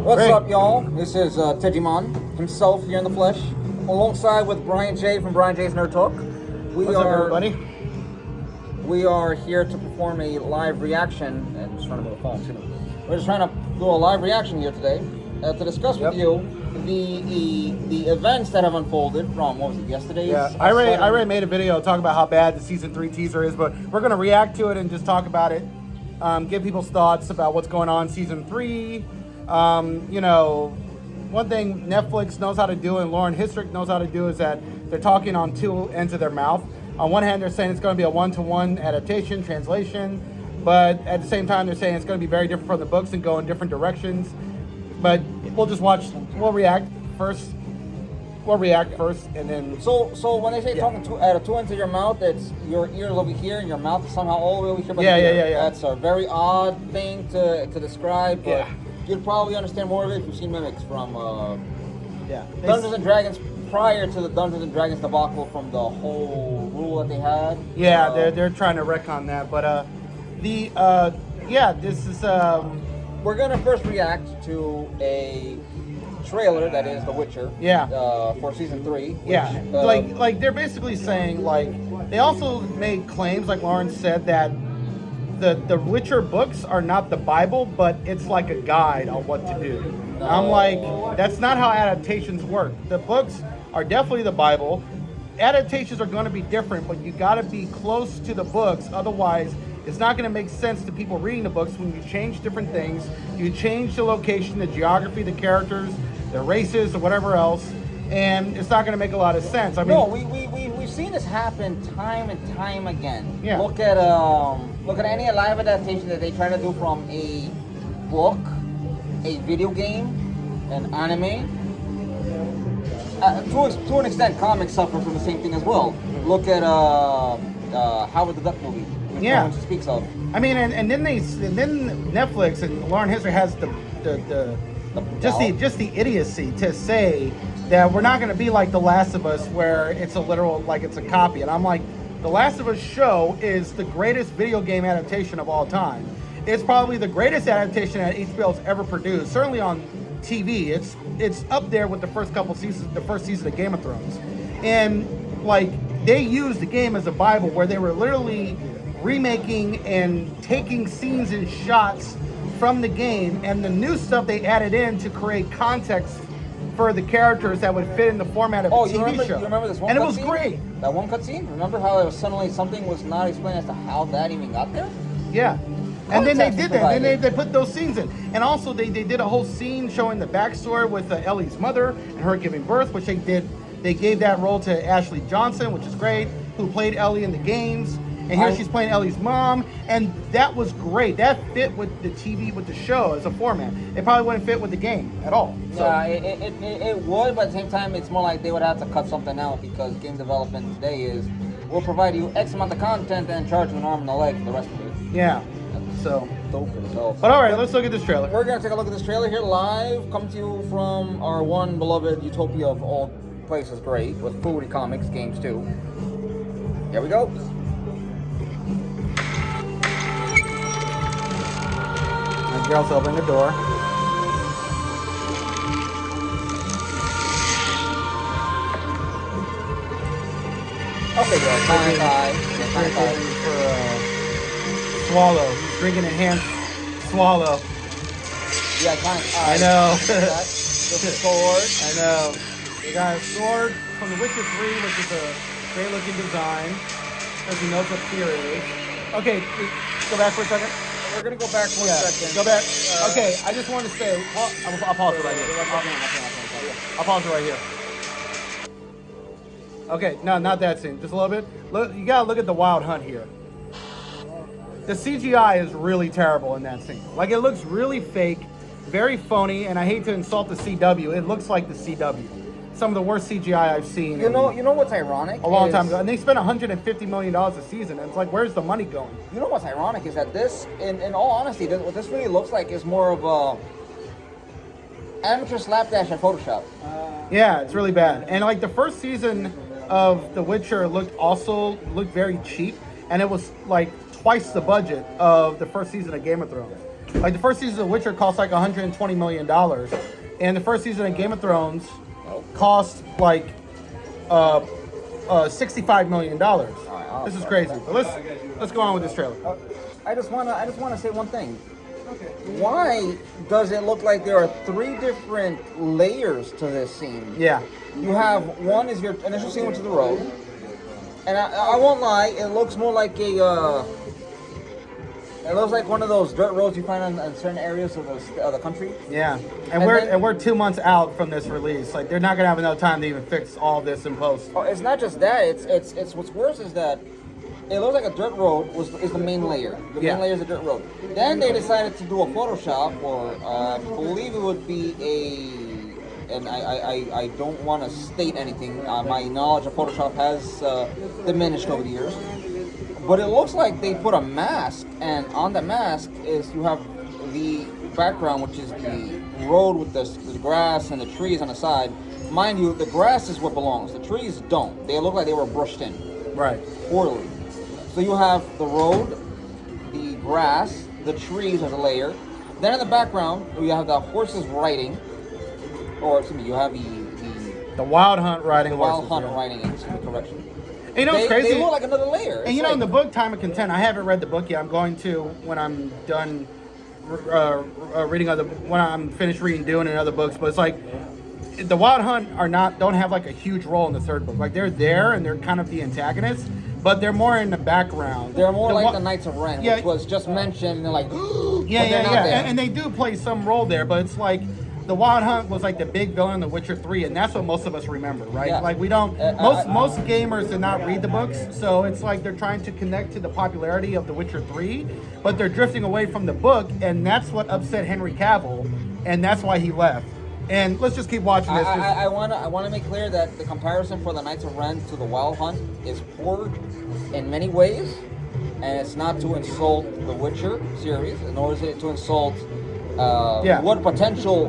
What's Great. up, y'all? This is Tegimon himself here in the flesh, alongside with Brian J from Brian J's Nerd Talk. What's up, everybody? We are here to perform a live reaction, and just trying to move the phone. Excuse me. We're just trying to do a live reaction here today to discuss with you the events that have unfolded from what was it yesterday's? Yeah, I already made a video talking about how bad the season 3 teaser is, but we're gonna react to it and just talk about it. Give people's thoughts about what's going on in season 3. You know, one thing Netflix knows how to do and Lauren Histrick knows how to do is that they're talking on two ends of their mouth. On one hand, they're saying it's going to be a one-to-one adaptation, translation, but at the same time, they're saying it's going to be very different from the books and go in different directions. But we'll just watch. We'll react first. And then. So when they say talking at two ends of your mouth, it's your ears over here and your mouth is somehow all the way over here. Yeah. That's a very odd thing to describe. But you'd probably understand more of it if you've seen Mimics from Dungeons and Dragons prior to the Dungeons and Dragons debacle from the whole rule that they had. Yeah, they're trying to retcon that, but this is We're gonna first react to a trailer that is The Witcher. For season 3. Which, like they're basically saying they also made claims like Lauren said that the Witcher books are not the Bible, but it's like a guide on what to do. No. I'm like, that's not how adaptations work. The books are definitely the Bible. Adaptations are going to be different, but you got to be close to the books. Otherwise, it's not going to make sense to people reading the books when you change different things. You change the location, the geography, the characters, the races, or whatever else, and it's not going to make a lot of sense. I mean, no, we've seen this happen time and time again. Yeah. Look at any live adaptation that they try to do from a book, a video game, an anime. To an extent, comics suffer from the same thing as well. Look at Howard the Duck movie. Which she speaks of. I mean, and then Netflix and Lauren Histrick has just the idiocy to say that we're not going to be like The Last of Us, where it's a literal, like it's a copy. And I'm like, The Last of Us show is the greatest video game adaptation of all time. It's probably the greatest adaptation that HBO's ever produced. Certainly on TV, it's up there with the first couple seasons, the first season of Game of Thrones. And like they used the game as a Bible, where they were literally remaking and taking scenes and shots from the game, and the new stuff they added in to create context for the characters that would fit in the format of a TV show. You remember this one? And it was great. That one cutscene. Remember how it was suddenly something was not explained as to how that even got there? Yeah. And then they did that. Provided. Then they put those scenes in. And also they did a whole scene showing the backstory with Ellie's mother and her giving birth, which they did. They gave that role to Ashley Johnson, which is great, who played Ellie in the games. And here she's playing Ellie's mom. And that was great. That fit with the TV, with the show as a format. It probably wouldn't fit with the game at all. So. Yeah, it would, but at the same time, it's more like they would have to cut something out, because game development today is, we'll provide you X amount of content and charge you an arm and a leg for the rest of it. Yeah. So. Dope itself. But all right, let's look at this trailer. We're going to take a look at this trailer here live, coming to you from our one beloved utopia of all places great, with food, comics, games too. Here we go. The girl's opening the door. Okay, girl. Time. For Swallow. He's drinking a hand swallow. Yeah, time. I know. The sword. I know. We got a sword from The Witcher 3, which is a great looking design, as he knows what fear is. Okay, go back for a second. We're gonna go back one second. Go back. Okay, I just want to say, I'll pause it right here. I'll pause it right here. Okay, no, not that scene. Just a little bit. Look, you gotta look at the Wild Hunt here. The CGI is really terrible in that scene. Like, it looks really fake, very phony, and I hate to insult the CW. It looks like the CW. Some of the worst CGI I've seen. You know what's ironic? A long time ago, and they spent $150 million a season. And it's like, where's the money going? You know what's ironic is that this, in all honesty, what this really looks like is more of a amateur slapdash in Photoshop. Yeah, it's really bad. And like the first season of The Witcher looked very cheap, and it was like twice the budget of the first season of Game of Thrones. Like the first season of Witcher cost like $120 million, and the first season of Game of Thrones cost like $65 million. This is crazy. But let's go on with this trailer. I just wanna say one thing. Why does it look like there are 3 different layers to this scene? Yeah. You have one is your initial scene, which is the road, and I won't lie, it looks more like it looks like one of those dirt roads you find in certain areas of the country. Yeah, And we're 2 months out from this release. Like they're not gonna have enough time to even fix all this in post. Oh, it's not just that. It's what's worse is that it looks like a dirt road is the main layer. The main layer is a dirt road. Then they decided to do a Photoshop, or I believe it would be and I don't want to state anything. My knowledge of Photoshop has diminished over the years. But it looks like they put a mask, and on the mask is you have the background, which is the road with the grass and the trees on the side. Mind you, the grass is what belongs. The trees don't. They look like they were brushed in. Right. Poorly. So you have the road, the grass, the trees as a layer. Then in the background, you have the horses riding, or excuse me, you have the Wild Hunt riding horses. Wild Hunt riding, excuse me, correction. And you know what's crazy? They look like another layer. And you know, in the book Time of Content, I haven't read the book yet. I'm going to when I'm done reading when I'm finished reading Dune and other books. But it's like the Wild Hunt don't have like a huge role in the third book. Like they're there and they're kind of the antagonists, but they're more in the background. They're more like the Knights of Ren, which was just mentioned. And they're like, yeah. And they do play some role there, but it's like the Wild Hunt was like the big villain in The Witcher 3, and that's what most of us remember, right? Yeah. Like we don't. Most gamers did not read the books, so it's like they're trying to connect to the popularity of The Witcher 3, but they're drifting away from the book, and that's what upset Henry Cavill, and that's why he left. And let's just keep watching this. I want to make clear that the comparison for the Knights of Ren to the Wild Hunt is poor in many ways, and it's not to insult the Witcher series, nor is it to insult what potential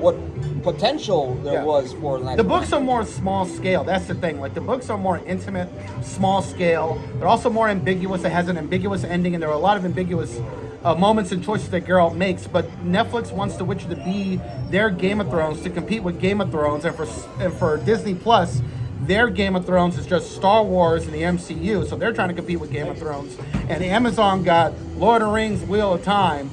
there was for the Knights of Ren. Books are more small scale. That's the thing. Like the books are more intimate, small scale. They're also more ambiguous. It has an ambiguous ending, and there are a lot of ambiguous moments and choices that Geralt makes. But Netflix wants The Witcher to be their Game of Thrones, to compete with Game of Thrones, and for Disney Plus, their Game of Thrones is just Star Wars and the MCU. So they're trying to compete with Game of Thrones, and Amazon got Lord of the Rings, Wheel of Time.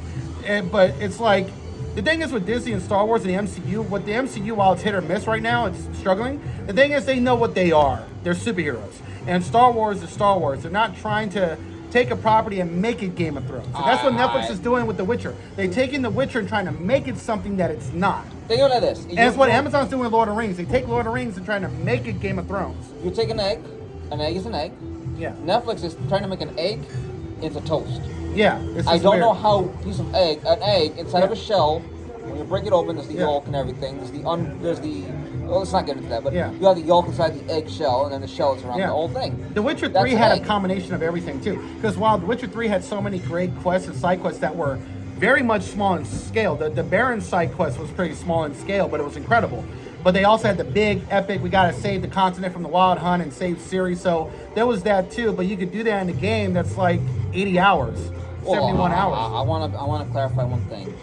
But it's like, the thing is with Disney and Star Wars and the MCU, what the MCU, while it's hit or miss right now, it's struggling. The thing is, they know what they are. They're superheroes. And Star Wars is Star Wars. They're not trying to take a property and make it Game of Thrones. And that's what Netflix is doing with The Witcher. They're taking The Witcher and trying to make it something that it's not. Think of it like this. And it's what Amazon's doing with Lord of the Rings. They take Lord of the Rings and trying to make it Game of Thrones. You take an egg is an egg. Yeah. Netflix is trying to make an egg into toast. Yeah. I don't know how an egg inside of a shell, when you break it open, there's the yolk and everything. Well, let's not get into that, but you have the yolk inside the egg shell, and then the shell is around the whole thing. The Witcher 3 had a combination of everything, too. Because while The Witcher 3 had so many great quests and side quests that were very much small in scale, the Baron side quest was pretty small in scale, but it was incredible. But they also had the big, epic, we gotta save the continent from the Wild Hunt and save Ciri, so there was that, too. But you could do that in a game that's like 80 hours, 71 hours. I want to clarify one thing.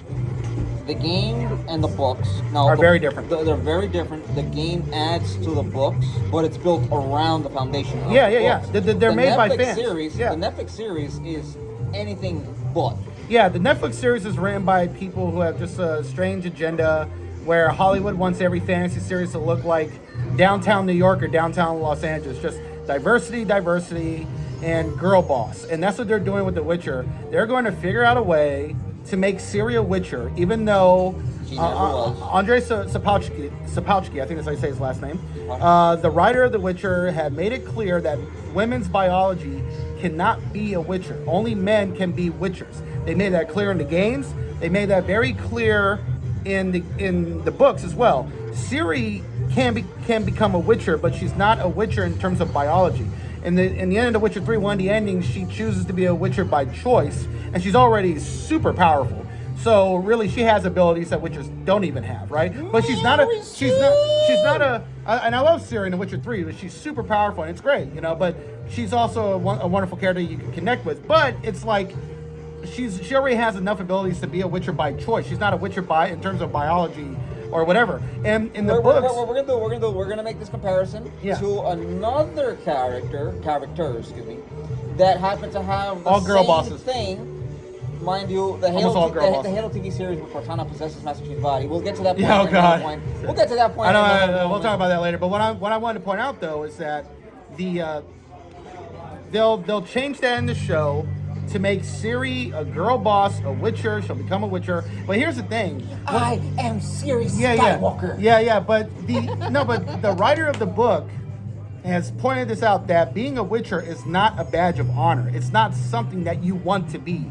The game and the books are very different. They're very different. The game adds to the books, but it's built around the foundation of the books. They're made by fans. The Netflix series is anything but. Yeah, the Netflix series is written by people who have just a strange agenda where Hollywood wants every fantasy series to look like downtown New York or downtown Los Angeles. Just diversity, and girl boss. And that's what they're doing with The Witcher. They're going to figure out a way to make Ciri a Witcher, even though Andrzej Sapkowski, I think that's how you say his last name, the writer of The Witcher, had made it clear that women's biology cannot be a Witcher. Only men can be Witchers. They made that clear in the games. They made that very clear in the books as well. Ciri can become a Witcher, but she's not a Witcher in terms of biology. In the end of The Witcher 3, one of the endings, she chooses to be a Witcher by choice, and she's already super powerful. So really, she has abilities that Witchers don't even have, right? But she's not a, and I love Ciri in The Witcher 3, but she's super powerful, and it's great, But she's also a wonderful character you can connect with. But it's like, she already has enough abilities to be a Witcher by choice. She's not a Witcher by in terms of biology or whatever. And in the books, we're gonna make this comparison Yeah. to another characters, excuse me, that happen to have the All girl same bosses. thing. Mind you, the Almost all girl the bosses. Halo TV series where Cortana possesses Master Chief's body. We'll get to that point. Yeah, oh, at another God. point. We'll get to that point. I know. at another We'll moment. talk about that later. But what I wanted to point out though is that the they'll change that in the show to make Ciri a girl boss, a Witcher. She'll become a Witcher. But here's the thing. I am Ciri Yeah, Skywalker. yeah. But but the writer of the book has pointed this out that being a Witcher is not a badge of honor. It's not something that you want to be.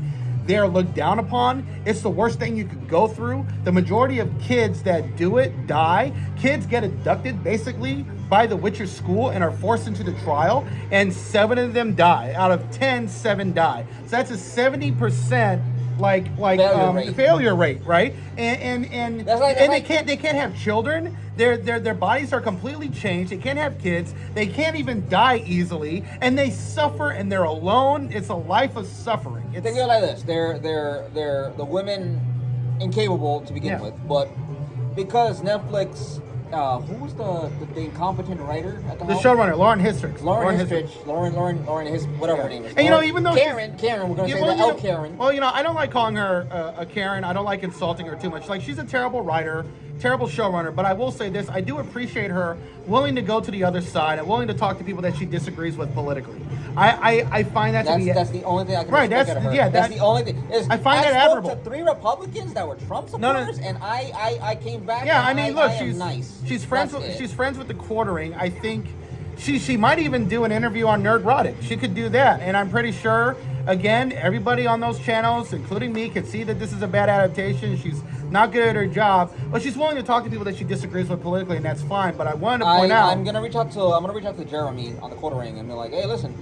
They're looked down upon. It's the worst thing you could go through. The majority of kids that do it die. Kids get abducted basically by the Witcher school and are forced into the trial, and 7 of them die. Out of 10, 7 die. So that's a 70% failure rate, right? And they can't have children. Their bodies are completely changed. They can't have kids. They can't even die easily, and they suffer and they're alone. It's a life of suffering. Think of it like this: they're the women incapable to begin Yeah. with, but because Netflix, who's the incompetent writer at the The helm? showrunner, Lauren Histrix. Lauren his whatever her name is. And even though Karen, we're gonna say that. Karen. Well, I don't like calling her a Karen. I don't like insulting her too much. Like, she's a terrible writer, terrible showrunner. But I will say this: I do appreciate her willing to go to the other side and willing to talk to people that she disagrees with politically. I find that to be That's the only thing I can Right, respect that's- out of her. yeah, that's that- the only thing. I find that spoke admirable. to 3 Republicans that were Trump No, no. supporters, and I came back. Yeah, I and mean, look, I am she's nice. she's friends That's with it. she's friends with the Quartering. I think she might even do an interview on Nerdrotic. She could do that, and I'm pretty sure. Again, everybody on those channels, including me, can see that this is a bad adaptation. She's not good at her job, but she's willing to talk to people that she disagrees with politically, and that's fine. But I wanted to point out, I'm gonna reach out to Jeremy on the Quartering and be like, hey, listen,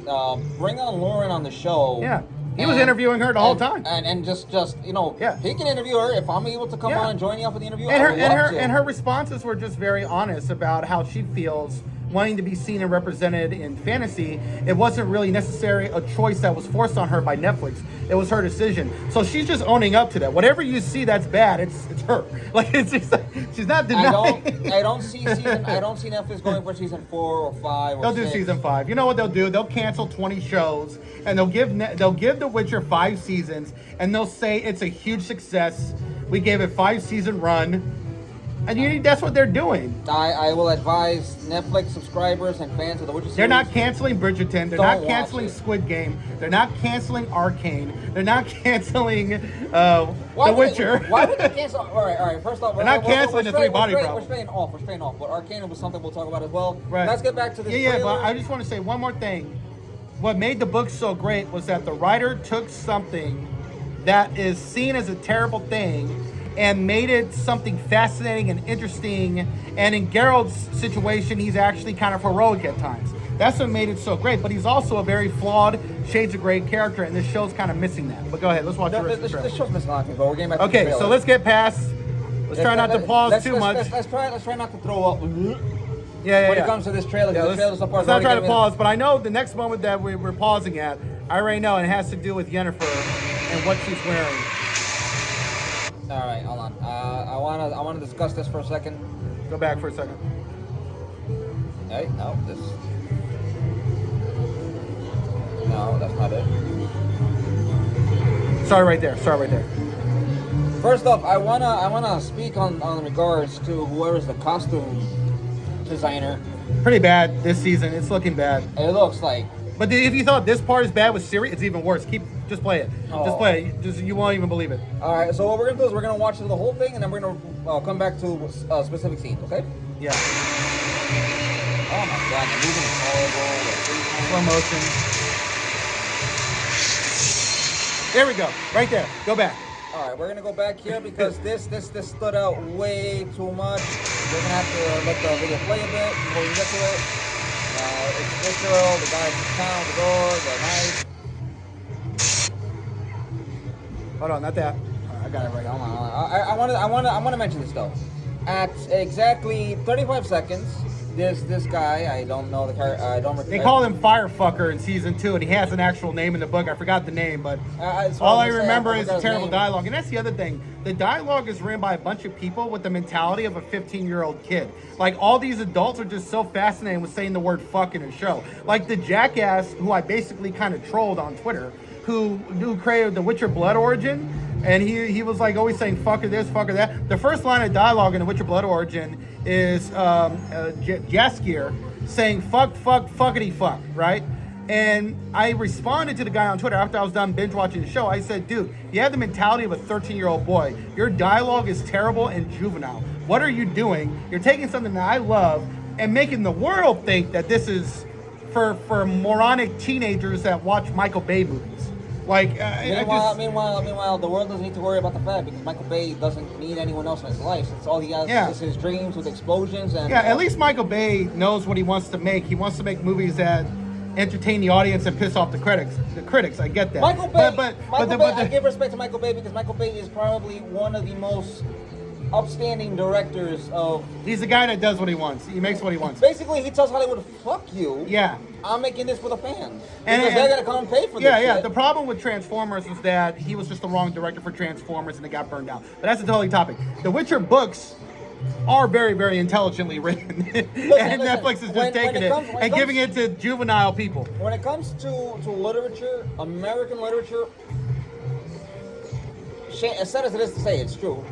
bring on Lauren on the show. yeah, he was interviewing her the whole time. And just Yeah. he can interview her if I'm able to come Yeah. on and join you up for the interview. And I would love to. her responses were just very honest about how she feels wanting to be seen and represented in fantasy. It wasn't really necessary a choice that was forced on her by Netflix. It was her decision. So she's just owning up to that. Whatever you see that's bad, it's her. Like, it's just, she's not denying. I don't see Netflix going for season 4 or 5 or They'll 6. do season 5. You know what they'll do? They'll cancel 20 shows, and they'll give The Witcher 5 seasons, and they'll say it's a huge success. We gave it 5-season run, and that's what they're doing. I will advise Netflix subscribers and fans of the Witcher series. They're not canceling Bridgerton. They're Don't not watch canceling it. Squid Game. They're not canceling Arcane. They're not canceling Why The would Witcher. Why would they cancel? All right. First off, They're not canceling the three body problem. We're staying off. But Arcane was something we'll talk about as well. Right. Let's get back to this. Yeah, trailer. but I just want to say one more thing. What made the book so great was that the writer took something that is seen as a terrible thing and made it something fascinating and interesting. And in Geralt's situation, he's actually kind of heroic at times. That's what made it so great. But he's also a very flawed, shades of gray character, and this show's kind of missing that. But go ahead, let's watch the rest of the This trailer. show's missing a lot of people. We're getting back to the Okay, trailer. so let's get past. Let's try not to pause too much. Let's try not to throw up. Yeah. When it comes to this trailer, Yeah, the trailer so far let's is not already try to giving- pause, but I know the next moment that we're pausing at, I already know, and it has to do with Yennefer and what she's wearing. All right, hold on. I wanna discuss this for a second. Go back for a second. Hey, no, this. No, that's not it. Sorry, right there. First off, I wanna speak on regards to whoever's the costume designer. Pretty bad this season. It's looking bad. It looks like. But if you thought this part is bad with Ciri, it's even worse. Just play it. Oh. Just play it. You won't even believe it. All right, so what we're gonna do is we're gonna watch the whole thing, and then we're gonna come back to specific scenes. Okay? Yeah. Oh my god, the moving is horrible. Slow motion. There we go. Right there. Go back. All right, we're gonna go back here because this stood out way too much. We're gonna have to let the video play a bit before we get to it. It's this girl, the guy in town, the door, the knife. Hold on, not that. I got it right. Hold on. I want to mention this though. At exactly 35 seconds, this guy, I don't know the character. I don't. They call him Firefucker in season 2, and he has an actual name in the book. I forgot the name, but all I remember is the terrible dialogue. And that's the other thing. The dialogue is written by a bunch of people with the mentality of a 15-year-old kid. Like, all these adults are just so fascinated with saying the word fuck in a show. Like the jackass who I basically kind of trolled on Twitter, who created the Witcher Blood Origin, and he was like always saying fuck or this, fuck or that. The first line of dialogue in the Witcher Blood Origin is Jaskier saying fuck, fuckity fuck, right? And I responded to the guy on Twitter after I was done binge watching the show. I said, dude, you have the mentality of a 13-year-old boy. Your dialogue is terrible and juvenile. What are you doing? You're taking something that I love and making the world think that this is for moronic teenagers that watch Michael Bay movies. Like, meanwhile, the world doesn't need to worry about the fact because Michael Bay doesn't need anyone else in his life. It's all he has is his dreams with explosions and. Yeah, at least Michael Bay knows what he wants to make. He wants to make movies that entertain the audience and piss off the critics. I get that. Michael Bay. I give respect to Michael Bay because Michael Bay is probably one of the most upstanding directors of. He's the guy that does what he wants. He makes what he wants. Basically, he tells Hollywood, "Fuck you." Yeah. I'm making this for the fans because they're gonna come and pay for this. Yeah. Shit. The problem with Transformers was that he was just the wrong director for Transformers, and it got burned out. But that's a totally topic. The Witcher books are very, very intelligently written, and Netflix is just taking it and giving it to juvenile people. When it comes to literature, American literature, as sad as it is to say, it's true,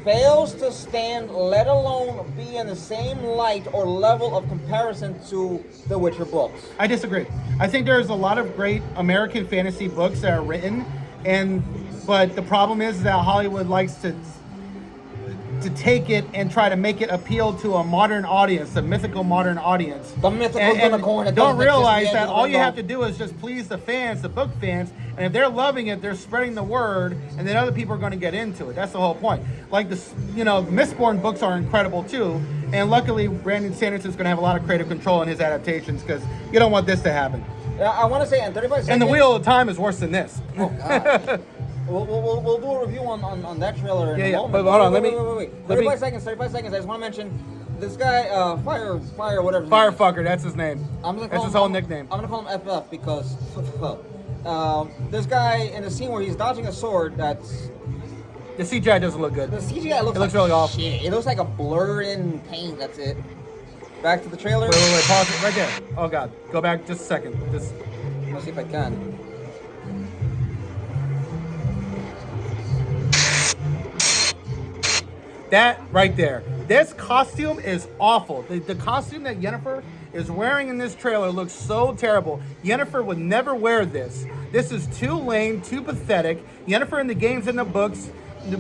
fails to stand, let alone be in the same light or level of comparison to the Witcher books. I disagree. I think there's a lot of great American fantasy books that are written, but the problem is that Hollywood likes to take it and try to make it appeal to a modern audience, a mythical modern audience. The mythical unicorn. And don't realize that all you have to do is just please the fans, the book fans, and if they're loving it, they're spreading the word, and then other people are going to get into it. That's the whole point. Like the Mistborn books are incredible too, and luckily Brandon Sanderson's going to have a lot of creative control in his adaptations because you don't want this to happen. I want to say in 35 seconds. And the Wheel of Time is worse than this. Oh God. We'll do a review on that trailer in a moment. But hold on, wait. 35 seconds. I just want to mention this guy, Fire, whatever. Firefucker, that's his name. That's his whole nickname. I'm gonna call him FF because this guy in the scene where he's dodging a sword. That's the CGI doesn't look good. The CGI looks really awful. Shit. It looks like a blur in paint. That's it. Back to the trailer. Wait, pause it right there. Oh God, go back just a second. Let's see if I can. That right there. This costume is awful. The costume that Yennefer is wearing in this trailer looks so terrible. Yennefer would never wear this. This is too lame, too pathetic. Yennefer in the games and the books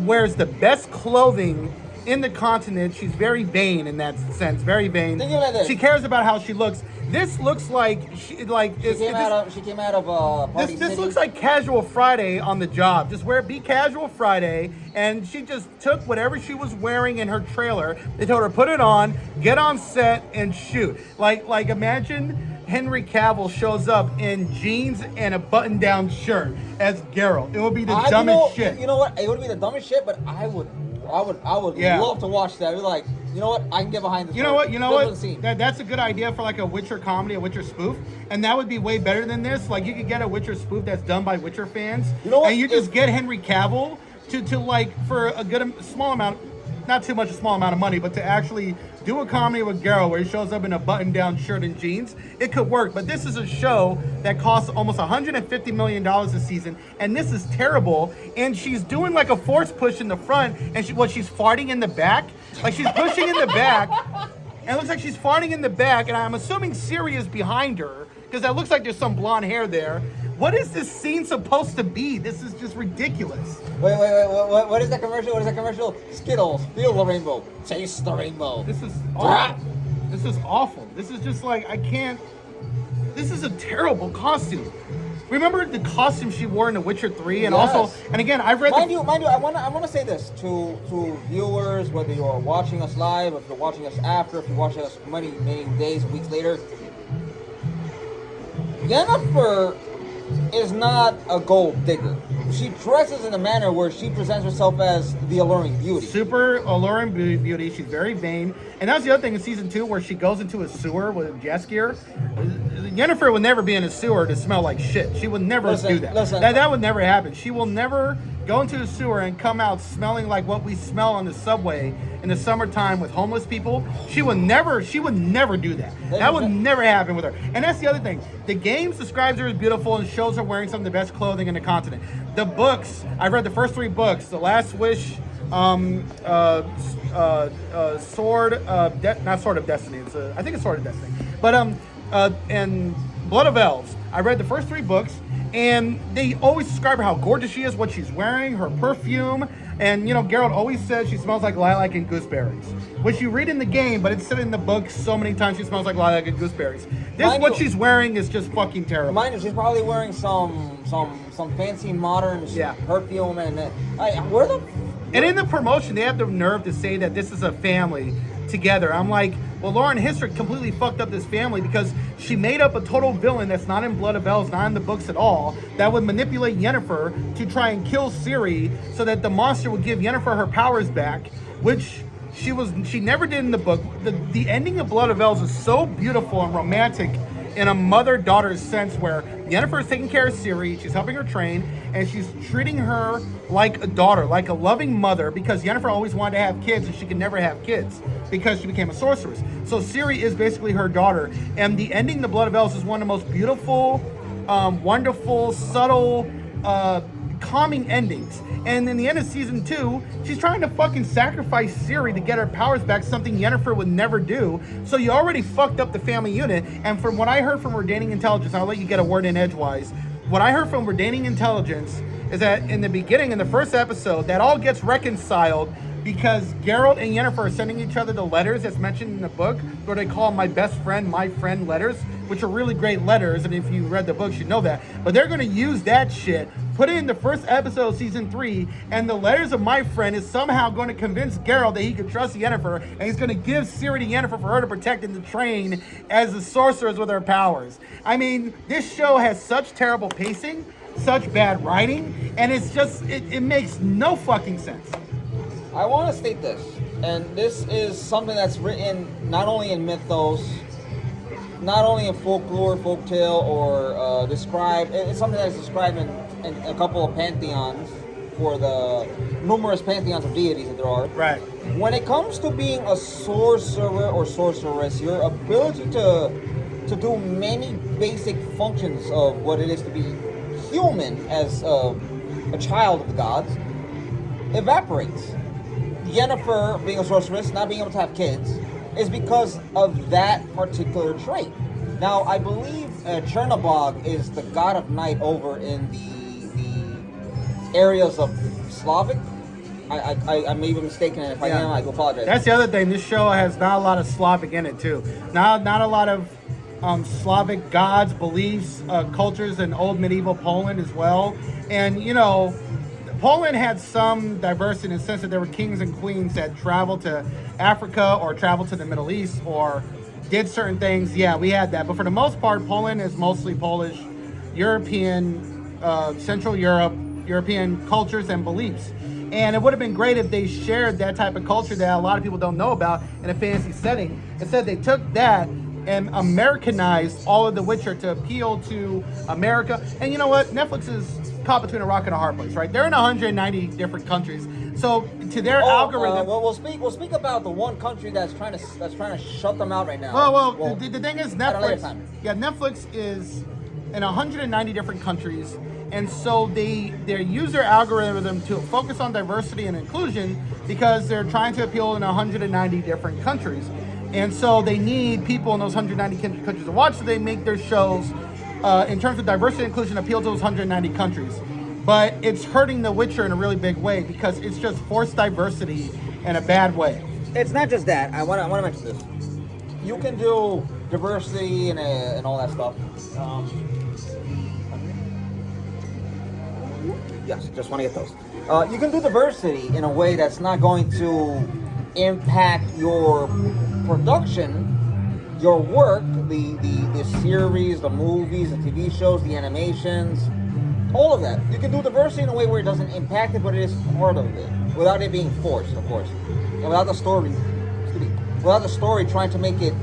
wears the best clothing in the continent. She's very vain in that sense. Very vain. Think about this. She cares about how she looks. This looks like she came out of Party This City. looks like Casual Friday on the job. Just be Casual Friday, and she just took whatever she was wearing in her trailer. They told her put it on, get on set, and shoot. Like imagine Henry Cavill shows up in jeans and a button-down shirt as Geralt. It would be the dumbest shit. You know what? It would be the dumbest shit, but I would love to watch that. I'd be like, you know what? I can get behind this. You know what? That's a good idea for like a Witcher comedy, a Witcher spoof, and that would be way better than this. Like you could get a Witcher spoof that's done by Witcher fans, and you just get Henry Cavill to like for a good small amount, not too much a small amount of money, but to actually do a comedy with Geralt where he shows up in a button-down shirt and jeans. It could work, but this is a show that costs almost $150 million a season, and this is terrible. And she's doing like a force push in the front, and she's farting in the back. Like she's pushing in the back, and it looks like she's farting in the back, and I'm assuming Ciri is behind her, because that looks like there's some blonde hair there. What is this scene supposed to be? This is just ridiculous. Wait. What is that commercial? Skittles. Feel the rainbow. Taste the rainbow. This is awful. This is awful. This is just like, I can't. This is a terrible costume. Remember the costume she wore in The Witcher 3? And yes. Also, and again, I've read Mind you, I want to say this to viewers, whether you're watching us live, if you're watching us after, if you're watching us many days, weeks later. Yennefer is not a gold digger. she dresses in a manner where she presents herself as the alluring beauty. Super alluring beauty. She's very vain. And that's the other thing in season 2 where she goes into a sewer with Jaskier. Yennefer would never be in a sewer to smell like shit. She would never do that. That would never happen. She will never go into a sewer and come out smelling like what we smell on the subway in the summertime with homeless people. She would never do that. That would never happen with her. And that's the other thing. The game describes her as beautiful and shows her wearing some of the best clothing in the continent. The books, I've read the first 3 books. The Last Wish, Sword, not Sword of Destiny. I think it's Sword of Destiny. But and Blood of Elves. I read the first 3 books, and they always describe her how gorgeous she is, what she's wearing, her perfume, and Geralt always says she smells like lilac and gooseberries, which you read in the game, but it's said in the book so many times she smells like lilac and gooseberries. What she's wearing is just fucking terrible. Mind you, she's probably wearing some fancy modern perfume, and where the. And in the promotion, they have the nerve to say that this is a family together. I'm like, well, Lauren Hissrich completely fucked up this family because she made up a total villain that's not in Blood of Elves, not in the books at all, that would manipulate Yennefer to try and kill Ciri so that the monster would give Yennefer her powers back, which she never did in the book. The ending of Blood of Elves is so beautiful and romantic in a mother-daughter sense where Yennefer is taking care of Ciri, she's helping her train, and she's treating her like a daughter, like a loving mother, because Yennefer always wanted to have kids and she could never have kids because she became a sorceress. So Ciri is basically her daughter, and the ending of the Blood of Elves is one of the most beautiful, wonderful, subtle, calming endings. And in the end of season 2, she's trying to fucking sacrifice Ciri to get her powers back, something Yennefer would never do. So you already fucked up the family unit. And from what I heard from Redaining Intelligence, I'll let you get a word in edgewise. What I heard from Redaining Intelligence is that in the beginning, in the first episode, that all gets reconciled because Geralt and Yennefer are sending each other the letters that's mentioned in the book, where they call my best friend, my friend letters, which are really great letters, and if you read the books, you know that. But they're going to use that shit, put it in the first episode of season 3, and the letters of my friend is somehow going to convince Geralt that he could trust Yennefer, and he's going to give Ciri to Yennefer for her to protect and to train as the sorceress with her powers. I mean, this show has such terrible pacing, such bad writing, and it's just, it makes no fucking sense. I want to state this, and this is something that's written not only in mythos, not only in folklore, folktale, or described. It's something that's described in a couple of pantheons for the numerous pantheons of deities that there are. Right. When it comes to being a sorcerer or sorceress, your ability to do many basic functions of what it is to be human as a child of the gods evaporates. Yennefer, being a sorceress, not being able to have kids, is because of that particular trait. Now, I believe Chernobog is the god of night over in the areas of Slavic. I may be mistaken, and if I am, I do apologize. That's the other thing. This show has not a lot of Slavic in it, too. Not a lot of Slavic gods, beliefs, cultures in old medieval Poland as well. And, Poland had some diversity in the sense that there were kings and queens that traveled to Africa or traveled to the Middle East or did certain things. Yeah, we had that. But for the most part, Poland is mostly Polish, European, Central Europe, European cultures and beliefs. And it would have been great if they shared that type of culture that a lot of people don't know about in a fantasy setting. Instead, they took that and Americanized all of The Witcher to appeal to America. And you know what? Netflix is caught between a rock and a hard place, right? They're in 190 different countries. So to their algorithm, we'll speak about the one country that's trying to shut them out right now. Well, the thing is, Netflix is in 190 different countries, and so they use their algorithm to focus on diversity and inclusion because they're trying to appeal in 190 different countries, and so they need people in those 190 countries to watch. So they make their shows in terms of diversity and inclusion appeal to those 190 countries. But it's hurting The Witcher in a really big way because it's just forced diversity in a bad way. It's not just that. I want to mention this. You can do diversity and all that stuff. Yes, just want to get those. You can do diversity in a way that's not going to impact your production, your work, the series, the movies, the TV shows, the animations, All of that. You can do diversity in a way where it doesn't impact it, but it is part of it, without it being forced, of course, and without the story, without the story trying to make it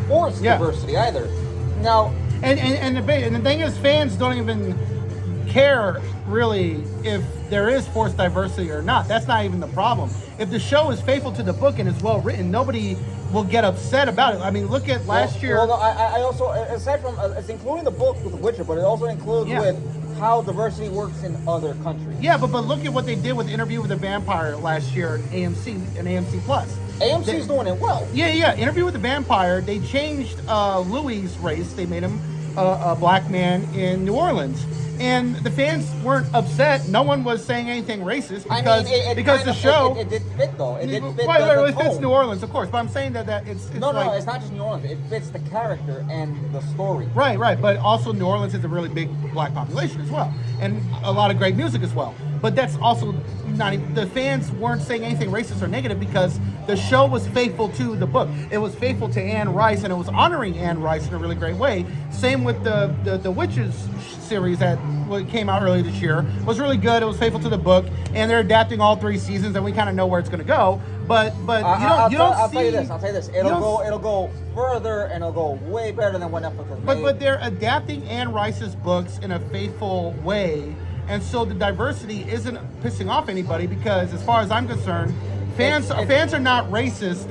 force diversity either. Now, and the thing is, fans don't even care really if there is forced diversity or not. That's not even the problem. If the show is faithful to the book and is well written, nobody will get upset about it. I mean, look at last year. Well, I also, aside from it's including the book with The Witcher, but it also includes with how diversity works in other countries. Yeah, but look at what they did with Interview with the Vampire last year at AMC and AMC Plus. AMC's doing it well. Yeah. Interview with the Vampire. They changed Louis' race. They made him a black man in New Orleans. And the fans weren't upset. No one was saying anything racist because the show. It did fit though. It did fit. It fits New Orleans, of course. But I'm saying that it's no, it's not just New Orleans. It fits the character and the story. Right. But also New Orleans has a really big black population as well, and a lot of great music as well. But that's also not even, the fans weren't saying anything racist or negative because the show was faithful to the book. It was faithful to Anne Rice, and it was honoring Anne Rice in a really great way. Same with the Witches series that came out earlier this year. It was really good. It was faithful to the book, and they're adapting all 3 seasons, and we kind of know where it's going to go. But I'll tell you this. It'll go further, and it'll go way better than what Netflix has made. But they're adapting Anne Rice's books in a faithful way. And so the diversity isn't pissing off anybody because, as far as I'm concerned, fans are not racist.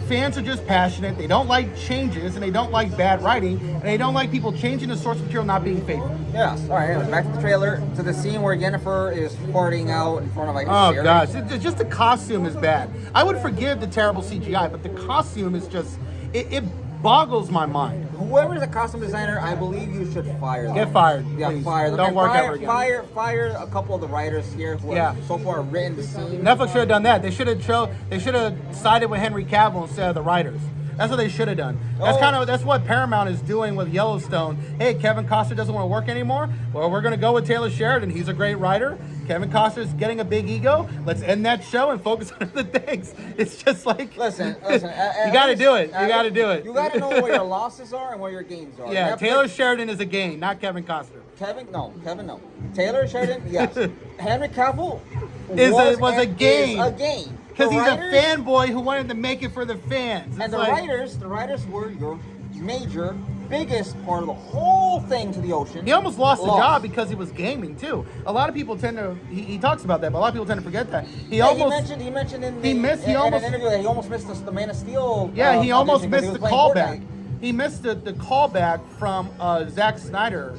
Fans are just passionate. They don't like changes, and they don't like bad writing, and they don't like people changing the source material not being faithful. Yes. All right. Anyways, back to the trailer, to the scene where Yennefer is farting out in front of Oh gosh, just the costume is bad. I would forgive the terrible CGI, but the costume is just it boggles my mind. Whoever's a costume designer, I believe you should fire them. Get fired. Yeah, please. fire them. Don't work ever again. Fire a couple of the writers here who have so far written the scene. Netflix should have done that. They should have sided with Henry Cavill instead of the writers. That's what they should have done. That's what Paramount is doing with Yellowstone. Hey, Kevin Costner doesn't want to work anymore. Well, we're going to go with Taylor Sheridan. He's a great writer. Kevin Costner's getting a big ego. Let's end that show and focus on other things. It's just like listen. You got to do it. You got to do it. You got to know where your losses are and where your gains are. Yeah, Taylor Sheridan is a gain, not Kevin Costner. Kevin, no. Taylor Sheridan, yes. Henry Cavill was a gain. A gain. Because he's a fanboy who wanted to make it for the fans. And the writers were your biggest part of the whole thing to the ocean. He almost lost the job because he was gaming too. A lot of people tend to. He talks about that, but a lot of people tend to forget that. He mentioned in an interview that he almost missed the Man of Steel. Yeah, he almost missed the callback. Fortnite. He missed the callback from Zack Snyder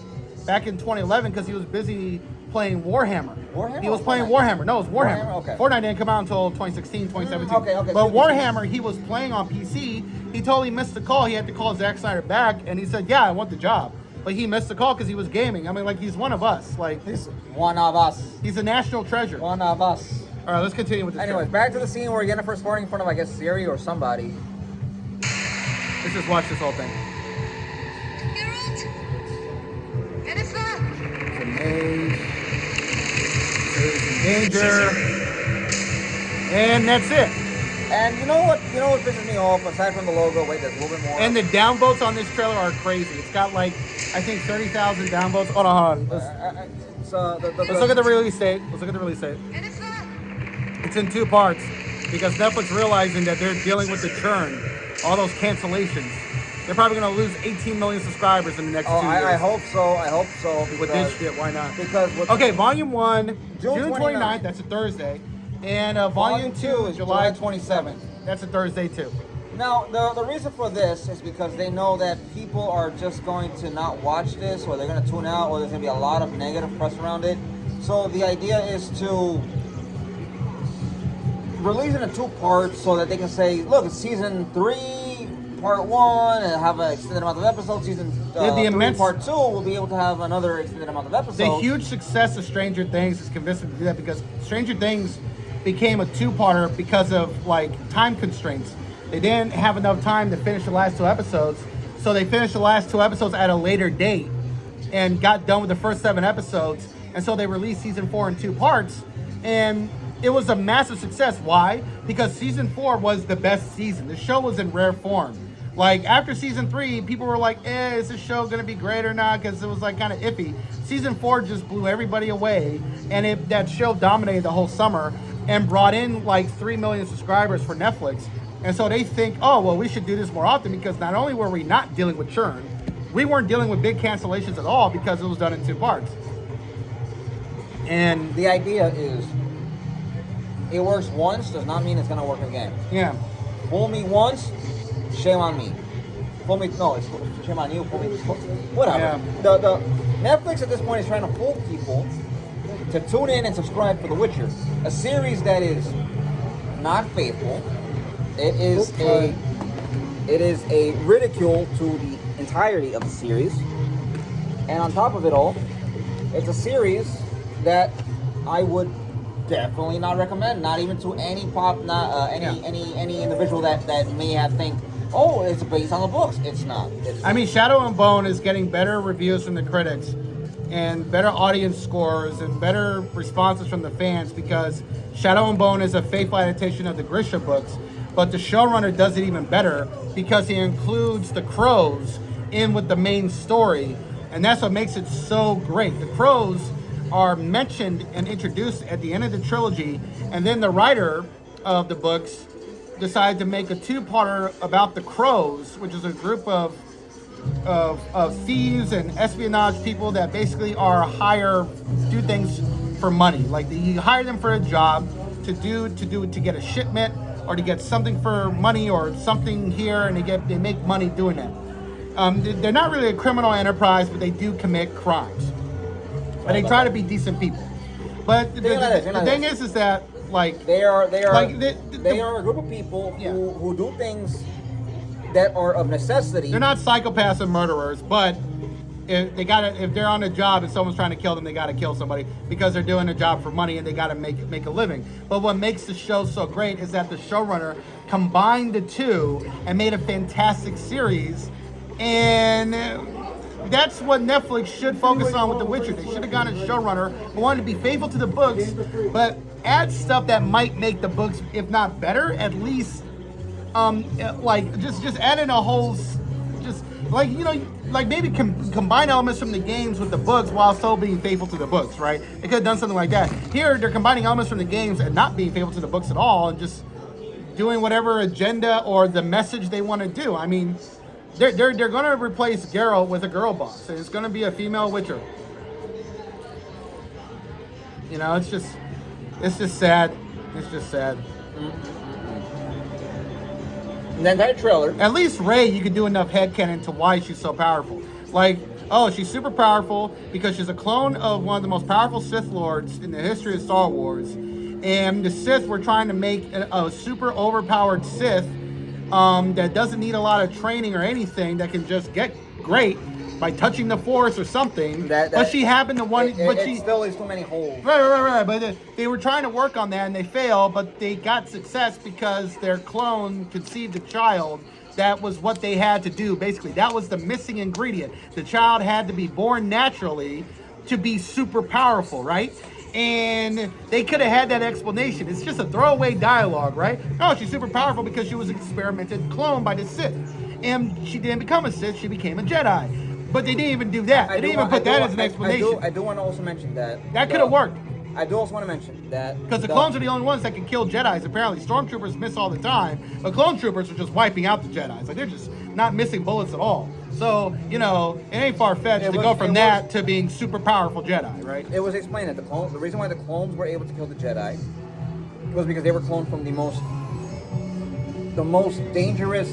back in 2011 because he was busy playing Warhammer. He was playing Warhammer. No, it was Warhammer. Okay. Fortnite didn't come out until 2016, 2017. Okay. But Warhammer, he was playing on PC. He totally missed the call. He had to call Zack Snyder back, and he said, "Yeah, I want the job." But he missed the call because he was gaming. I mean, like, he's one of us. Like, he's one of us. He's a national treasure. One of us. All right, let's continue with this. Anyways, back to the scene where Yennefer's farting in front of, I guess, Siri or somebody. Let's just watch this whole thing. Geralt? Yennefer? It's a maze. Danger. And that's it. And you know what pisses me off, aside from the logo, wait, there's a little bit more. And the downvotes on this trailer are crazy. It's got like, I think 30,000 downvotes. Hold on. Let's look at the release date. Yennefer? It's in 2 parts because Netflix realizing that they're dealing with the churn, all those cancellations. They're probably going to lose 18 million subscribers in the next 2 years. I hope so. With this shit, why not? Okay, Volume 1, June 29th, that's a Thursday. And Volume 2 is July 27th. That's a Thursday too. Now, the reason for this is because they know that people are just going to not watch this, or they're going to tune out, or there's going to be a lot of negative press around it. So the idea is to release it in 2 parts so that they can say, look, it's season 3, part 1, and have an extended amount of episodes. Season 3, part 2 will be able to have another extended amount of episodes. The huge success of Stranger Things has convinced them to do that because Stranger Things became a 2-parter because of like time constraints. They didn't have enough time to finish the last 2 episodes, so they finished the last 2 episodes at a later date and got done with the first 7 episodes, and so they released season 4 in 2 parts, and it was a massive success. Why? Because season 4 was the best season. The show was in rare form. Like after season 3, people were like, is this show gonna be great or not? Because it was like kind of iffy. Season 4 just blew everybody away, and that show dominated the whole summer and brought in like 3 million subscribers for Netflix. And so they think, oh, well, we should do this more often, because not only were we not dealing with churn, we weren't dealing with big cancellations at all because it was done in 2 parts. And The idea is, it works once does not mean it's gonna work again. yeah, Fool me once, shame on me. Fool me, no, it's shame on you. Fool me, whatever. Yeah. The Netflix at this point is trying to fool people to tune in and subscribe for The Witcher, a series that is not faithful. It is a ridicule to the entirety of the series, and on top of it all, it's a series that I would definitely not recommend, not even to any any individual that may have think, oh, it's based on the books. It's not. I mean, Shadow and Bone is getting better reviews from the critics and better audience scores and better responses from the fans, because Shadow and Bone is a faithful adaptation of the Grisha books, but the showrunner does it even better because he includes the crows in with the main story, and that's what makes it so great. The crows are mentioned and introduced at the end of the trilogy, and then the writer of the books decided to make a 2-parter about the crows, which is a group of thieves and espionage people that basically do things for money. Like you hire them for a job to get a shipment or to get something for money or something here, and they make money doing that. They're not really a criminal enterprise, but they do commit crimes. But they try to be decent people. But the thing is that like they are they a group of people Yeah. who do things that are of necessity. they're not psychopaths and murderers, but if they're on a job and someone's trying to kill them, they got to kill somebody because they're doing a job for money and they got to make a living. But what makes the show so great is that the showrunner combined the two and made a fantastic series, and that's what Netflix should focus on with The Witcher. They should have gone a showrunner who wanted to be faithful to the books, but add stuff that might make the books, if not better, at least like just add in a whole, just like, you know, like maybe combine elements from the games with the books while still being faithful to the books, right? They could have done something like that. Here, they're combining elements from the games and not being faithful to the books at all, and just doing whatever agenda or the message they want to do. I mean, they're going to replace Geralt with a girl boss, and it's going to be a female Witcher. You know, it's just sad. It's just sad. And then that trailer. At least Rey, you could do enough headcanon to why she's so powerful. Like, oh, she's super powerful because she's a clone of one of the most powerful Sith Lords in the history of Star Wars. And the Sith were trying to make a super overpowered Sith that doesn't need a lot of training or anything, that can just get great by touching the Force or something. But she happened to want... It still leaves too many holes. Right. But they were trying to work on that and they failed, but they got success because their clone conceived a child. That was what they had to do, basically. That was the missing ingredient. The child had to be born naturally to be super powerful, right? And they could have had that explanation. It's just a throwaway dialogue, right? Oh, she's super powerful because she was an experimented clone by the Sith. And she didn't become a Sith, she became a Jedi. But they didn't even do that. They didn't even put that as an explanation. I do want to also mention that. That could have worked. I do also want to mention that. Because the clones are the only ones that can kill Jedis, apparently. Stormtroopers miss all the time, but clone troopers are just wiping out the Jedis. Like, they're just not missing bullets at all. So, you know, it ain't far-fetched to go from that to being super powerful Jedi, right? It was explained that the reason why the clones were able to kill the Jedi was because they were cloned from the most dangerous,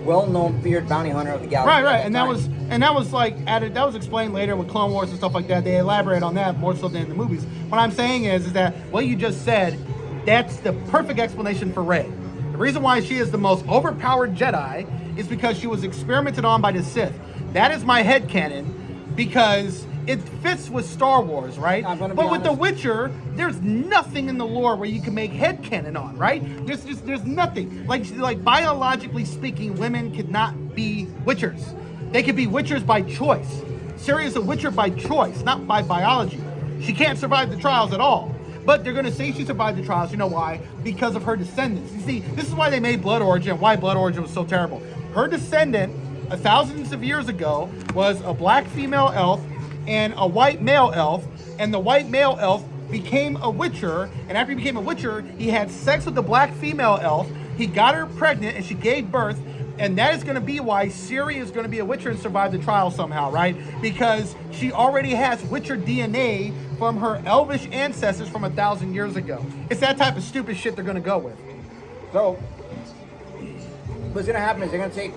well-known, feared bounty hunter of the galaxy. Right, and that was like added. That was explained later with Clone Wars and stuff like that. They elaborate on that more so than in the movies. What I'm saying is that what you just said, that's the perfect explanation for Rey. The reason why she is the most overpowered Jedi is because she was experimented on by the Sith. That is my headcanon, because it fits with Star Wars, right? But with The Witcher, there's nothing in the lore where you can make headcanon on, right? There's nothing. Like biologically speaking, women could not be Witchers. They could be Witchers by choice. Ciri is a Witcher by choice, not by biology. She can't survive the trials at all. But they're going to say she survived the trials. You know why? Because of her descendants. You see, this is why they made Blood Origin, why Blood Origin was so terrible. her descendant, thousands of years ago, was a black female elf and a white male elf, and the white male elf became a witcher, and after he became a witcher, he had sex with the black female elf. He got her pregnant, and she gave birth, and that is going to be why Ciri is going to be a witcher and survive the trial somehow, right? Because she already has witcher DNA from her elvish ancestors from 1,000 years ago. It's that type of stupid shit they're going to go with. So, what's going to happen is they're going to take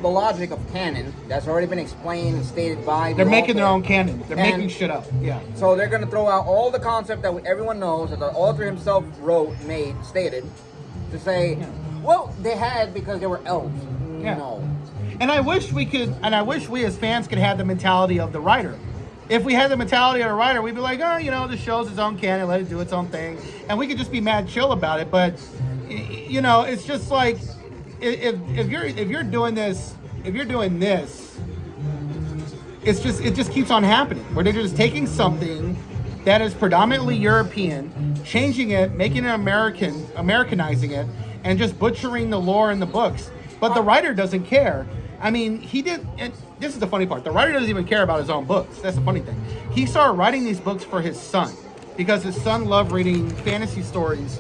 the logic of canon that's already been explained and stated by the They're making their author. own canon. They're And making shit up. Yeah. So they're going to throw out all the concept that everyone knows, that the author himself wrote, made, stated, to say, well, they had because they were elves. Yeah. No. And I wish we as fans could have the mentality of the writer. If we had the mentality of the writer, we'd be like, oh, the show's its own canon, let it do its own thing. And we could just be mad chill about it. But, it's just like, if you're doing this, it just keeps on happening. Where they're just taking something that is predominantly European, changing it, making it Americanizing it, and just butchering the lore in the books. But the writer doesn't care. I mean, and this is the funny part. The writer doesn't even care about his own books. That's the funny thing. He started writing these books for his son because his son loved reading fantasy stories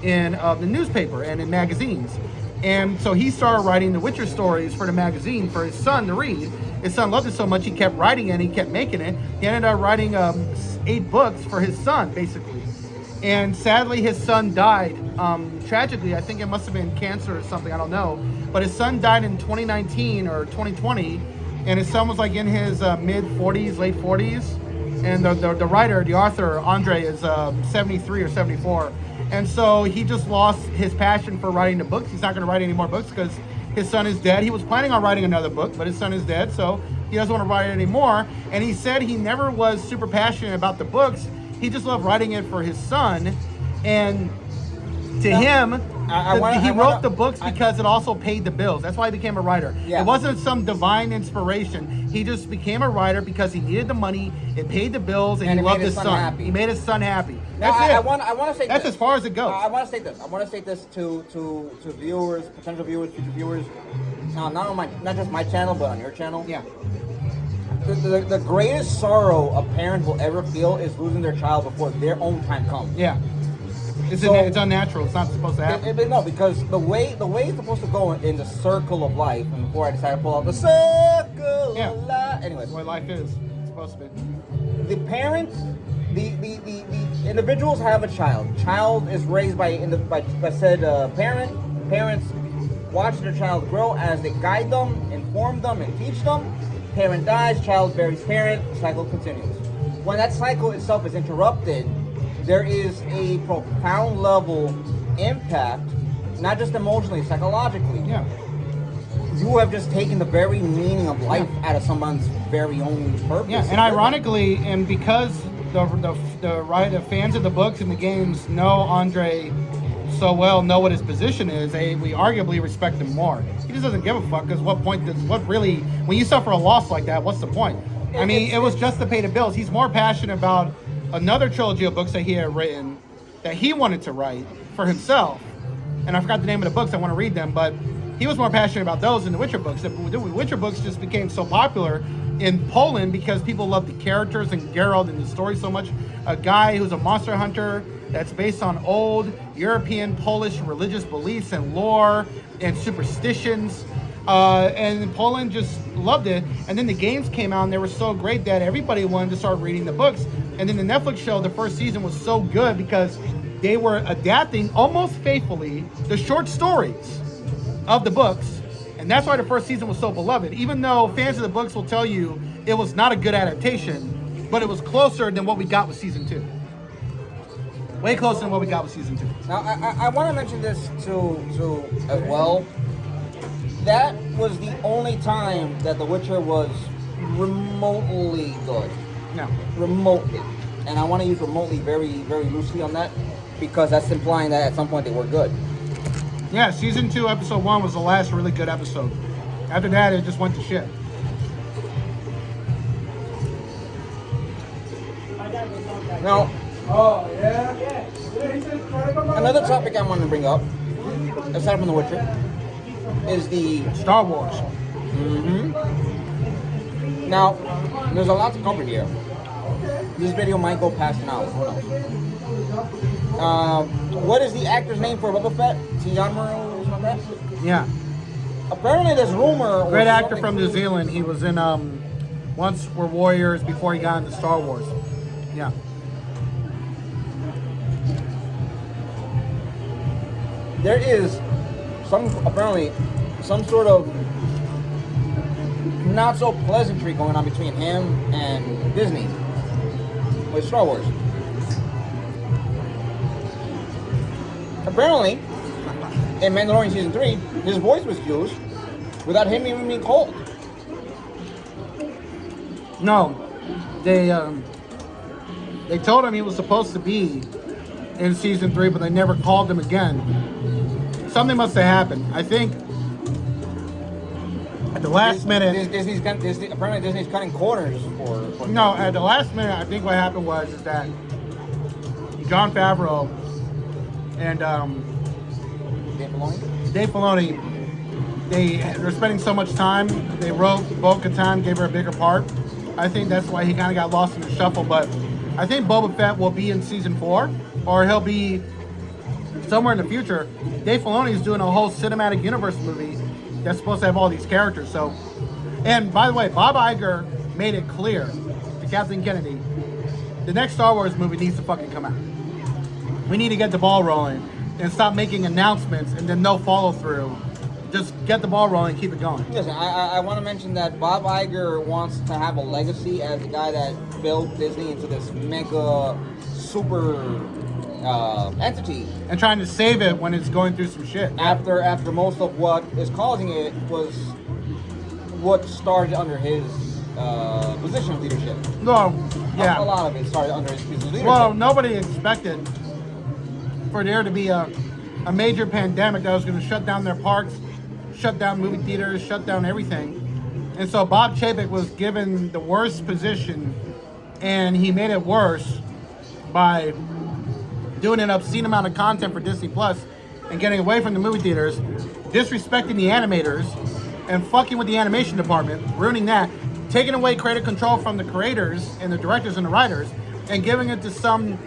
in the newspaper and in magazines. And so he started writing the Witcher stories for the magazine for his son to read. His son loved it so much he kept writing it and he kept making it. He ended up writing 8 books for his son, basically. And sadly, his son died. Tragically, I think it must have been cancer or something, I don't know. But his son died in 2019 or 2020. And his son was like in his mid-40s, late 40s. And the writer, the author, Andre, is 73 or 74. And so he just lost his passion for writing the books. He's not going to write any more books because his son is dead. He was planning on writing another book, but his son is dead, so he doesn't want to write it anymore. And he said he never was super passionate about the books. He just loved writing it for his son. And to him, he wrote the books because it also paid the bills. That's why he became a writer. Yeah. It wasn't some divine inspiration. He just became a writer because he needed the money, it paid the bills, and he loved his son. Happy. He made his son happy. Now, That's it. I want to say that's this. as far as it goes. I want to state this. I want to state this to viewers, potential viewers, future viewers. Not just my channel, but on your channel. Yeah. The greatest sorrow a parent will ever feel is losing their child before their own time comes. Yeah. It's unnatural. It's not supposed to happen. No, because the way it's supposed to go in the circle of life, and before I decided to pull out the circle of life. Anyways, That's what life is. It's supposed to be. the parent, the individuals have a child. Child is raised by said parent. Parents watch their child grow as they guide them, inform them, and teach them. Parent dies, child buries parent, cycle continues. When that cycle itself is interrupted, there is a profound level impact, not just emotionally, psychologically. Yeah. You have just taken the very meaning of life out of someone's very own purpose. Yeah, and ironically, and because the fans of the books and the games know Andre so well, know what his position is, we arguably respect him more. He just doesn't give a fuck, because when you suffer a loss like that, what's the point? I mean, it was just to pay the bills. He's more passionate about another trilogy of books that he had written, that he wanted to write for himself. And I forgot the name of the books, I want to read them, but he was more passionate about those than the Witcher books. The Witcher books just became so popular in Poland because people loved the characters and Geralt and the story so much. A guy who's a monster hunter that's based on old European Polish religious beliefs and lore and superstitions. And Poland just loved it. And then the games came out and they were so great that everybody wanted to start reading the books. And then the Netflix show, the first season, was so good because they were adapting almost faithfully the short stories of the books. And that's why the first season was so beloved. Even though fans of the books will tell you it was not a good adaptation, but it was closer than what we got with season 2. Way closer than what we got with season 2. Now, I want to mention this to as well. That was the only time that The Witcher was remotely good. No. Remotely. And I want to use remotely very, very loosely on that, because that's implying that at some point they were good. Yeah, season 2, episode 1 was the last really good episode. After that, it just went to shit. Now, another topic I want to bring up, aside from The Witcher, is the Star Wars. Now, there's a lot to cover here. This video might go past an hour. Who knows? What is the actor's name for Boba Fett? Tianmaro, something like that? Yeah. Apparently, there's rumor. Great or actor something- from New Zealand. He was in Once Were Warriors before he got into Star Wars. Yeah. There is apparently some sort of not so pleasantry going on between him and Disney with Star Wars. Apparently, in Mandalorian Season 3, his voice was used without him even being called. No, they told him he was supposed to be in season 3, but they never called him again. Something must have happened. I think at the last minute. Apparently, Disney's cutting corners for No, at the last minute, I think what happened was is that Jon Favreau and Dave Filoni. Dave Filoni, they're spending so much time. They wrote Bo-Katan, gave her a bigger part. I think that's why he kind of got lost in the shuffle. But I think Boba Fett will be in season 4, or he'll be somewhere in the future. Dave Filoni is doing a whole cinematic universe movie that's supposed to have all these characters. So, and by the way, Bob Iger made it clear to Kathleen Kennedy, the next Star Wars movie needs to fucking come out. We need to get the ball rolling and stop making announcements and then no follow through. Just get the ball rolling and keep it going. Listen, I want to mention that Bob Iger wants to have a legacy as the guy that built Disney into this mega super entity. And trying to save it when it's going through some shit. After most of what is causing it was what started under his position of leadership. No, yeah. A lot of it started under his leadership. Well, nobody expected for there to be a major pandemic that was going to shut down their parks, shut down movie theaters, shut down everything. And so Bob Chapek was given the worst position, and he made it worse by doing an obscene amount of content for Disney Plus and getting away from the movie theaters, disrespecting the animators, and fucking with the animation department, ruining that, taking away creative control from the creators and the directors and the writers, and giving it to some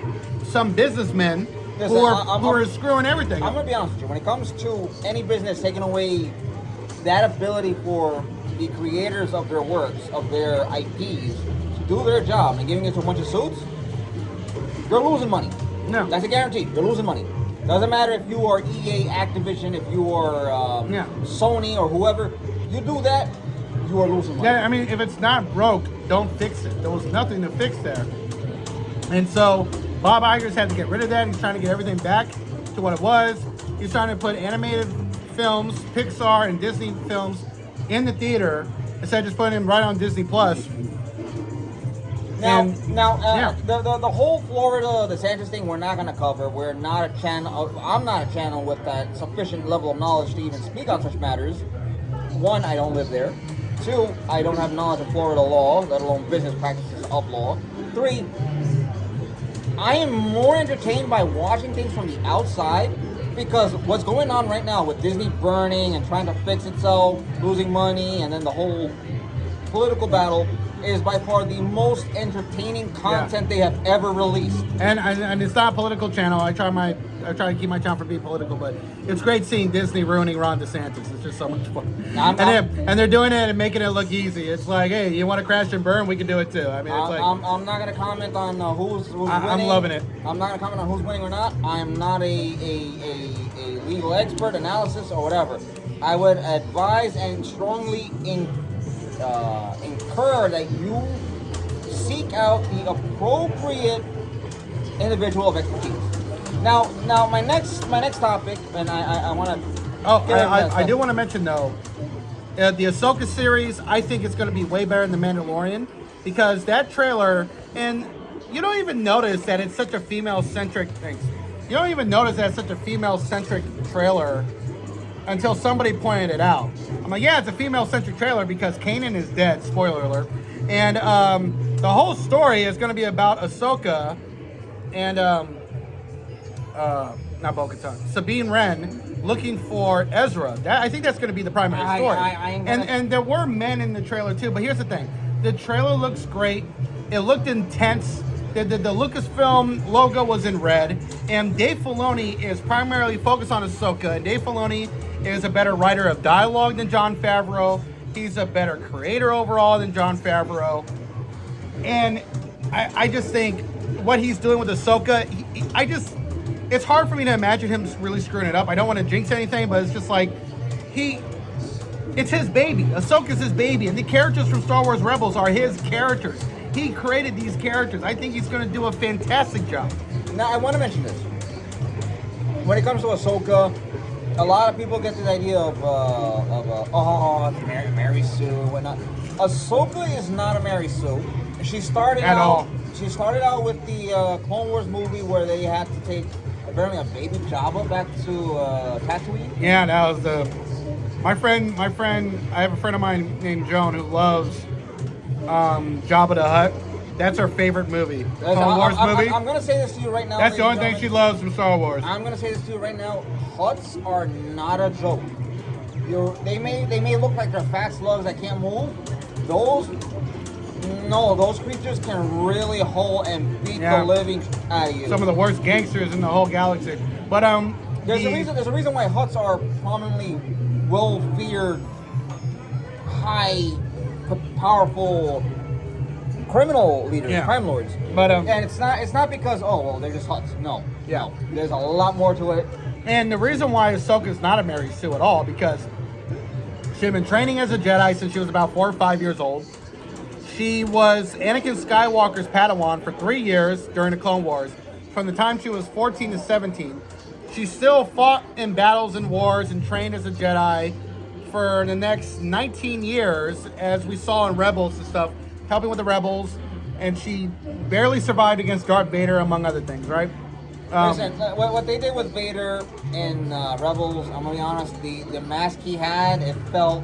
businessmen Listen, who are screwing everything. I'm going to be honest with you. When it comes to any business taking away that ability for the creators of their works, of their IPs, to do their job and giving it to a bunch of suits, you're losing money. No. That's a guarantee. You're losing money. Doesn't matter if you are EA, Activision, if you are Sony or whoever. You do that, you are losing money. Yeah, I mean, if it's not broke, don't fix it. There was nothing to fix there. And so Bob Iger's had to get rid of that. He's trying to get everything back to what it was. He's trying to put animated films, Pixar and Disney films in the theater instead of just putting them right on Disney Plus. Now, Yeah. the whole Florida DeSantis thing we're not going to cover. We're not a channel. I'm not a channel with that sufficient level of knowledge to even speak on such matters. One, I don't live there. Two, I don't have knowledge of Florida law, let alone business practices of law. Three, I am more entertained by watching things from the outside because what's going on right now with Disney burning and trying to fix itself, losing money, and then the whole political battle is by far the most entertaining content they have ever released. And it's not a political channel. I try to keep my channel from being political, but it's great seeing Disney ruining Ron DeSantis. It's just so much fun. And they're doing it and making it look easy. It's like, hey, you want to crash and burn? We can do it too. I mean, it's I'm not going to comment on who's winning. I'm loving it. I'm not going to comment on who's winning or not. I'm not a legal expert, analysis, or whatever. I would advise and strongly incur that you seek out the appropriate individual of expertise. Now, my next topic, and I want to. I do want to mention though, the Ahsoka series. I think it's going to be way better than The Mandalorian because that trailer, and you don't even notice that it's such a female-centric thing. You don't even notice that it's such a female-centric trailer until somebody pointed it out. I'm like, yeah, it's a female-centric trailer because Kanan is dead, spoiler alert. And the whole story is going to be about Ahsoka and, not Bo-Katan, Sabine Wren looking for Ezra. I think that's going to be the primary story. And there were men in the trailer too. But here's the thing: the trailer looks great. It looked intense. The Lucasfilm logo was in red, and Dave Filoni is primarily focused on Ahsoka. And Dave Filoni is a better writer of dialogue than Jon Favreau. He's a better creator overall than Jon Favreau. And I just think what he's doing with Ahsoka, it's hard for me to imagine him really screwing it up. I don't want to jinx anything, but it's just like, it's his baby. Ahsoka's his baby, and the characters from Star Wars Rebels are his characters. He created these characters. I think he's going to do a fantastic job. Now, I want to mention this. When it comes to Ahsoka, a lot of people get this idea of Mary Sue and whatnot. Ahsoka is not a Mary Sue. She started out with the Clone Wars movie where they had to take apparently a baby Jabba back to Tatooine. Yeah, that was my friend. I have a friend of mine named Joan who loves Jabba the Hutt. That's her favorite movie. Clone Wars movie. I'm going to say this to you right now. That's the only thing she loves from Star Wars. I'm going to say this to you right now. Hutts are not a joke. They may look like they're fat slugs that can't move. Those creatures can really hold and beat the living out of you. Some of the worst gangsters in the whole galaxy. But there's a reason why Hutts are prominently well-feared, high, powerful criminal leaders, crime lords. But and it's not because they're just Hutts. No, there's a lot more to it. And the reason why Ahsoka's not a Mary Sue at all, because she had been training as a Jedi since she was about 4 or 5 years old. She was Anakin Skywalker's Padawan for 3 years during the Clone Wars. From the time she was 14 to 17, she still fought in battles and wars and trained as a Jedi for the next 19 years, as we saw in Rebels and stuff, helping with the Rebels, and she barely survived against Darth Vader, among other things, right? Listen, what they did with Vader in Rebels, I'm gonna be honest, the mask he had, it felt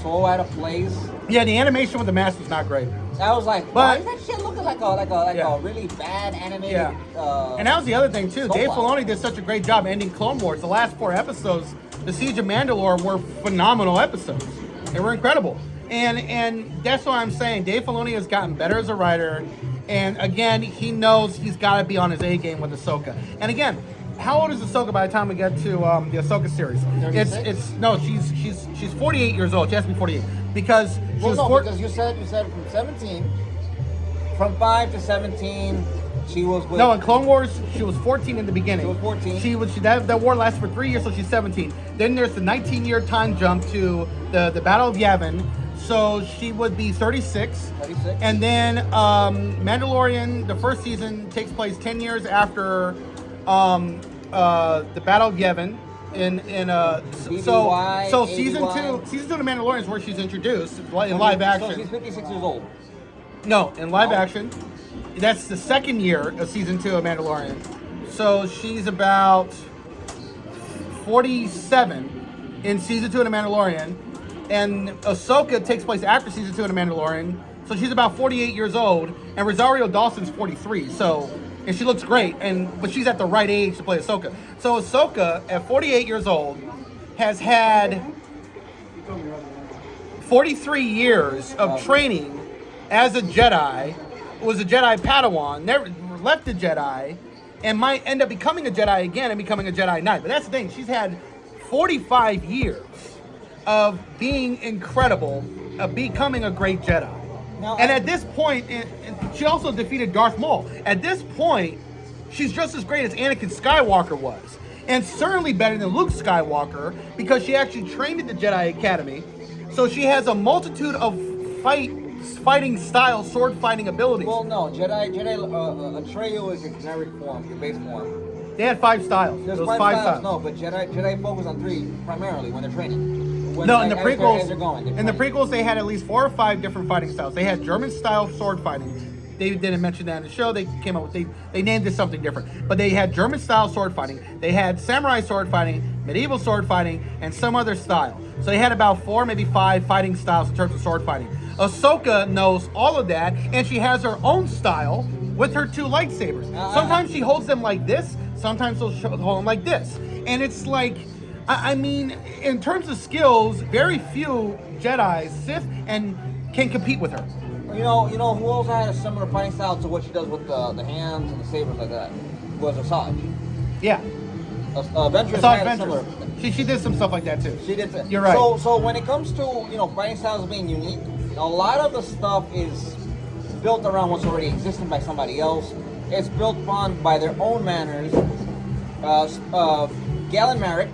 so out of place. Yeah, the animation with the mask was not great. I was like, why is that shit looking like a really bad animated? Yeah. And that was the other thing too. Dave Filoni did such a great job ending Clone Wars. The last 4 episodes, the Siege of Mandalore, were phenomenal episodes. They were incredible. And that's what I'm saying. Dave Filoni has gotten better as a writer. And again, he knows he's got to be on his A game with Ahsoka. And again, how old is Ahsoka by the time we get to the Ahsoka series? 36? She's 48 years old. She has to be 48 because because you said from 5 to 17. She was with... No, in Clone Wars, she was 14 in the beginning. She was 14. That war lasted for 3 years, so she's 17. Then there's the 19-year time jump to the Battle of Yavin. So she would be 36. And then Mandalorian, the first season, takes place 10 years after the Battle of Yavin. So season 2 of The Mandalorian is where she's introduced in live action. So she's 56 years old. No, in live action. That's the second year of season 2 of Mandalorian. So she's about 47 in season 2 of The Mandalorian. And Ahsoka takes place after season 2 of The Mandalorian. So she's about 48 years old. And Rosario Dawson's 43. And she looks great. But she's at the right age to play Ahsoka. So Ahsoka, at 48 years old, has had 43 years of training as a Jedi. Was a Jedi Padawan, never left the Jedi, and might end up becoming a Jedi again and becoming a Jedi Knight. But that's the thing, she's had 45 years of being incredible, of becoming a great Jedi. Now, and at this point, she also defeated Darth Maul. At this point, she's just as great as Anakin Skywalker was. And certainly better than Luke Skywalker, because she actually trained at the Jedi Academy. So she has a multitude of fighting style, sword fighting abilities. Well, no, Jedi Atreyu is your generic form, your base form. They had 5 styles. There's 5 styles. No, but Jedi focus on 3 primarily when they're training. In the prequels, they had at least 4 or 5 different fighting styles. They had German style sword fighting. They didn't mention that in the show. They came up with they named it something different. But they had German style sword fighting. They had samurai sword fighting, medieval sword fighting, and some other style. So they had about 4, maybe 5 fighting styles in terms of sword fighting. Ahsoka knows all of that, and she has her own style with her 2 lightsabers. Sometimes she holds them like this. Sometimes she'll hold them like this. And it's like, I mean, in terms of skills, very few Jedi, Sith, and can compete with her. You know who also had a similar fighting style to what she does with the hands and the sabers like that was Asajj. Yeah. Ventress Asajj had a Ventress. similar. She did some stuff like that too. She did. You're right. So when it comes to fighting styles being unique, a lot of the stuff is built around what's already existing by somebody else. It's built upon by their own manners. Galen Marek,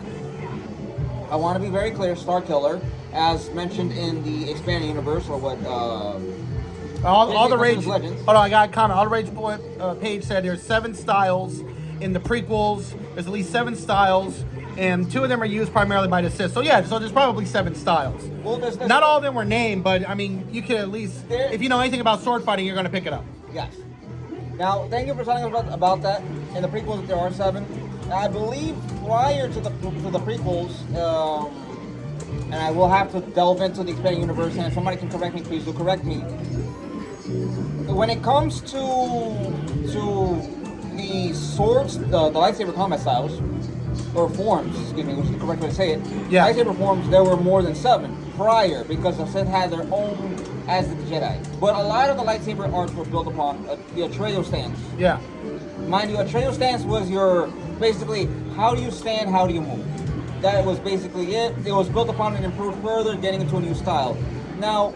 I want to be very clear, Star Killer, as mentioned in the expanded universe, or what? All the rage. Legends. Hold on, I got a comment. All the rage page said there's 7 styles in the prequels. There's at least 7 styles, and 2 of them are used primarily by the Sith. So yeah, so there's probably 7 styles. Well, there's Not all of them were named, but I mean, you could at least, if you know anything about sword fighting, you're going to pick it up. Yes. Now, thank you for telling us about that. In the prequels, there are 7. I believe prior to the prequels, and I will have to delve into the expanded universe, and if somebody can correct me, please do correct me. When it comes to the swords, the lightsaber combat styles, or forms, excuse me, which is the correct way to say it. Yeah. Lightsaber forms, there were more than 7 prior, because the Sith had their own, as did the Jedi. But a lot of the lightsaber arts were built upon the Atreyu stance. Yeah. Mind you, Atreyu stance was your, basically, how do you stand, how do you move? That was basically it. It was built upon and improved further, getting into a new style. Now,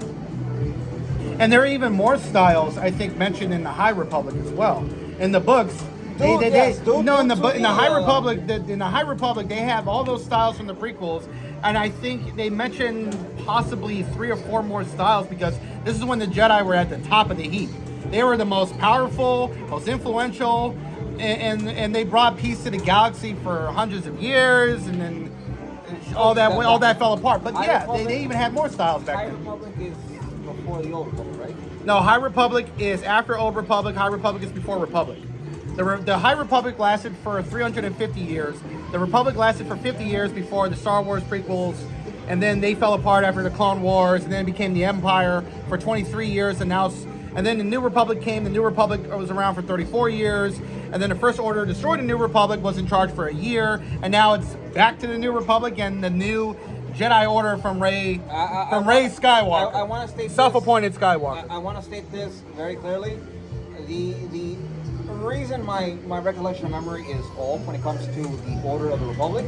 and there are even more styles, I think, mentioned in the High Republic as well. In the books, in the High Republic, they have all those styles from the prequels, and I think they mentioned possibly 3 or 4 more styles, because this is when the Jedi were at the top of the heap. They were the most powerful, most influential, and they brought peace to the galaxy for hundreds of years, and then all that fell apart. But yeah, they even had more styles back High then. Republic is before the Old Republic, right? No, High Republic is after Old Republic. High Republic is before Republic. The High Republic lasted for 350 years. The Republic lasted for 50 years before the Star Wars prequels, and then they fell apart after the Clone Wars, and then it became the Empire for 23 years, and then the New Republic came. The New Republic was around for 34 years, and then the First Order destroyed the New Republic, was in charge for a year, and now it's back to the New Republic and the new Jedi Order from Rey Skywalker. I want to state self-appointed Skywalker. I want to state this very clearly. The reason my recollection of memory is off when it comes to the Order of the Republic.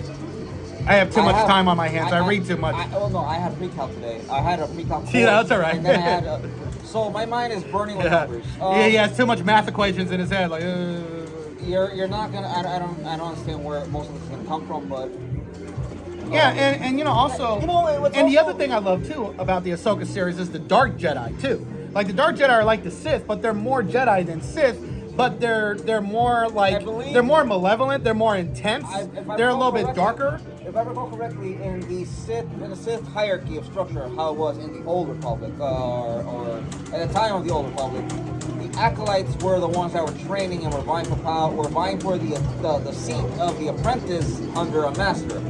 I have too much time on my hands. I read too much. I had pre-calc today. I had a pre-calc. See, that's all right. And then I had so my mind is burning with numbers. He has too much math equations in his head. Like, you're not gonna. I don't understand where most of this is gonna come from, but. Yeah, and also, and the other thing I love too about the Ahsoka series is the Dark Jedi too. Like the Dark Jedi are like the Sith, but they're more Jedi than Sith. But they're more like they're more malevolent. They're more intense. They're a little bit darker. If I recall correctly, in the Sith hierarchy of structure, how it was in the Old Republic, or at the time of the Old Republic, the acolytes were the ones that were training and were vying for power, were vying for the seat of the apprentice under a master.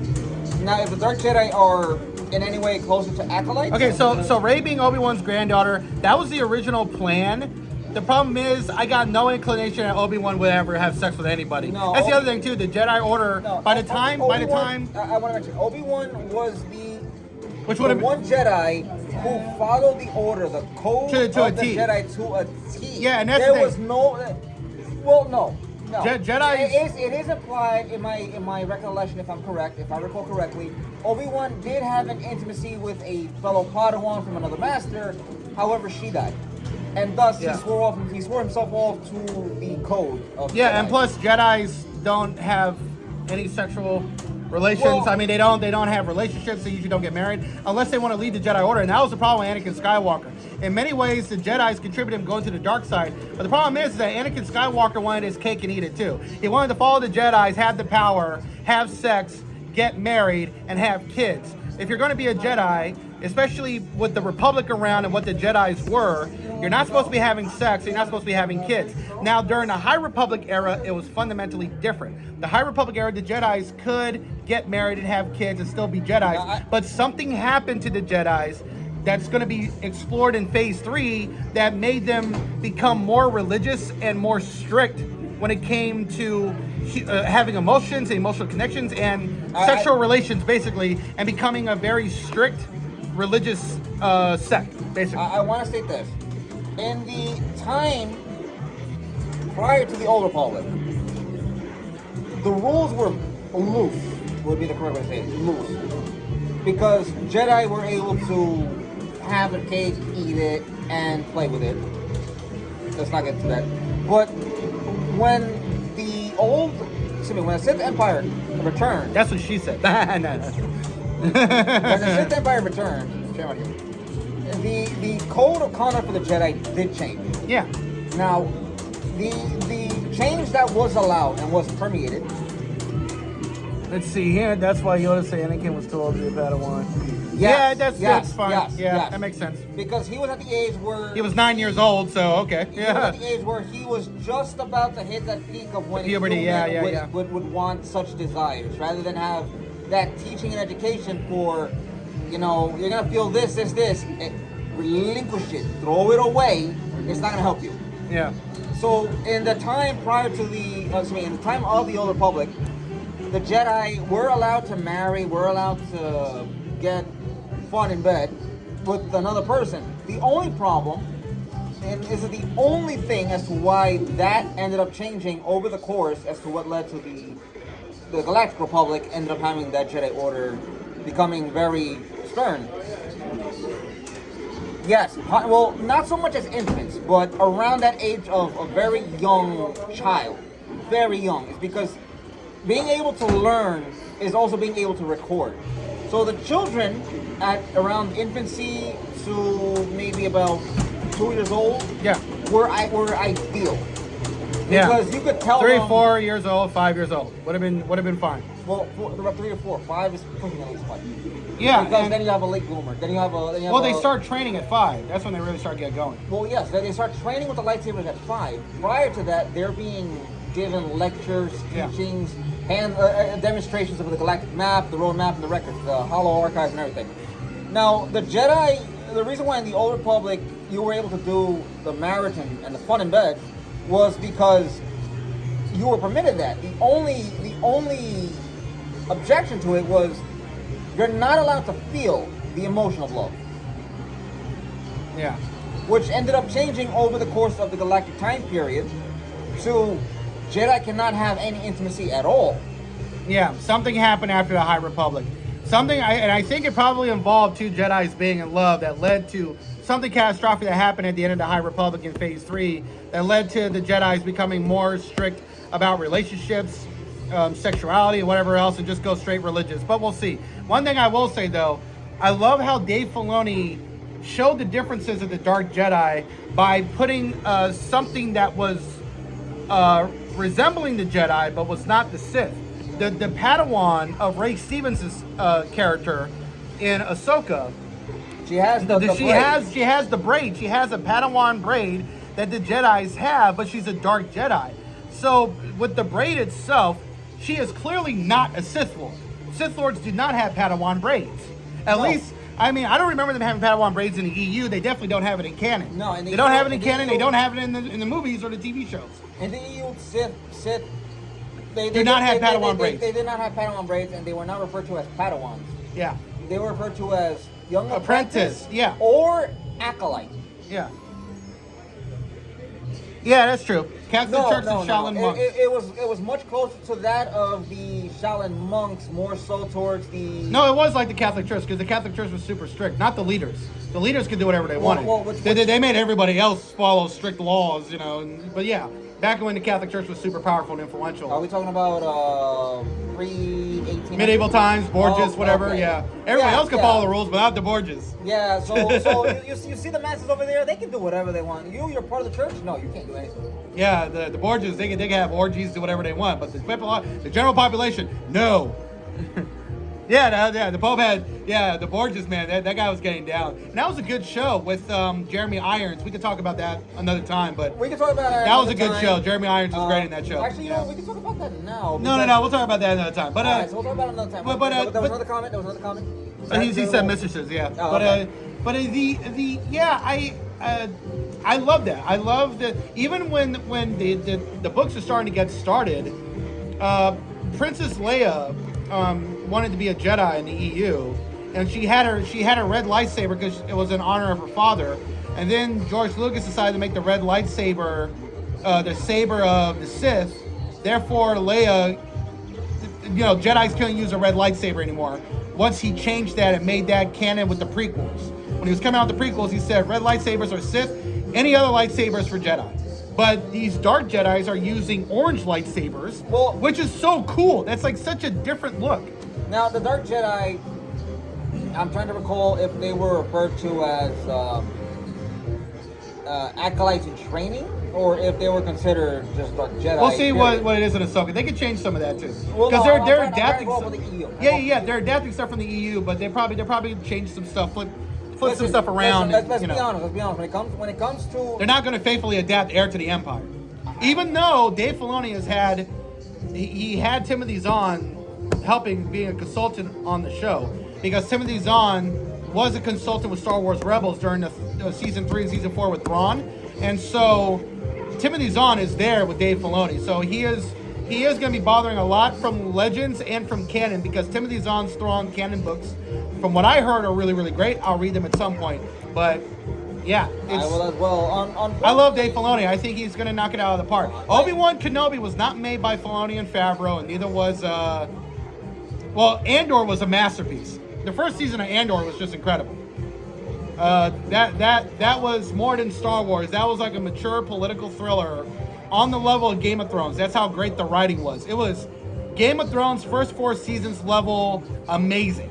Now, if the Dark Jedi are in any way closer to acolytes, okay, so Rey being Obi-Wan's granddaughter, that was the original plan. The problem is, I got no inclination that Obi-Wan would ever have sex with anybody. No, that's the other thing too. The Jedi Order. By the time, I want to mention, Obi-Wan was one Jedi who followed the Order, the code to of the Jedi to a T. Yeah, and that's there the thing. was no. Well, no. Jedi. It is applied in my recollection, if I'm correct, if I recall correctly. Obi-Wan did have an intimacy with a fellow Padawan from another master. However, she died. And thus, he swore himself off to the code of Jedi. And plus, Jedis don't have any sexual relations. Well, I mean, they don't have relationships. They usually don't get married unless they want to lead the Jedi Order. And that was the problem with Anakin Skywalker. In many ways, the Jedis contributed him going to the dark side. But the problem is that Anakin Skywalker wanted his cake and eat it too. He wanted to follow the Jedis, have the power, have sex, get married, and have kids. If you're going to be a Jedi, especially with the Republic around and what the Jedis were, you're not supposed to be having sex, you're not supposed to be having kids. Now, during the High Republic era, it was fundamentally different. The High Republic era, the Jedis could get married and have kids and still be Jedis, but something happened to the Jedis that's going to be explored in Phase 3 that made them become more religious and more strict when it came to having emotions, emotional connections, and sexual relations, basically, and becoming a very strict religious sect, basically. I want to state this. In the time prior to the Old Republic, the rules were loose, would be the correct way to say it, loose. Because Jedi were able to have their cake, eat it, and play with it. Let's not get into that. But when the Sith Empire returned... That's what she said. When the Sith Empire returned, the code of conduct for the Jedi did change. Yeah. Now, the change that was allowed and was permeated. Let's see here. That's why Yoda said Anakin was too old to be a Padawan. Yes, that's fine. Yes. That makes sense. Because he was at the age where He was 9 years old, so okay. He was at the age where he was just about to hit that peak of when puberty. Would want such desires, rather than have that teaching and education for, you're gonna feel this, relinquish it, throw it away. It's not gonna help you. Yeah. So in the time prior to in the time of the Old Republic, the Jedi were allowed to marry, were allowed to get fun in bed with another person. The only problem, and is it the only thing as to why that ended up changing over the course as to what led to the Galactic Republic ended up having that Jedi Order becoming very stern. Yes, well, not so much as infants, but around that age of a very young child. Very young. It's because being able to learn is also being able to record. So the children at around infancy to maybe about 2 years old were ideal. Because you could tell 3, them, 4 years old, 5 years old would have been fine. Well, about 3 or 4, 5 is pushing at least 5. Yeah, because then you have a late bloomer. They start training at 5. That's when they really start getting going. Well, yes, they start training with the lightsabers at 5. Prior to that, they're being given lectures, teachings, demonstrations of the galactic map, the road map, and the records, the hollow archives, and everything. Now, the Jedi, the reason why in the Old Republic you were able to do the marriage and the fun in bed was because you were permitted that. The only objection to it was you're not allowed to feel the emotion of love. Yeah. Which ended up changing over the course of the galactic time period to Jedi cannot have any intimacy at all. Yeah, something happened after the High Republic. I think it probably involved 2 Jedis being in love that led to something catastrophic that happened at the end of the High Republic in Phase 3 that led to the Jedis becoming more strict about relationships, sexuality, and whatever else, and just go straight religious. But we'll see. One thing I will say, though, I love how Dave Filoni showed the differences of the Dark Jedi by putting something that was resembling the Jedi, but was not the Sith. The Padawan of Ray Stevens' character in Ahsoka. She has the braid. She has the braid. She has a Padawan braid that the Jedis have, but she's a Dark Jedi. So with the braid itself, she is clearly not a Sith Lord. Sith Lords do not have Padawan braids. At least, I don't remember them having Padawan braids in the EU. They definitely don't have it in canon. No, they don't have it in canon. They don't have it in the movies or the TV shows. In the EU, Sith they did not have Padawan braids. They did not have Padawan braids, and they were not referred to as Padawans. Yeah. They were referred to as young apprentice. Yeah. Or acolyte. Yeah. Yeah, that's true. Catholic Church and Shaolin monks. It was much closer to that of the Shaolin monks, more so towards the... No, it was like the Catholic Church, because the Catholic Church was super strict, not the leaders. The leaders could do whatever they wanted. They made everybody else follow strict laws, but yeah, back when the Catholic Church was super powerful and influential. Are we talking about pre-1800s? Medieval times, Borgias, whatever, okay. Yeah. Everybody else could follow the rules, but not the Borgias. Yeah, so you see the masses over there, they can do whatever they want. You're part of the church? No, you can't do anything. Yeah, the Borgias, they can have orgies, do whatever they want, but the general population, no. Yeah, the Pope had, the Borgias, man, that guy was getting down. And that was a good show with Jeremy Irons. We could talk about that another time, but we can talk about that was a good show. Jeremy Irons was great in that show. Actually, we can talk about that now. No, we'll talk about that another time. But so we'll talk about it another time. There was another comment. He said mistresses, yeah. Oh, okay. I love that. I love that. Even when the books are starting to get started, Princess Leia wanted to be a Jedi in the EU, and she had her red lightsaber because it was in honor of her father. And then George Lucas decided to make the red lightsaber the saber of the Sith. Therefore, Leia, Jedi's couldn't use a red lightsaber anymore. Once he changed that and made that canon with the prequels. When he was coming out with the prequels, he said red lightsabers are Sith, any other lightsabers for Jedi. But these dark Jedis are using orange lightsabers, which is so cool. That's like such a different look. Now, the Dark Jedi, I'm trying to recall if they were referred to as acolytes in training, or if they were considered just Dark Jedi. We'll see what it is in Ahsoka. They could change some of that too, Well, because no, they're I'm adapting. trying to go for the EU. Yeah, they're adapting stuff from the EU, but they probably change some stuff, flip some stuff around. Let's be honest. When it comes to, they're not going to faithfully adapt Heir to the Empire, even though Dave Filoni has had Timothy Zahn helping, being a consultant on the show, because Timothy Zahn was a consultant with Star Wars Rebels during the season 3 and season 4 with Thrawn, and so Timothy Zahn is there with Dave Filoni. So he is going to be bothering a lot from Legends and from canon, because Timothy Zahn's Thrawn canon books, from what I heard, are really, really great. I'll read them at some point, but yeah, I will as well. I love Dave Filoni. I think he's going to knock it out of the park. Obi-Wan Kenobi was not made by Filoni and Favreau, and neither was Andor was a masterpiece. The first season of Andor was just incredible. That was more than Star Wars. That was like a mature political thriller on the level of Game of Thrones. That's how great the writing was. It was Game of Thrones first 4 seasons level amazing.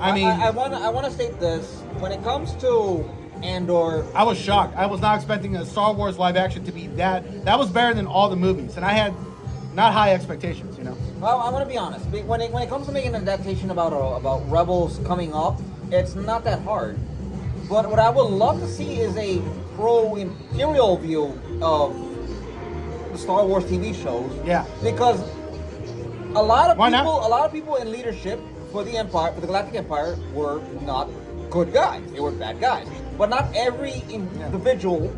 I want to state this. When it comes to Andor, I was shocked. I was not expecting a Star Wars live action to be that. That was better than all the movies, and I had not high expectations. Well, I want to be honest. When it comes to making an adaptation about Rebels coming up, it's not that hard. But what I would love to see is a pro-Imperial view of the Star Wars TV shows. Yeah. Because a lot of people in leadership for the Empire, for the Galactic Empire, were not good guys. They were bad guys. But not every individual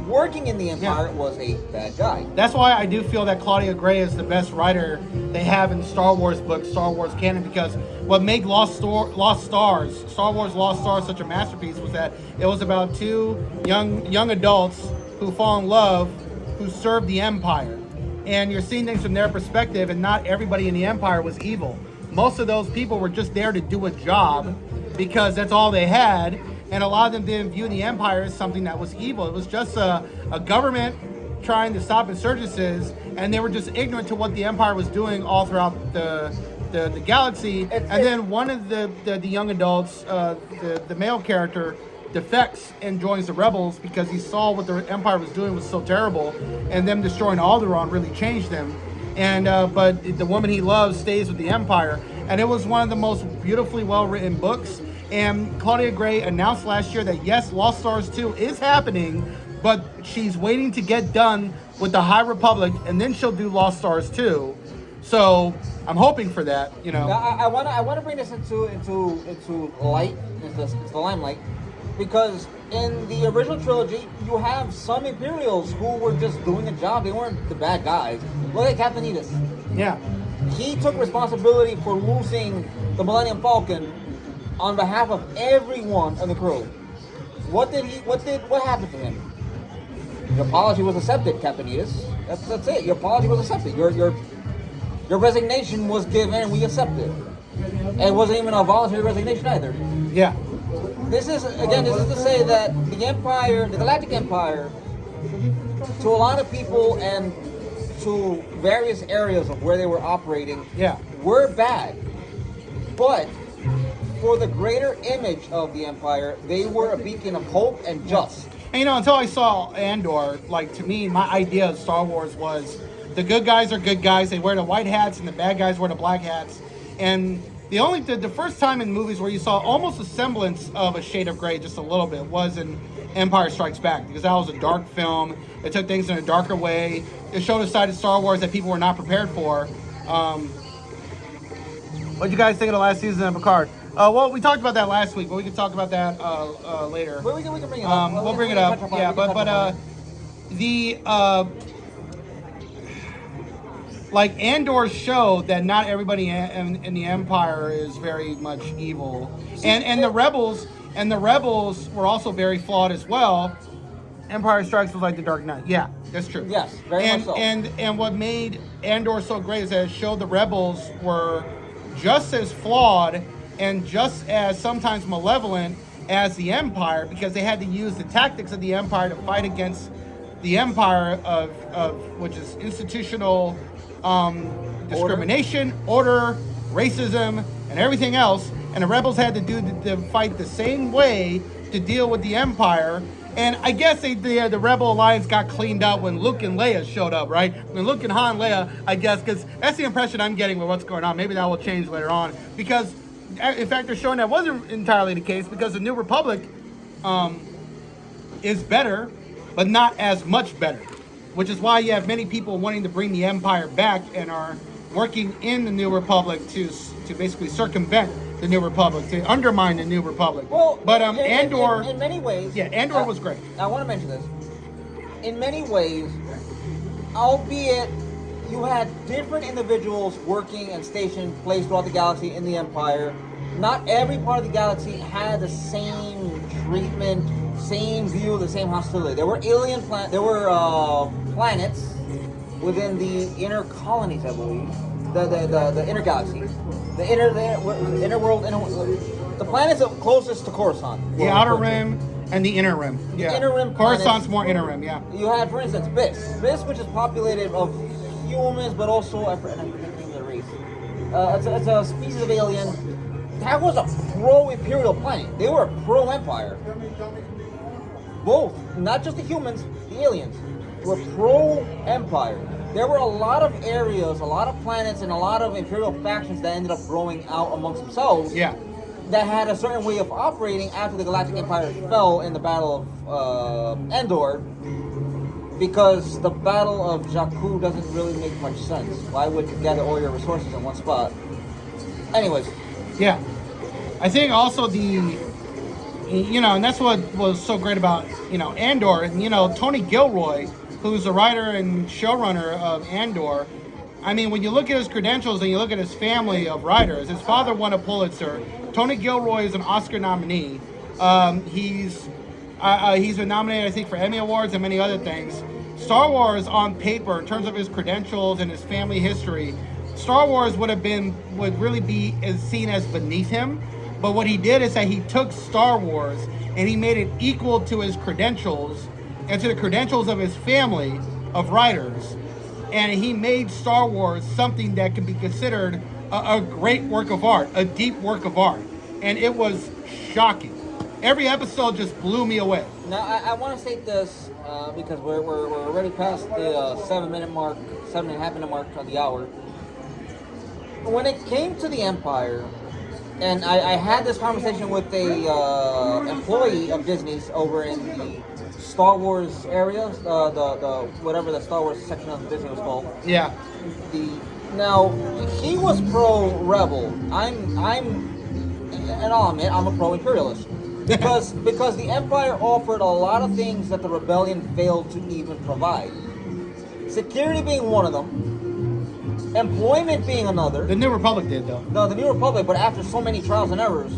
working in the Empire was a bad guy. That's why I do feel that Claudia Gray is the best writer they have in Star Wars books, Star Wars canon, because what made Star Wars Lost Stars such a masterpiece was that it was about 2 young adults who fall in love, who serve the Empire. And you're seeing things from their perspective, and not everybody in the Empire was evil. Most of those people were just there to do a job because that's all they had. And a lot of them didn't view the Empire as something that was evil. It was just a government trying to stop insurgencies, and they were just ignorant to what the Empire was doing all throughout the galaxy. And then one of the young adults, the male character, defects and joins the rebels because he saw what the Empire was doing was so terrible, and them destroying Alderaan really changed them. And but the woman he loves stays with the Empire, and it was one of the most beautifully well-written books. And Claudia Gray announced last year that yes, Lost Stars 2 is happening, but she's waiting to get done with the High Republic, and then she'll do Lost Stars 2. So I'm hoping for that. I want to bring this into light, into the limelight, because in the original trilogy, you have some Imperials who were just doing a job. They weren't the bad guys. Look at Captain Edis. Yeah. He took responsibility for losing the Millennium Falcon on behalf of everyone on the crew. What happened to him? Your apology was accepted, Captain Edis. That's it. Your apology was accepted. Your resignation was given, and we accepted. And it wasn't even a voluntary resignation either. Yeah. This is to say that the Empire, the Galactic Empire, to a lot of people and to various areas of where they were operating, were bad. But for the greater image of the Empire, they were a beacon of hope and just. And until I saw Andor, to me, my idea of Star Wars was the good guys are good guys. They wear the white hats, and the bad guys wear the black hats. And the first time in movies where you saw almost a semblance of a shade of gray, just a little bit, was in Empire Strikes Back, because that was a dark film. It took things in a darker way. It showed a side of Star Wars that people were not prepared for. What do you guys think of the last season of Picard? Well, we talked about that last week, but we can talk about that later. Well, we can bring it up. We'll bring it up. Yeah, but like Andor showed that not everybody in the Empire is very much evil, and the rebels were also very flawed as well. Empire Strikes was like the Dark Knight. Yeah, that's true. Yes, very much so. And what made Andor so great is that it showed the rebels were just as flawed and just as sometimes malevolent as the Empire, because they had to use the tactics of the Empire to fight against the Empire of which is institutional discrimination, order, racism, and everything else. And the rebels had to fight the same way to deal with the Empire. And I guess the Rebel Alliance got cleaned up when Luke and Leia showed up, right? When Luke and Han and Leia, I guess, because that's the impression I'm getting with what's going on. Maybe that will change later on. Because, in fact, they're showing that wasn't entirely the case, because the New Republic is better, but not as much better. Which is why you have many people wanting to bring the Empire back and are working in the New Republic to basically circumvent the New Republic, to undermine the New Republic. Well, but Andor, in many ways, yeah, Andor was great. I want to mention this. In many ways, albeit you had different individuals working and stationed, placed throughout the galaxy in the Empire, not every part of the galaxy had the same treatment, same view, the same hostility. There were planets within the inner colonies, I believe, the inner galaxy. The inner world, the planets closest to Coruscant. The outer rim and the inner rim. The Yeah. inner rim Coruscant's planets, more inner rim, yeah. You had, for instance, Biss, which is populated of humans, but also I forget the name of the race. It's a species of alien. That was a pro-imperial planet. They were pro-empire. Both, not just the humans, the aliens, were pro-empire. There were a lot of areas, a lot of planets, and a lot of imperial factions that ended up growing out amongst themselves. Yeah. That had a certain way of operating after the Galactic Empire fell in the Battle of Endor, because the Battle of Jakku doesn't really make much sense. Why would you gather all your resources in one spot? Anyways. Yeah. I think also and that's what was so great about, Andor. And, Tony Gilroy, who's the writer and showrunner of Andor, I mean, when you look at his credentials and you look at his family of writers, his father won a Pulitzer. Tony Gilroy is an Oscar nominee. He's been nominated, I think, for Emmy Awards and many other things. Star Wars, on paper, in terms of his credentials and his family history, Star Wars would really be seen as beneath him. But what he did is that he took Star Wars and he made it equal to his credentials and to the credentials of his family of writers. And he made Star Wars something that can be considered a great work of art, a deep work of art. And it was shocking. Every episode just blew me away. Now, I want to state this because we're already past the 7-minute mark, 7.5-minute mark of the hour. When it came to the Empire, and I had this conversation with a employee of Disney's over in the Star Wars area, the whatever the Star Wars section of Disney was called. Yeah. Now he was pro-rebel. And I'll admit I'm a pro-imperialist because the Empire offered a lot of things that the rebellion failed to even provide. Security being one of them. Employment being another. The New Republic did, though. No, the New Republic, but after so many trials and errors.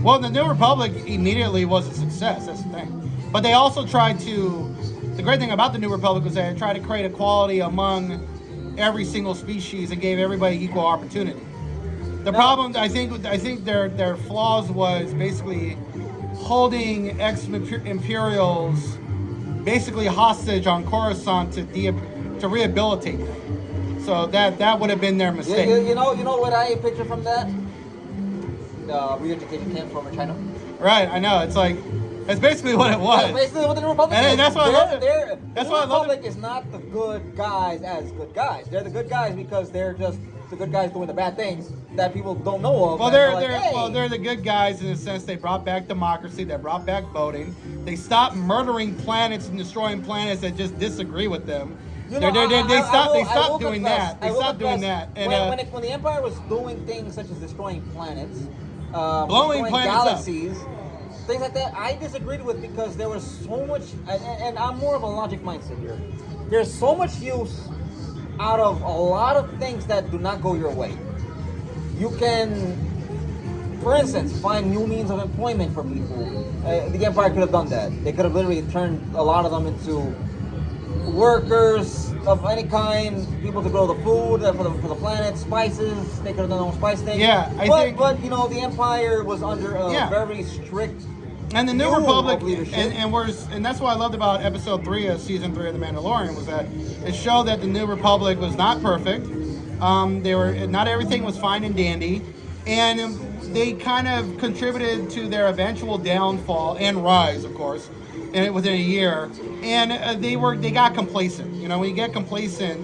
Well, the New Republic immediately was a success. That's the thing. But they also tried to. The great thing about the New Republic was that they tried to create equality among every single species and gave everybody equal opportunity. The problem, I think their flaws was basically holding ex-Imperials basically hostage on Coruscant to rehabilitate them. So that would have been their mistake. You know what I picture from that? The re-education camp from China. Right, I know. It's basically what it was. That's basically what the New Republic is. And that's why I love it. The New Republic is not the good guys as good guys. They're the good guys because they're just the good guys doing the bad things that people don't know of. Well, they're the good guys in the sense they brought back democracy, they brought back voting, they stopped murdering planets and destroying planets that just disagree with them. They stopped doing that. They stopped doing that. And when the Empire was doing things such as destroying planets, blowing destroying planets galaxies, things like that, I disagreed with because there was so much, and I'm more of a logic mindset here. There's so much use out of a lot of things that do not go your way. You can, for instance, find new means of employment for people. The Empire could have done that. They could have literally turned a lot of them into workers of any kind, people to grow the food for the planet, spices. They could have done their own spice thing. Yeah, but you know, the Empire was under a very strict. And the New rule Republic, of leadership. and that's what I loved about episode 3 of season 3 of The Mandalorian, was that it showed that the New Republic was not perfect. Not everything was fine and dandy, and they kind of contributed to their eventual downfall and rise, of course, and within a year. And they got complacent. You know, when you get complacent,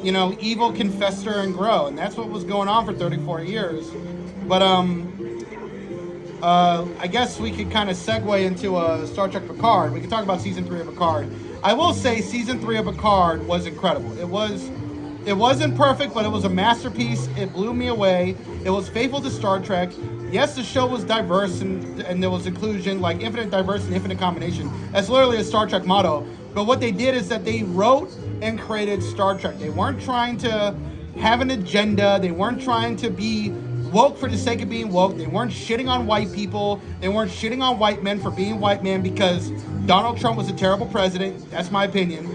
you know, evil can fester and grow, and that's what was going on for 34 years. But I guess we could kind of segue into Star Trek Picard. We could talk about season 3 of Picard. I will say season 3 of Picard was incredible. It wasn't perfect, but it was a masterpiece. It blew me away. It was faithful to Star Trek. Yes, the show was diverse and there was inclusion, like infinite diversity and infinite combination. That's literally a Star Trek motto. But what they did is that they wrote and created Star Trek. They weren't trying to have an agenda. They weren't trying to be woke for the sake of being woke. They weren't shitting on white people. They weren't shitting on white men for being white men because Donald Trump was a terrible president. That's my opinion.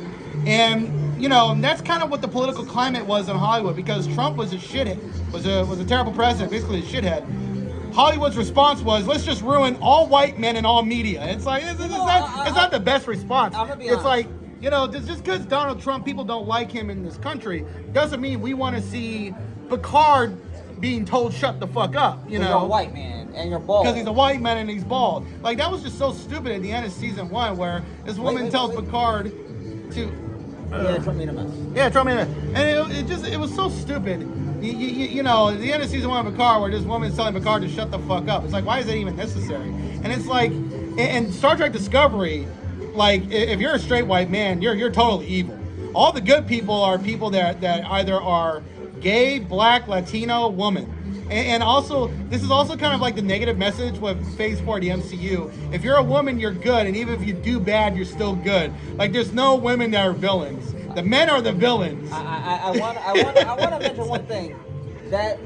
And, you know, that's kind of what the political climate was in Hollywood, because Trump was a shithead, was a terrible president, basically a shithead. Hollywood's response was, let's just ruin all white men and all media. It's like, it's not the best response. I'm gonna be honest. honest. Like, you know, just because Donald Trump, people don't like him in this country, doesn't mean we want to see Picard being told shut the fuck up, you know? You're a white man and you're bald. Because he's a white man and he's bald. Like, that was just so stupid at the end of season 1, where this woman tells Picard to... yeah, Trump made a mess. Yeah, Trump made a mess. And it was so stupid. You know, at the end of season 1 of Picard, where this woman's telling Picard to shut the fuck up. It's like, why is that even necessary? And it's like, in Star Trek Discovery, like, if you're a straight white man, you're totally evil. All the good people are people that either are gay, black, Latino, woman. And also, this is also kind of like the negative message with Phase 4 of the MCU. If you're a woman, you're good, and even if you do bad, you're still good. Like, there's no women that are villains. The men are the villains. I want to mention one thing. That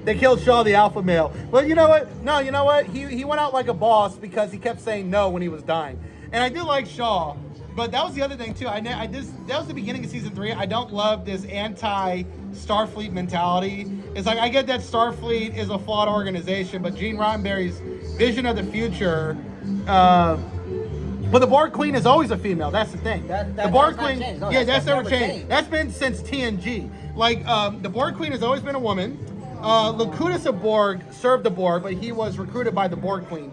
they killed Shaw, the alpha male. But you know what? No, you know what? He went out like a boss because he kept saying no when he was dying. And I do like Shaw, but that was the other thing too. That was the beginning of season 3. I don't love this anti-Starfleet mentality. It's like, I get that Starfleet is a flawed organization, but Gene Roddenberry's vision of the future. But the Borg Queen is always a female. That's the thing. The Borg Queen, no, that's never changed. That's been since TNG. Like, the Borg Queen has always been a woman. Locutus of Borg served the Borg, but he was recruited by the Borg Queen.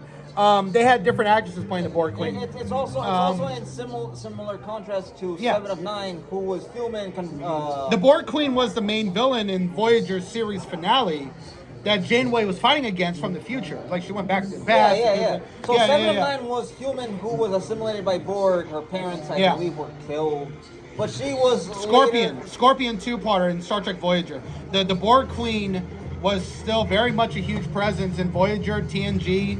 They had different actresses playing the Borg Queen. It's also in similar contrast to Seven of Nine, who was human. The Borg Queen was the main villain in Voyager's series finale that Janeway was fighting against from the future. Like, she went back to the past. Yeah. So Seven of Nine was human who was assimilated by Borg. Her parents, I believe, were killed. But she was Scorpion two-parter in Star Trek Voyager. The Borg Queen was still very much a huge presence in Voyager, TNG.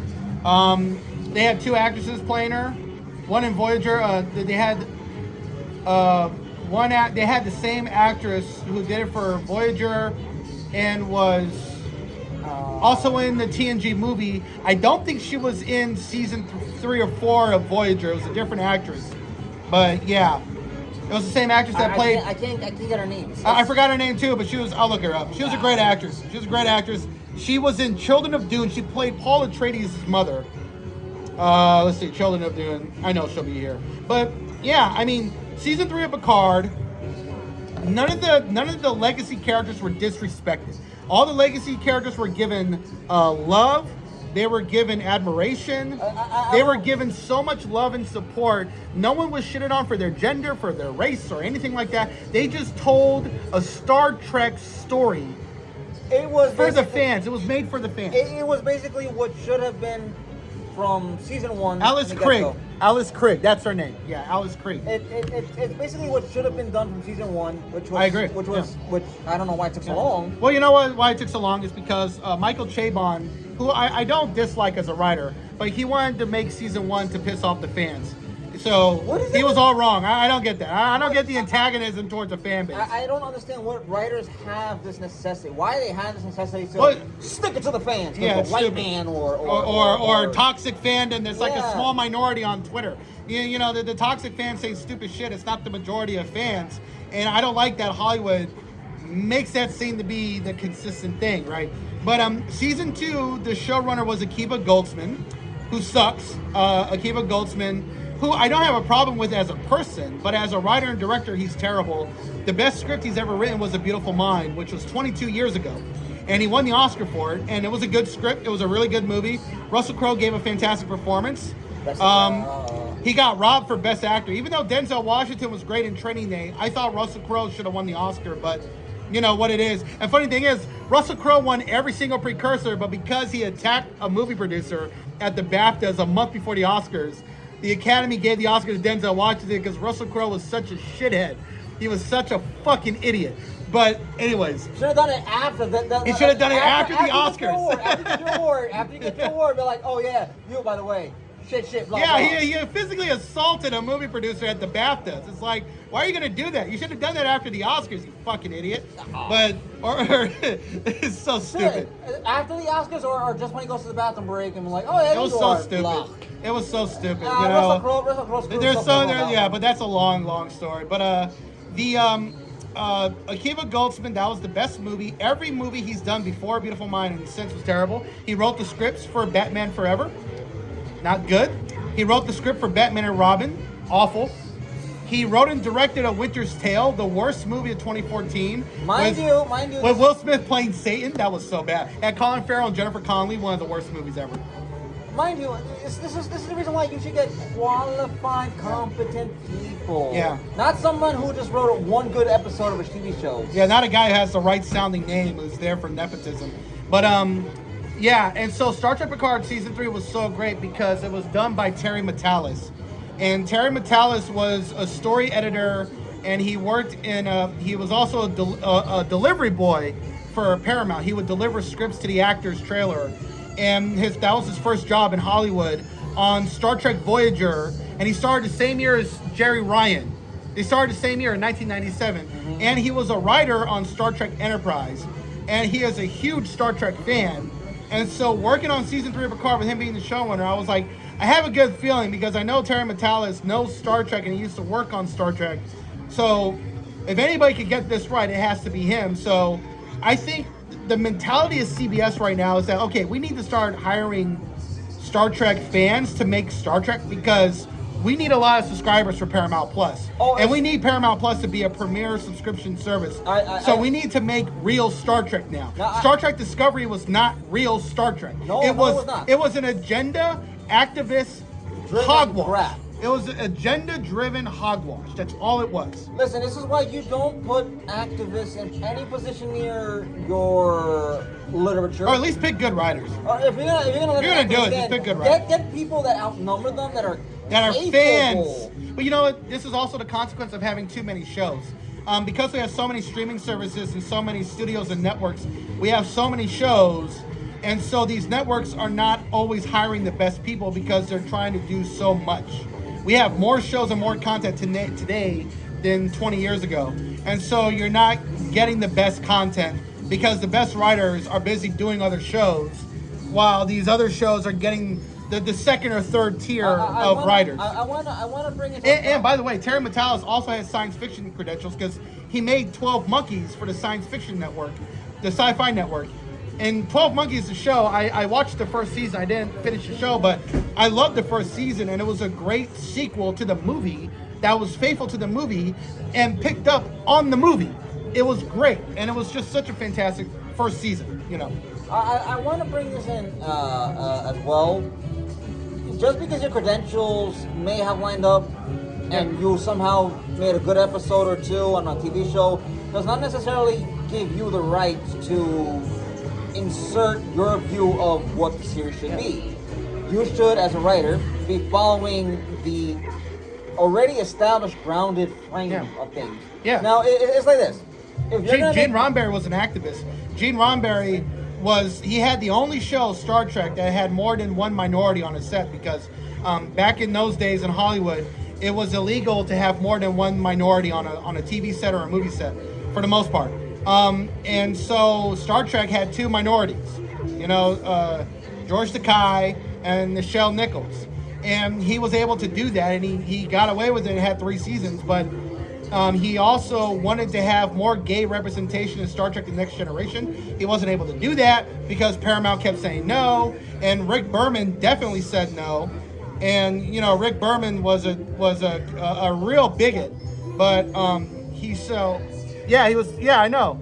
They had 2 actresses playing her. One in Voyager, they had they had the same actress who did it for Voyager and was also in the TNG movie. I don't think she was in season 3 or 4 of Voyager. It was a different actress. But yeah, it was the same actress that played. I can't get her name. I forgot her name too, but I'll look her up. She was a great actress. She was in Children of Dune. She played Paul Atreides' mother. Let's see, Children of Dune. I know she'll be here. But yeah, I mean, season 3 of Picard, none of the legacy characters were disrespected. All the legacy characters were given love. They were given admiration. They were given so much love and support. No one was shitted on for their gender, for their race, or anything like that. They just told a Star Trek story. It was for the fans. It was made for the fans. It was basically what should have been from season 1. Alice Krigg. That's her name. Yeah, Alice Krigg. It's basically what should have been done from season 1, which was I agree. Which I don't know why it took so long. Well, you know why it took so long is because Michael Chabon, who I don't dislike as a writer, but he wanted to make season 1 to piss off the fans. So What is he it? was all wrong. I don't get that. I don't get the antagonism towards a fan base. I don't understand what writers have this necessity. Why they have this necessity to Well, stick it to the fans. yeah, a it's white stupid. man or toxic fandom. There's like a Yeah. small minority on Twitter. You know, the toxic fans say stupid shit. It's not the majority of fans. And I don't like that Hollywood makes that seem to be the consistent thing, right? But season 2, the showrunner was Akiva Goldsman, who sucks. Akiva Goldsman, who I don't have a problem with as a person, but as a writer and director, he's terrible. The best script he's ever written was A Beautiful Mind, which was 22 years ago. And he won the Oscar for it, and it was a good script. It was a really good movie. Russell Crowe gave a fantastic performance. He got robbed for Best Actor. Even though Denzel Washington was great in Training Day, I thought Russell Crowe should have won the Oscar, but you know what it is. And funny thing is, Russell Crowe won every single precursor, but because he attacked a movie producer at the BAFTAs a month before the Oscars, the Academy gave the Oscar to Denzel Washington because Russell Crowe was such a shithead. He was such a fucking idiot. But anyways, should have done it after. He should have done it after the Oscars. After you get your award, be like, oh yeah, you by the way, shit, blah, yeah, blah. he physically assaulted a movie producer at the BAFTAs. It's like, why are you gonna do that? You should have done that after the Oscars, you fucking idiot. But or it's so stupid. After the Oscars, or just when he goes to the bathroom break and be like, oh yeah, It was you so are stupid. blah. It was so stupid. You Russell know, Crowe screwed there's himself so over that yeah, one. but that's a long story. But the Akiva Goldsman, that was the best movie. Every movie he's done before Beautiful Mind and since was terrible. He wrote the scripts for Batman Forever, not good. He wrote the script for Batman and Robin, awful. He wrote and directed A Winter's Tale, the worst movie of 2014. Mind you. With Will Smith playing Satan, that was so bad. And Colin Farrell and Jennifer Connelly, one of the worst movies ever. Mind you, this is the reason why you should get qualified, competent people. Yeah. Not someone who just wrote one good episode of a TV show. Yeah, not a guy who has the right sounding name who's there for nepotism. But yeah, and so Star Trek Picard season 3 was so great because it was done by Terry Matalas. And Terry Matalas was a story editor, and he worked in he was also a delivery boy for Paramount. He would deliver scripts to the actors' trailer. And that was his first job in Hollywood on Star Trek Voyager, and he started the same year as Jerry Ryan. They started the same year in 1997, and he was a writer on Star Trek Enterprise, and he is a huge Star Trek fan. And so working on season 3 of Picard with him being the showrunner, I was like, I have a good feeling because I know Terry Matalas knows Star Trek and he used to work on Star Trek. So if anybody could get this right, it has to be him. So I think the mentality of CBS right now is that, okay, we need to start hiring Star Trek fans to make Star Trek because we need a lot of subscribers for Paramount Plus. And we need Paramount Plus to be a premier subscription service. We need to make real Star Trek now. Star Trek Discovery was not real Star Trek. It was not. It was an agenda, activist, hogwash. Crap. It was an agenda-driven hogwash. That's all it was. Listen, this is why you don't put activists in any position near your literature. Or at least pick good writers. Or if you're gonna let You're gonna activists do it, in, just pick good writers. Get people that outnumber them, that are capable. Fans. But you know what? This is also the consequence of having too many shows. Because we have so many streaming services and so many studios and networks, we have so many shows. And so these networks are not always hiring the best people because they're trying to do so much. We have more shows and more content today than 20 years ago. And so you're not getting the best content because the best writers are busy doing other shows while these other shows are getting the second or third tier of writers. I wanna bring it. And by the way, Terry Matalas also has science fiction credentials because he made 12 Monkeys for the Science Fiction Network, the Sci-Fi Network. And 12 Monkeys, the show, I watched the first season. I didn't finish the show, but I loved the first season, and it was a great sequel to the movie that was faithful to the movie and picked up on the movie. It was great, and it was just such a fantastic first season, you know. I want to bring this in as well. Just because your credentials may have lined up and you somehow made a good episode or two on a TV show does not necessarily give you the right to insert your view of what the series should be. You should, as a writer, be following the already established, grounded frame of things. Yeah. Now, it's like this. If you're Gene Roddenberry was an activist. Gene Roddenberry he had the only show, Star Trek, that had more than one minority on a set because back in those days in Hollywood, it was illegal to have more than one minority on a TV set or a movie set, for the most part. And so Star Trek had two minorities, George Takei and Nichelle Nichols. And he was able to do that, and he got away with it and had 3 seasons, but he also wanted to have more gay representation in Star Trek The Next Generation. He wasn't able to do that because Paramount kept saying no, and Rick Berman definitely said no. And, Rick Berman was a real bigot, but I know.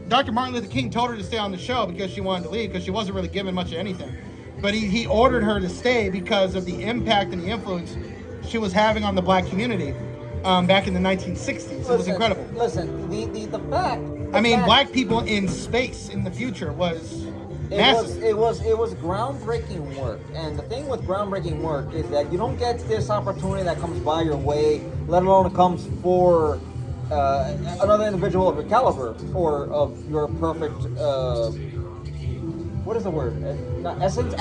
Dr. Martin Luther King told her to stay on the show because she wanted to leave because she wasn't really given much of anything. But he ordered her to stay because of the impact and the influence she was having on the black community back in the 1960s. It was incredible. Listen, the fact... black people in space in the future was massive. It was groundbreaking work. And the thing with groundbreaking work is that you don't get this opportunity that comes by your way, let alone it comes for another individual of your caliber or of your perfect... what is the word? Not essence.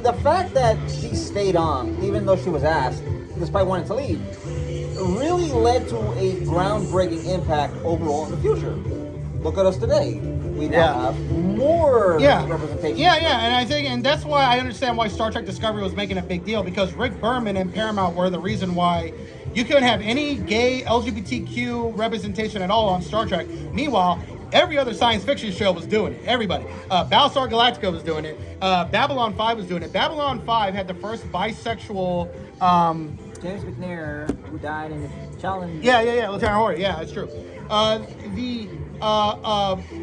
The fact that she stayed on, even though she was asked, despite wanting to leave, really led to a groundbreaking impact overall in the future. Look at us today. We now have more representation. And that's why I understand why Star Trek Discovery was making a big deal, because Rick Berman and Paramount were the reason why you couldn't have any gay LGBTQ representation at all on Star Trek. Meanwhile, every other science fiction show was doing it. Everybody. Battlestar Galactica was doing it. Babylon 5 was doing it. Babylon 5 had the first bisexual... James McNair, who died in the challenge. Lieutenant Horry. Yeah, that's true.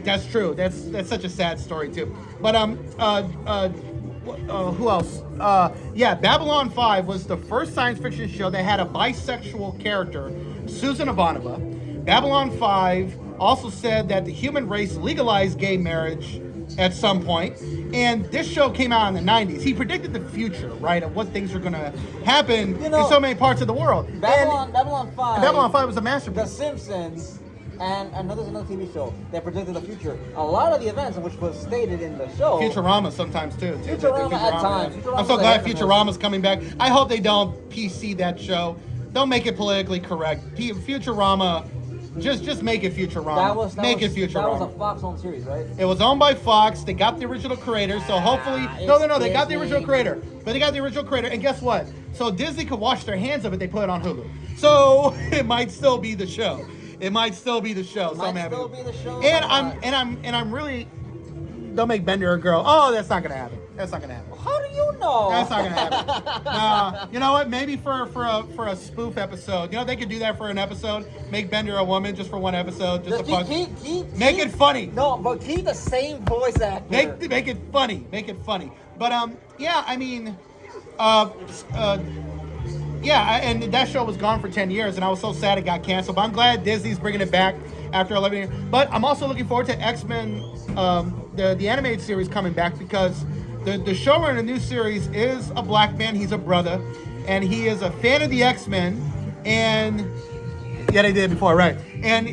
That's true. That's such a sad story too. But who else? Babylon 5 was the first science fiction show that had a bisexual character, Susan Ivanova. Babylon 5 also said that the human race legalized gay marriage at some point, and this show came out in the 90s. He predicted the future, right, of what things are going to happen in so many parts of the world. Babylon 5 was a masterpiece. The Simpsons, and another TV show that predicted the future. A lot of the events which was stated in the show. Futurama sometimes too. Futurama at times. I'm so glad Futurama's coming back. I hope they don't PC that show. Don't make it politically correct. Futurama. Just make it Futurama. Make it Futurama. That was a Fox-owned series, right? It was owned by Fox. They got the original creator, so hopefully... No, they got the original creator. But they got the original creator, and guess what? So Disney could wash their hands of it, they put it on Hulu. So it might still be the show. And I'm really... Don't make Bender a girl. Oh, that's not gonna happen. How do you know? That's not gonna happen. You know what? Maybe for a spoof episode. They could do that for an episode. Make Bender a woman just for one episode. Just make it funny. No, but keep the same voice actor. Make it funny. But and that show was gone for 10 years, and I was so sad it got canceled. But I'm glad Disney's bringing it back after 11 years. But I'm also looking forward to X-Men, the animated series coming back, because the showrunner of the new series is a black man. He's a brother, and he is a fan of the X-Men. And they did it before, right? And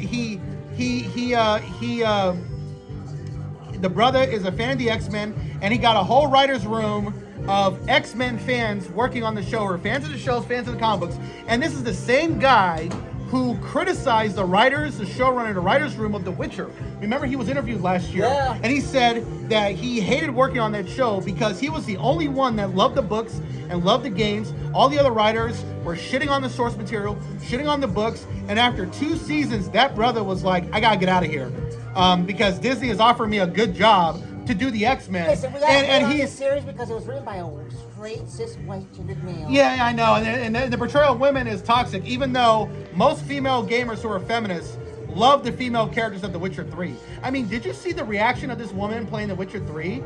the brother is a fan of the X-Men, and he got a whole writer's room of X-Men fans working on the show, or fans of the shows, fans of the comic books. And this is the same guy who criticized the showrunner, the writer's room of The Witcher. Remember, he was interviewed last year, and he said that he hated working on that show because he was the only one that loved the books and loved the games. All the other writers were shitting on the source material, shitting on the books, and after 2 seasons, that brother was like, I gotta get out of here, because Disney has offered me a good job to do the X-Men. Listen, and he's series because it was written by a straight cis white gendered male. Yeah, I know, and the portrayal of women is toxic, even though most female gamers who are feminists love the female characters of The Witcher 3. Did you see the reaction of this woman playing The Witcher 3?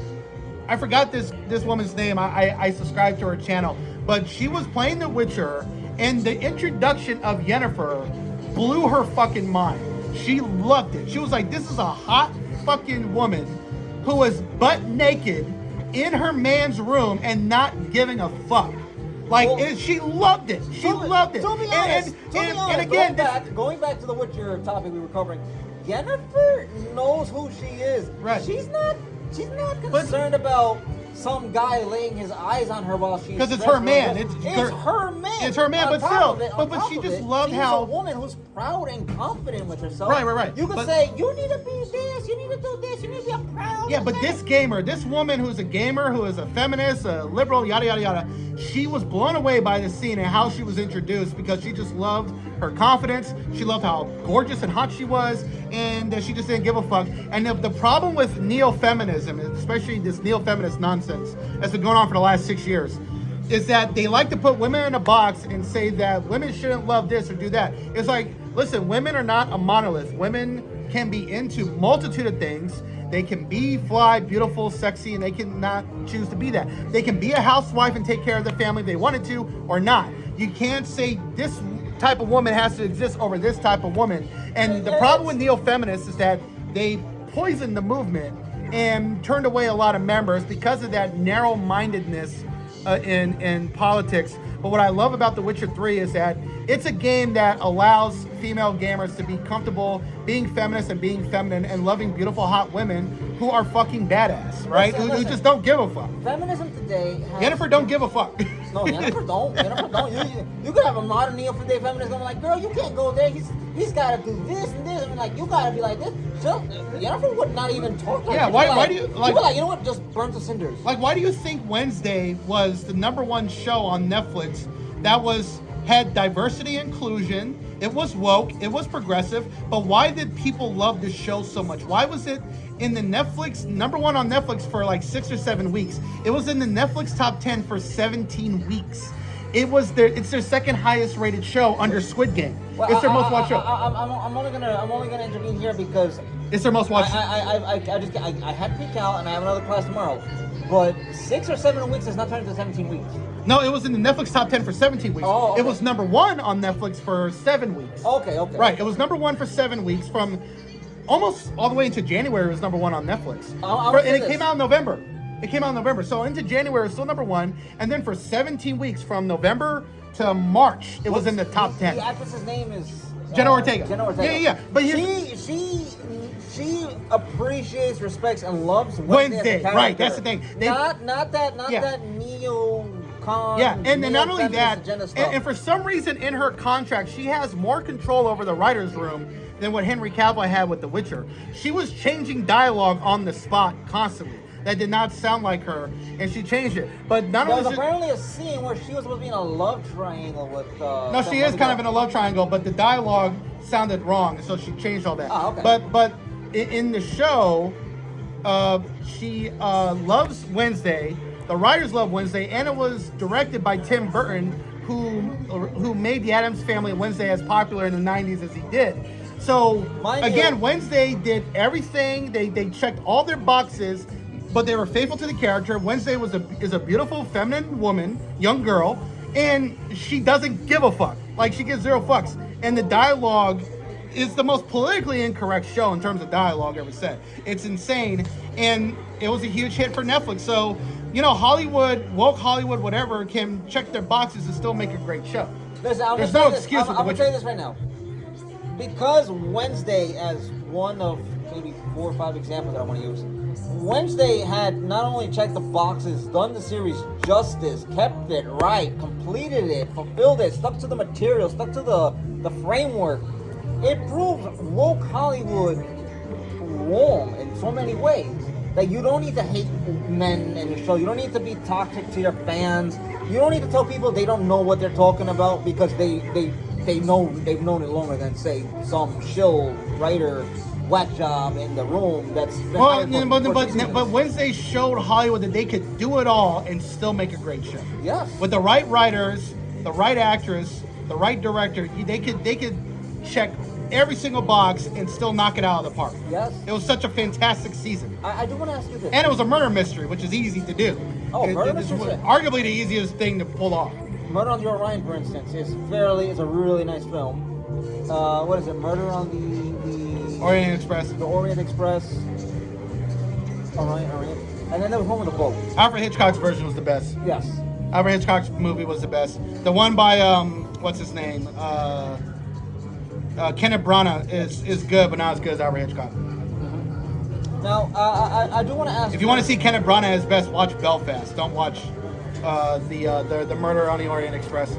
I forgot this woman's name. I subscribed to her channel, but she was playing The Witcher, and the introduction of Yennefer blew her fucking mind. She loved it. She was like, this is a hot fucking woman who was butt naked in her man's room and not giving a fuck. She loved it. She loved it. To be honest, and again, going back to the Witcher topic we were covering, Yennefer knows who she is. Right. She's not concerned about some guy laying his eyes on her while she's because it's her man. It's her man. It's her man, On but top still, of it- but on top she of just it, loved she's how a woman who's proud and confident with herself. Right. You could But- say you need to be this, you need to do this, you need to be a proud. Yeah, but this gamer, this woman who's a gamer, who is a feminist, a liberal, yada, yada, yada, she was blown away by the scene and how she was introduced because she just loved her confidence. She loved how gorgeous and hot she was, and that she just didn't give a fuck. And the problem with neo-feminism, especially this neo-feminist nonsense that's been going on for the last 6 years, is that they like to put women in a box and say that women shouldn't love this or do that. It's like, listen, women are not a monolith. Women can be into multitude of things. They can be fly, beautiful, sexy, and they can not choose to be that. They can be a housewife and take care of their family if they wanted to or not. You can't say this type of woman has to exist over this type of woman. And the problem with neo-feminists is that they poisoned the movement and turned away a lot of members because of that narrow-mindedness in politics. But what I love about The Witcher 3 is that it's a game that allows female gamers to be comfortable being feminist and being feminine and loving beautiful hot women who are fucking badass, right? Who just don't give a fuck. Feminism today has... Jennifer don't give a fuck. No, Jennifer don't. Jennifer don't. You could have a modern neo-today feminist going like, girl, you can't go there. He's got to do this and this. And like, you got to be like this. Jennifer would not even talk like that. Why do you... She'd be like, you know what? Just burn to cinders. Like, why do you think Wednesday was the #1 show on Netflix that had diversity inclusion? It was woke, it was progressive, but why did people love this show so much? Why was it in the Netflix, #1 on Netflix for like 6 or 7 weeks? It was in the Netflix top 10 for 17 weeks. It's their second highest rated show under Squid Game. Well, it's their most watched show. I'm only gonna intervene here because It's their most watched. I had peak out and I have another class tomorrow, but 6 or 7 weeks is not turning to 17 weeks. No, it was in the Netflix top 10 for 17 weeks. Oh, okay. It was #1 on Netflix for 7 weeks. Okay. Right, it was #1 for 7 weeks from almost all the way into January. It was #1 on Netflix. And it came out in November. So into January, it was still #1. And then for 17 weeks from November to March, it was in the top 10. The actress's name is... Jenna Ortega. Jenna Ortega. Yeah. But she appreciates, respects, and loves Wednesday. as a character. Right, that's the thing. Not that Yeah. neo-con. Yeah, and not only neo-feminist that, agenda stuff. and for some reason in her contract, she has more control over the writer's room than what Henry Cavill had with The Witcher. She was changing dialogue on the spot constantly. That did not sound like her, and she changed it. But not There only was apparently a scene where she was supposed to be in a love triangle with... no, she is kind of in a love triangle, but the dialogue sounded wrong, and so she changed all that. Oh, okay. But in the show, she loves Wednesday. The writers love Wednesday, and it was directed by Tim Burton, who made the Addams Family and Wednesday as popular in the 90s as he did. So again, Wednesday did everything. They checked all their boxes, but they were faithful to the character. Wednesday is a beautiful, feminine woman, young girl, and she doesn't give a fuck. Like, she gives zero fucks. And the dialogue is the most politically incorrect show in terms of dialogue ever said. It's insane, and it was a huge hit for Netflix. So, Hollywood, woke Hollywood, whatever, can check their boxes and still make a great show. Listen, There's no excuse with I'm The going to tell you Witcher. this right now. Because Wednesday, as one of maybe 4 or 5 examples that I want to use, Wednesday had not only checked the boxes, done the series justice, kept it right, completed it, fulfilled it, stuck to the material, stuck to the framework. It proved woke Hollywood wrong in so many ways. That you don't need to hate men in your show. You don't need to be toxic to your fans. You don't need to tell people they don't know what they're talking about because they've known it longer than, say, some shill writer whack job in the room that's been hired for 6 seasons. But Wednesday showed Hollywood that they could do it all and still make a great show. Yes. With the right writers, the right actress, the right director, they could check every single box and still knock it out of the park. Yes. It was such a fantastic season. I do want to ask you this. And it was a murder mystery, which is easy to do. Oh, murder It's mystery? arguably the easiest thing to pull off. Murder on the Orient, for instance, is a really nice film. What is it? Murder on the Orient Express. The Orient Express. Orient. And then there was one with a boat. Alfred Hitchcock's version was the best. Yes. Alfred Hitchcock's movie was the best. The one by what's his name? Kenneth Branagh is good, but not as good as Alfred Hitchcock. Now, I do want to ask. If you want to see Kenneth Branagh at his best, watch Belfast. Don't watch the Murder on the Orient Express.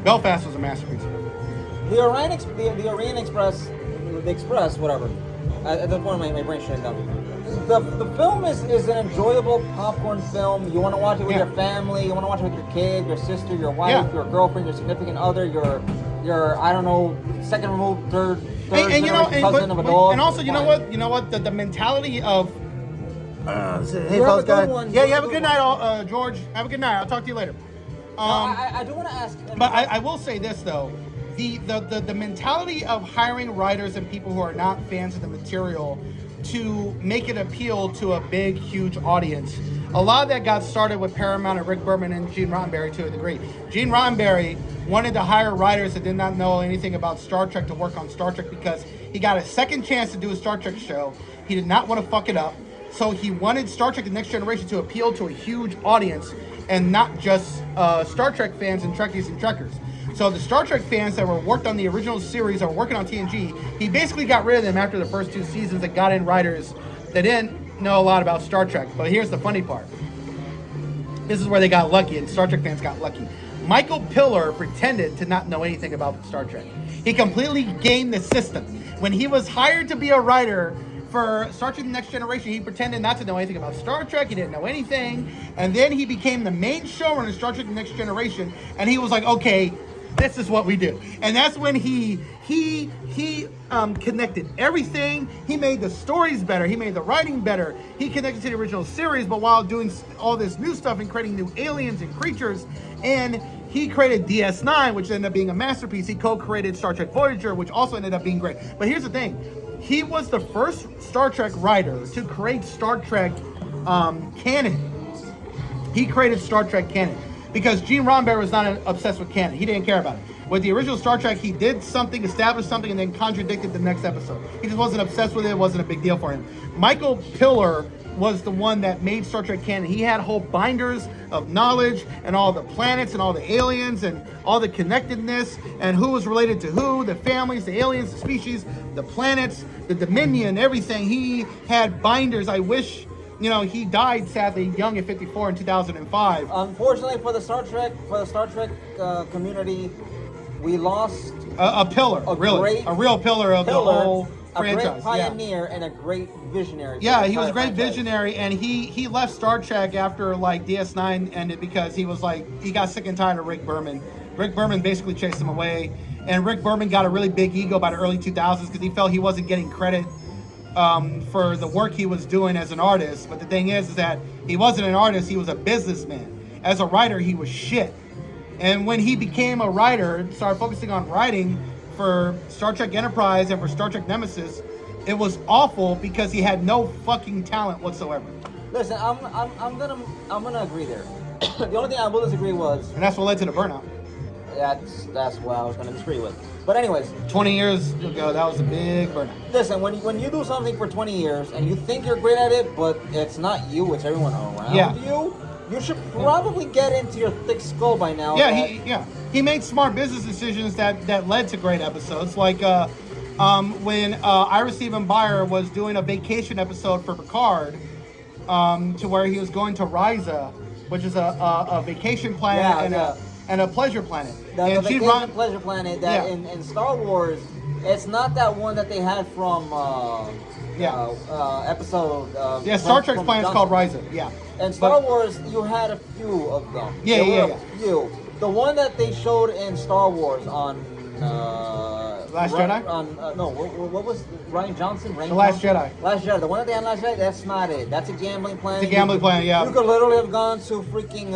Belfast was a masterpiece. The Orient Express, the Express, whatever. At that point, my brain shut down. The film is an enjoyable popcorn film. You want to watch it with your family. You want to watch it with your kid, your sister, your wife, your girlfriend, your significant other, your I don't know, second removed, third And you know, cousin of a dog. and also, you know what? The mentality of hey, You have fellas, a good guys. one. Yeah, You you have have a a good night, George. Have a good night. I'll talk to you later. I do want to ask. But I will say this though, the mentality of hiring writers and people who are not fans of the material to make it appeal to a big, huge audience. A lot of that got started with Paramount and Rick Berman and Gene Roddenberry to a degree. Gene Roddenberry wanted to hire writers that did not know anything about Star Trek to work on Star Trek because he got a second chance to do a Star Trek show. He did not want to fuck it up. So he wanted Star Trek The Next Generation to appeal to a huge audience and not just Star Trek fans and Trekkies and Trekkers. So the Star Trek fans that were worked on the original series or working on TNG, he basically got rid of them after the first 2 seasons and got in writers that didn't know a lot about Star Trek. But here's the funny part. This is where they got lucky, and Star Trek fans got lucky. Michael Piller pretended to not know anything about Star Trek. He completely gamed the system. When he was hired to be a writer for Star Trek The Next Generation, he pretended not to know anything about Star Trek. He didn't know anything. And then he became the main showrunner of Star Trek The Next Generation. And he was like, okay, this is what we do. And that's when he connected everything. He made the stories better. He made the writing better. He connected to the original series, but while doing all this new stuff and creating new aliens and creatures. And he created DS9, which ended up being a masterpiece. He co-created Star Trek Voyager, which also ended up being great. But here's the thing. He was the first Star Trek writer to create Star Trek canon. He created Star Trek canon because Gene Roddenberry was not obsessed with canon. He didn't care about it. With the original Star Trek, he did something, established something, and then contradicted the next episode. He just wasn't obsessed with it. It wasn't a big deal for him. Michael Piller was the one that made Star Trek canon. He had whole binders of knowledge and all the planets and all the aliens and all the connectedness and who was related to who, the families, the aliens, the species, the planets, the Dominion, everything. He had binders. I wish, he died sadly young at 54 in 2005. Unfortunately for the Star Trek community, we lost a pillar, a real pillar of the whole franchise. A great pioneer and a great visionary. Yeah, he was a great visionary, and he left Star Trek after DS9 ended because he got sick and tired of Rick Berman. Rick Berman basically chased him away, and Rick Berman got a really big ego by the early 2000s because he felt he wasn't getting credit for the work he was doing as an artist. But the thing is that he wasn't an artist, he was a businessman. As a writer, he was shit. And when he became a writer, started focusing on writing for Star Trek Enterprise and for Star Trek Nemesis, it was awful because he had no fucking talent whatsoever. Listen, I'm gonna agree there. The only thing I will disagree was, and that's what led to the burnout. That's what I was gonna disagree with. But anyways, 20 years ago, that was a big burnout. Listen, when you do something for 20 years and you think you're great at it, but it's not you, it's everyone around you. You should probably get into your thick skull by now. He made smart business decisions that led to great episodes. Like when Ira Steven Beyer was doing a vacation episode for Picard, to where he was going to Risa, which is a vacation planet and a pleasure planet. The vacation pleasure planet that in Star Wars, it's not that one that they had from episode. Star Trek's planet's called Risa. Yeah. And Star Wars, you had a few of them. A few. The one that they showed in Star Wars on Last Jedi? What was Rian Johnson? The Last Jedi. Last Jedi. The one that they had Last Jedi, that's not it. That's a gambling planet. It's a gambling planet, yeah. You could literally have gone to freaking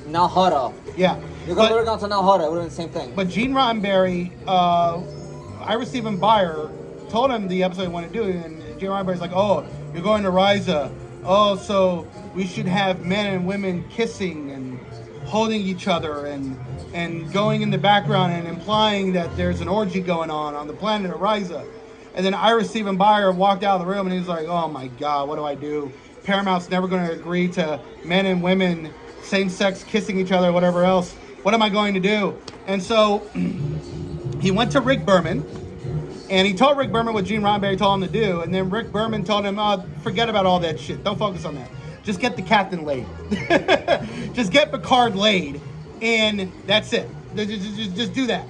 Nalhutta. Yeah. You could literally have gone to Nalhutta. It would have been the same thing. But Gene Roddenberry, Ira Steven Beyer told him the episode he wanted to do, and Gene Roddenberry's like, oh, you're going to Risa. Oh, so we should have men and women kissing and holding each other and going in the background and implying that there's an orgy going on the planet of Risa. And then Ira Steven Beyer walked out of the room and he's like, oh my God, what do I do? Paramount's never going to agree to men and women, same-sex kissing each other, whatever else. What am I going to do? And so he went to Rick Berman And he told Rick Berman what Gene Roddenberry told him to do, and then Rick Berman told him, "Oh, forget about all that shit. Don't focus on that. Just get the captain laid. Just get Picard laid, and that's it. Just do that."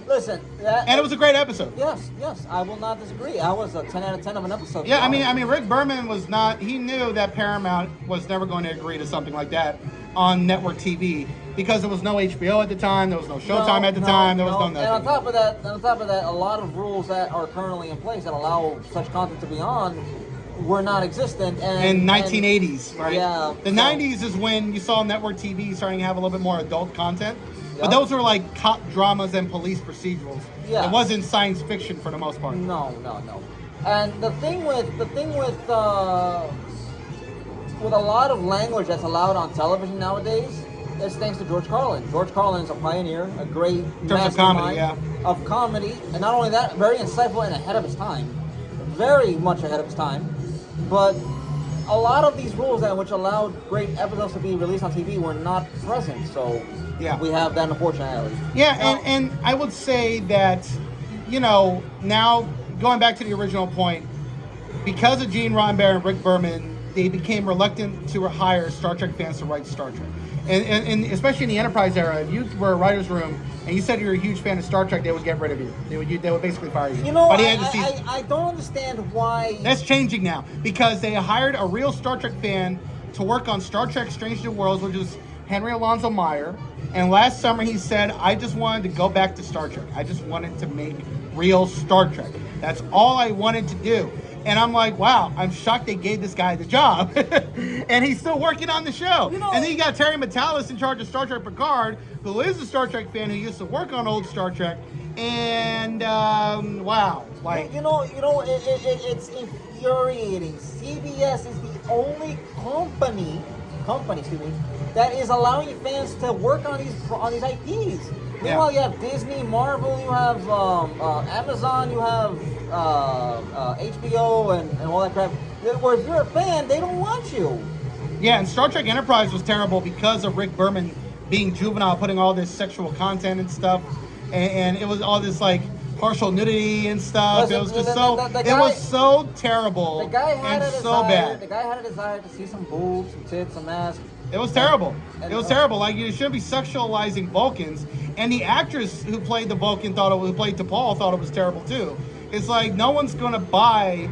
Listen, And it was a great episode. Yes, I will not disagree. I was a 10 out of 10 of an episode. Yeah, I mean, Rick Berman was not. He knew that Paramount was never going to agree to something like that on network TV because there was no HBO at the time, there was no Showtime at the time, there was no nothing. And on top of that, a lot of rules that are currently in place that allow such content to be on were not existent. In 1980s, right? Yeah. The 90s is when you saw network TV starting to have a little bit more adult content. But Yep. those were like cop dramas and police procedurals. Yeah. It wasn't science fiction for the most part. No. And the thing with a lot of language that's allowed on television nowadays is thanks to George Carlin. George Carlin is a pioneer, a great terms of comedy, of comedy, and not only that, very insightful and ahead of his time, very much ahead of his time. But a lot of these rules that which allowed great episodes to be released on TV were not present. So Yeah. we have that unfortunately. Yeah, Now- and I would say that, now going back to the original point, because of Gene Roddenberry and Rick Berman, they became reluctant to hire Star Trek fans to write Star Trek. And especially in the Enterprise era, if you were a writer's room and you said you're a huge fan of Star Trek, they would get rid of you. They would basically fire you. By the end of the season. I don't understand why. That's changing now because they hired a real Star Trek fan to work on Star Trek Strange New Worlds, which is Henry Alonso Meyer. And last summer he said, I just wanted to go back to Star Trek. I just wanted to make real Star Trek. That's all I wanted to do. And I'm like, wow, I'm shocked they gave this guy the job. And he's still working on the show. And then you got Terry Matalas in charge of Star Trek Picard, who is a Star Trek fan who used to work on old Star Trek. And, wow. Like, it's infuriating. CBS is the only company, that is allowing fans to work on these IPs. Meanwhile, you have Disney, Marvel, you have Amazon, you have HBO, and all that crap. Where if you're a fan, they don't want you. Yeah, and Star Trek Enterprise was terrible because of Rick Berman being juvenile, putting all this sexual content and stuff, and it was all this like partial nudity and stuff. Listen, it was just it was so terrible The guy had and a so desire. bad. The guy had a desire to see some boobs, some tits, some ass. It was terrible. And- It was terrible. Like, you shouldn't be sexualizing Vulcans. And the actress who played the Vulcan who played T'Pol thought it was terrible too. It's like no one's gonna buy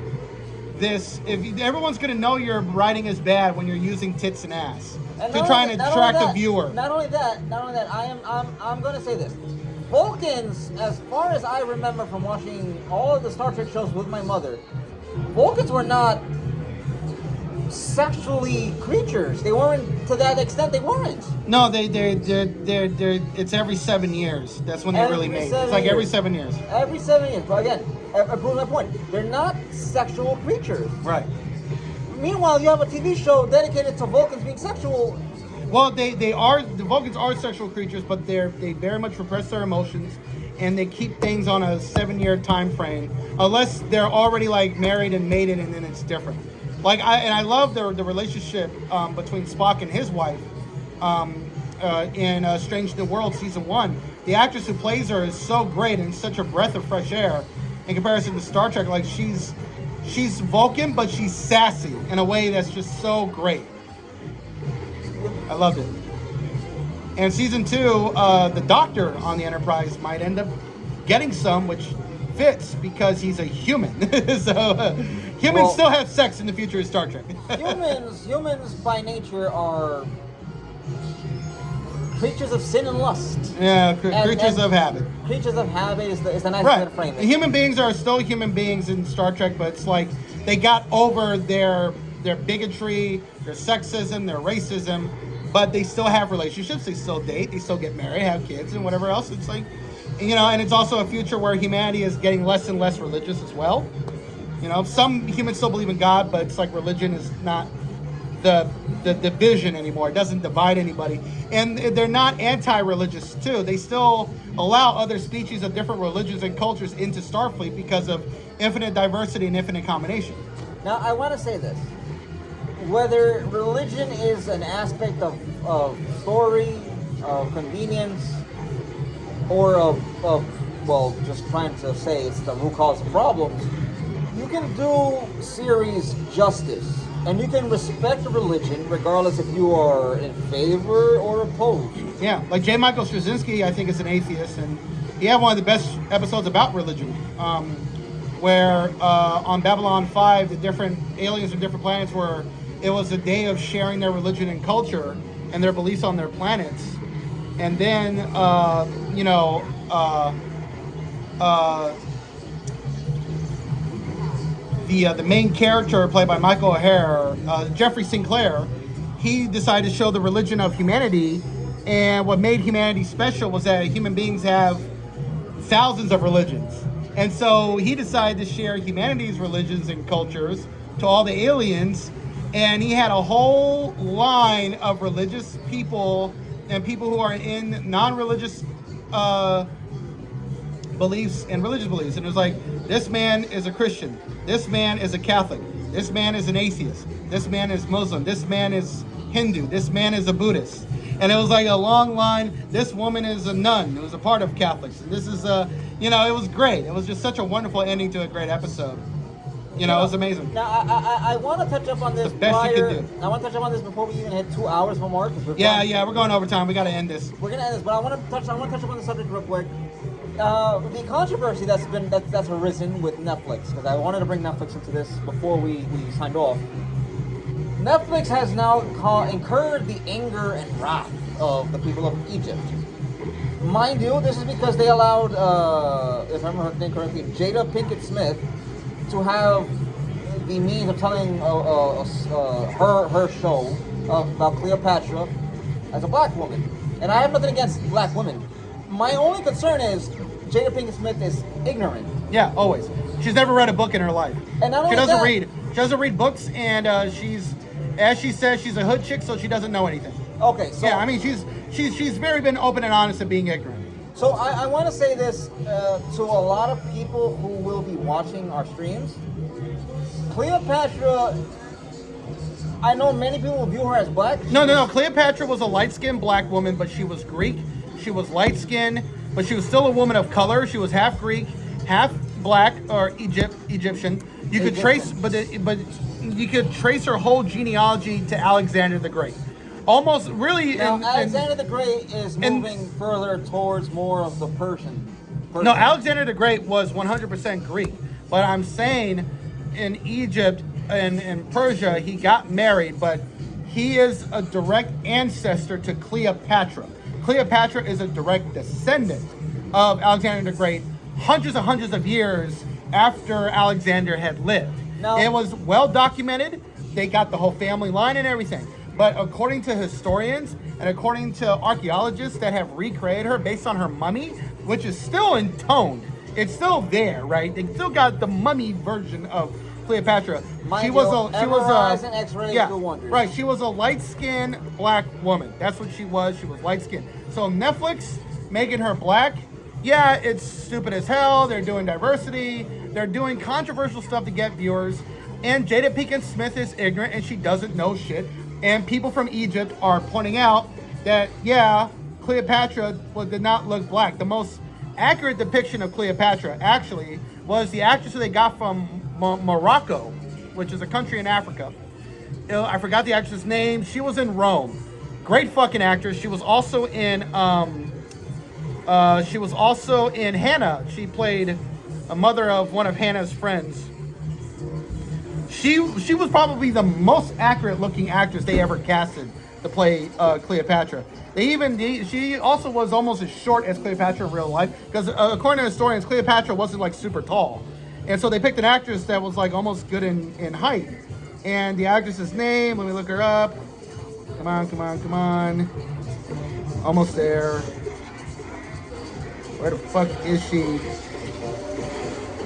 this. If everyone's gonna know your writing is bad when you're using tits and ass And to not try only- and not attract only a that- viewer. Not only that. I'm gonna say this. Vulcans, as far as I remember from watching all of the Star Trek shows with my mother, Vulcans were not sexually creatures. They weren't to that extent. They weren't. No, they're it's every 7 years. That's when they Every really made it. 7 It's like every years. 7 years. Every 7 years. But again, I prove my point. They're not sexual creatures. Right. Meanwhile, you have a TV show dedicated to Vulcans being sexual. Well, the Vulcans are sexual creatures, but they very much repress their emotions, and they keep things on a 7-year time frame, unless they're already like married and mated, and then it's different. Like I love the relationship between Spock and his wife in Strange New World season 1. The actress who plays her is so great and such a breath of fresh air in comparison to Star Trek. Like she's Vulcan, but she's sassy in a way that's just so great. I loved it. And season 2, the Doctor on the Enterprise might end up getting some, which fits because he's a human. So humans still have sex in the future of Star Trek. Humans by nature are creatures of sin and lust. Yeah, creatures of habit. Creatures of habit is the nice way Right. to frame it. Human beings are still human beings in Star Trek, but it's like they got over their bigotry, their sexism, their racism, but they still have relationships, they still date, they still get married, have kids, and whatever else. It's like, and it's also a future where humanity is getting less and less religious as well. Some humans still believe in God, but it's like religion is not the division anymore. It doesn't divide anybody. And they're not anti-religious too. They still allow other species of different religions and cultures into Starfleet because of infinite diversity and infinite combination. Now, I want to say this. Whether religion is an aspect of story, of convenience, or of well, just trying to say it's the root cause of problems, you can do series justice. And you can respect a religion regardless if you are in favor or opposed. Yeah, like J. Michael Straczynski, I think is an atheist, and he had one of the best episodes about religion, where on Babylon 5, the different aliens from different planets were, it was a day of sharing their religion and culture and their beliefs on their planets. And then, the main character played by Michael O'Hare, Jeffrey Sinclair, he decided to show the religion of humanity, and what made humanity special was that human beings have thousands of religions. And so he decided to share humanity's religions and cultures to all the aliens, and he had a whole line of religious people and people who are in non-religious beliefs and religious beliefs. And it was like, this man is a Christian, this man is a Catholic, this man is an atheist, this man is Muslim, this man is Hindu, this man is a Buddhist. And it was like a long line, this woman is a nun who was a part of Catholics. And this is it was great. It was just such a wonderful ending to a great episode. It was amazing. Now, I want to touch up on this the best you can do. I want to touch up on this before we even hit 2 hours of mark. We're going over time. We got to end this. We're gonna end this, but I want to touch up on the subject real quick. The controversy that's arisen with Netflix, because I wanted to bring Netflix into this before we signed off. Netflix has now incurred the anger and wrath of the people of Egypt. Mind you, this is because they allowed, if I remember her name correctly, Jada Pinkett Smith to have the means of telling her show about Cleopatra as a black woman. And I have nothing against black women. My only concern is Jada Pinkett Smith is ignorant. Yeah, always. She's never read a book in her life. And not only she doesn't that, read. She doesn't read books, and she's, as she says, she's a hood chick, so she doesn't know anything. Okay, so yeah, I mean, she's very been open and honest and being ignorant. So I want to say this to a lot of people who will be watching our streams. Cleopatra, I know many people will view her as black. No. Cleopatra was a light-skinned black woman, but she was Greek. She was light-skinned, but she was still a woman of color. She was half Greek, half black, or Egyptian. You could trace, but you could trace her whole genealogy to Alexander the Great. Almost, really. Now, Alexander the Great is moving further towards more of the Persian. No, Alexander the Great was 100% Greek. But I'm saying in Egypt and in Persia, he got married, but he is a direct ancestor to Cleopatra. Cleopatra is a direct descendant of Alexander the Great hundreds of years after Alexander had lived. No. It was well documented. They got the whole family line and everything. But according to historians and according to archaeologists that have recreated her based on her mummy, which is still intoned, it's still there, right? They still got the mummy version of Cleopatra. She was a light-skinned black woman. That's what she was. She was light-skinned. So Netflix making her black, yeah, it's stupid as hell. They're doing diversity. They're doing controversial stuff to get viewers. And Jada Pinkett Smith is ignorant and she doesn't know shit. And people from Egypt are pointing out that, yeah, Cleopatra did not look black. The most accurate depiction of Cleopatra, actually, was the actress that they got from Morocco, which is a country in Africa. I forgot the actress's name. She was in Rome. Great fucking actress. She was also in Hannah. She played a mother of one of Hannah's friends. She was probably the most accurate looking actress they ever casted to play Cleopatra. She also was almost as short as Cleopatra in real life, because according to historians, Cleopatra wasn't like super tall. And so they picked an actress that was like almost good in height. And the actress's name, let me look her up. Come on. Almost there. Where the fuck is she?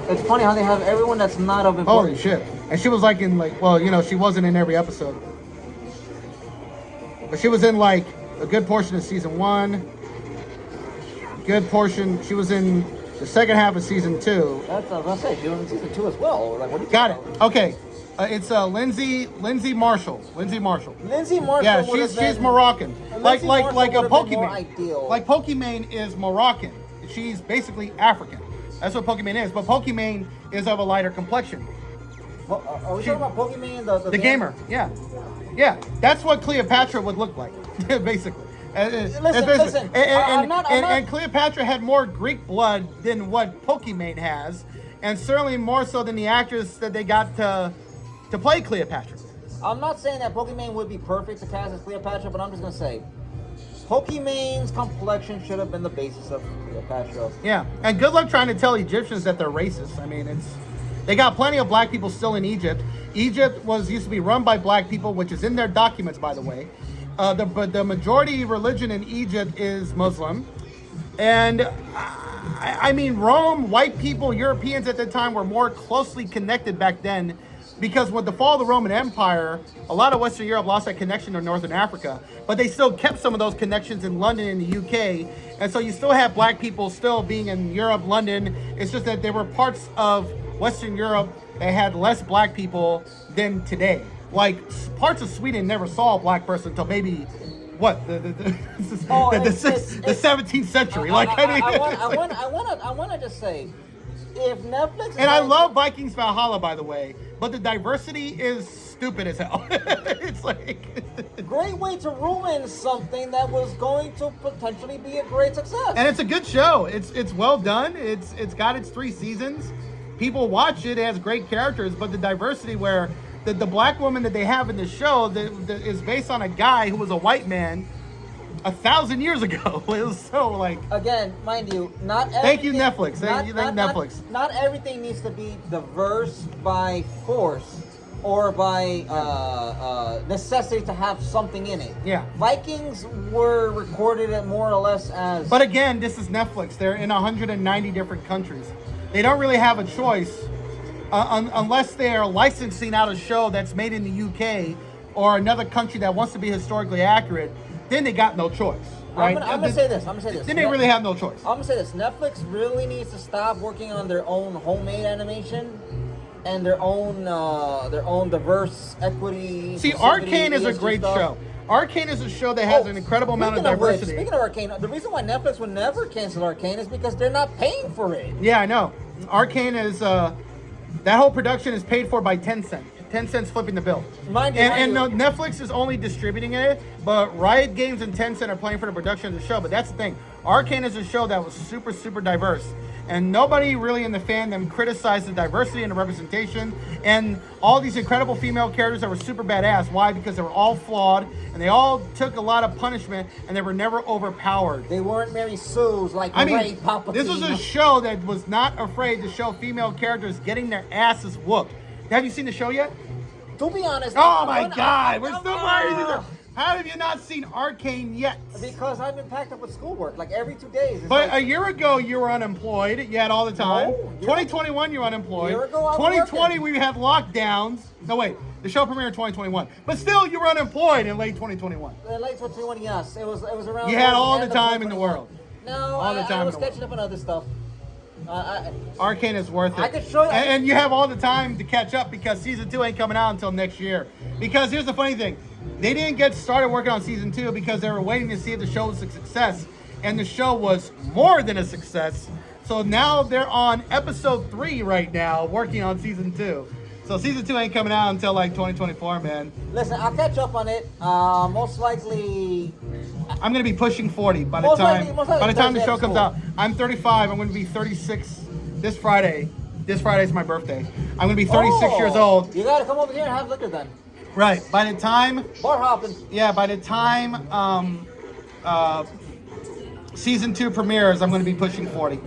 It's funny how they have everyone that's not of importance. Holy shit. And she was like in she wasn't in every episode. But she was in like a good portion of season 1. Good portion. She was in the second half of season 2. That's what I was gonna say. She was in season 2 as well. Like, what do you got it. Okay. It's Lindsay Marshall. Lindsay Marshall. Yeah, she's Moroccan. Like a Pokimane. Like Pokimane is Moroccan. she's basically African. That's what Pokimane is. But Pokimane is of a lighter complexion. Are we talking about Pokimane, The gamer, yeah. Yeah, that's what Cleopatra would look like, basically. Listen. I'm not- And Cleopatra had more Greek blood than what Pokimane has, and certainly more so than the actress that they got to play Cleopatra. I'm not saying that Pokimane would be perfect to cast as Cleopatra, but I'm just gonna say, Pokimane's complexion should have been the basis of Cleopatra. Yeah, and good luck trying to tell Egyptians that they're racist. I mean, they got plenty of black people still in Egypt. Egypt used to be run by black people, which is in their documents, by the way. But the majority religion in Egypt is Muslim. And I mean, Rome, white people, Europeans at the time were more closely connected back then, because with the fall of the Roman Empire, a lot of Western Europe lost that connection to Northern Africa, but they still kept some of those connections in London and the UK. And so you still have black people still being in Europe, London. It's just that there were parts of Western Europe that had less black people than today. Like parts of Sweden never saw a black person until maybe the 17th century. I want to just say, if Netflix and I love Vikings Valhalla, by the way, but the diversity is stupid as hell. It's like great way to ruin something that was going to potentially be a great success. And it's a good show. It's well done. It's got its 3 seasons. People watch it. It has great characters, but the diversity where the black woman that they have in the show is based on a guy who was a white man 1,000 years ago. It was so like, again, mind you, not everything, thank you Netflix. Thank you Netflix. Not everything needs to be diverse by force or by necessity to have something in it. Yeah. Vikings were recorded at more or less as. But again, this is Netflix. They're in 190 different countries. They don't really have a choice unless they're licensing out a show that's made in the UK or another country that wants to be historically accurate. Then they got no choice, right? I'm gonna say this. Then they really have no choice. I'm gonna say this. Netflix really needs to stop working on their own homemade animation and their own diverse equity. See, Arcane is a great show. Arcane is a show that has an incredible amount of diversity. Speaking of Arcane, the reason why Netflix would never cancel Arcane is because they're not paying for it. Yeah, I know. Arcane is that whole production is paid for by Tencent. Tencent's flipping the bill. Netflix is only distributing it, but Riot Games and Tencent are playing for the production of the show. But that's the thing. Arcane is a show that was super, super diverse. And nobody really in the fandom criticized the diversity and the representation and all these incredible female characters that were super badass. Why? Because they were all flawed and they all took a lot of punishment and they were never overpowered. They weren't Mary Sue's like Rey Palpatine. This was a show that was not afraid to show female characters getting their asses whooped. Have you seen the show yet? To be honest. Oh my God, we're still fighting. How have you not seen Arcane yet? Because I've been packed up with schoolwork, like every 2 days. But a year ago, you were unemployed. You had all the time. No, 2021, you were unemployed. A year ago, I was 2020, working. we had lockdowns. No, wait. The show premiered in 2021. But still, you were unemployed in late 2021. Late 2021, yes. It was around. You had all the time in the world. No, I was catching up on other stuff. Arcane is worth it. I could show you. And you have all the time to catch up because season 2 ain't coming out until next year. Because here's the funny thing. They didn't get started working on season 2 because they were waiting to see if the show was a success. And the show was more than a success. So now they're on episode 3 right now, working on season 2. So season 2 ain't coming out until like 2024, man. Listen, I'll catch up on it. Most likely. I'm gonna be pushing 40 by the time the show comes out. I'm 35. I'm gonna be 36 this Friday. This Friday's my birthday. I'm gonna be 36 years old. You gotta come over here and have liquor then. Right. By the time. Bar hopping. Yeah. By the time season 2 premieres, I'm gonna be pushing 40.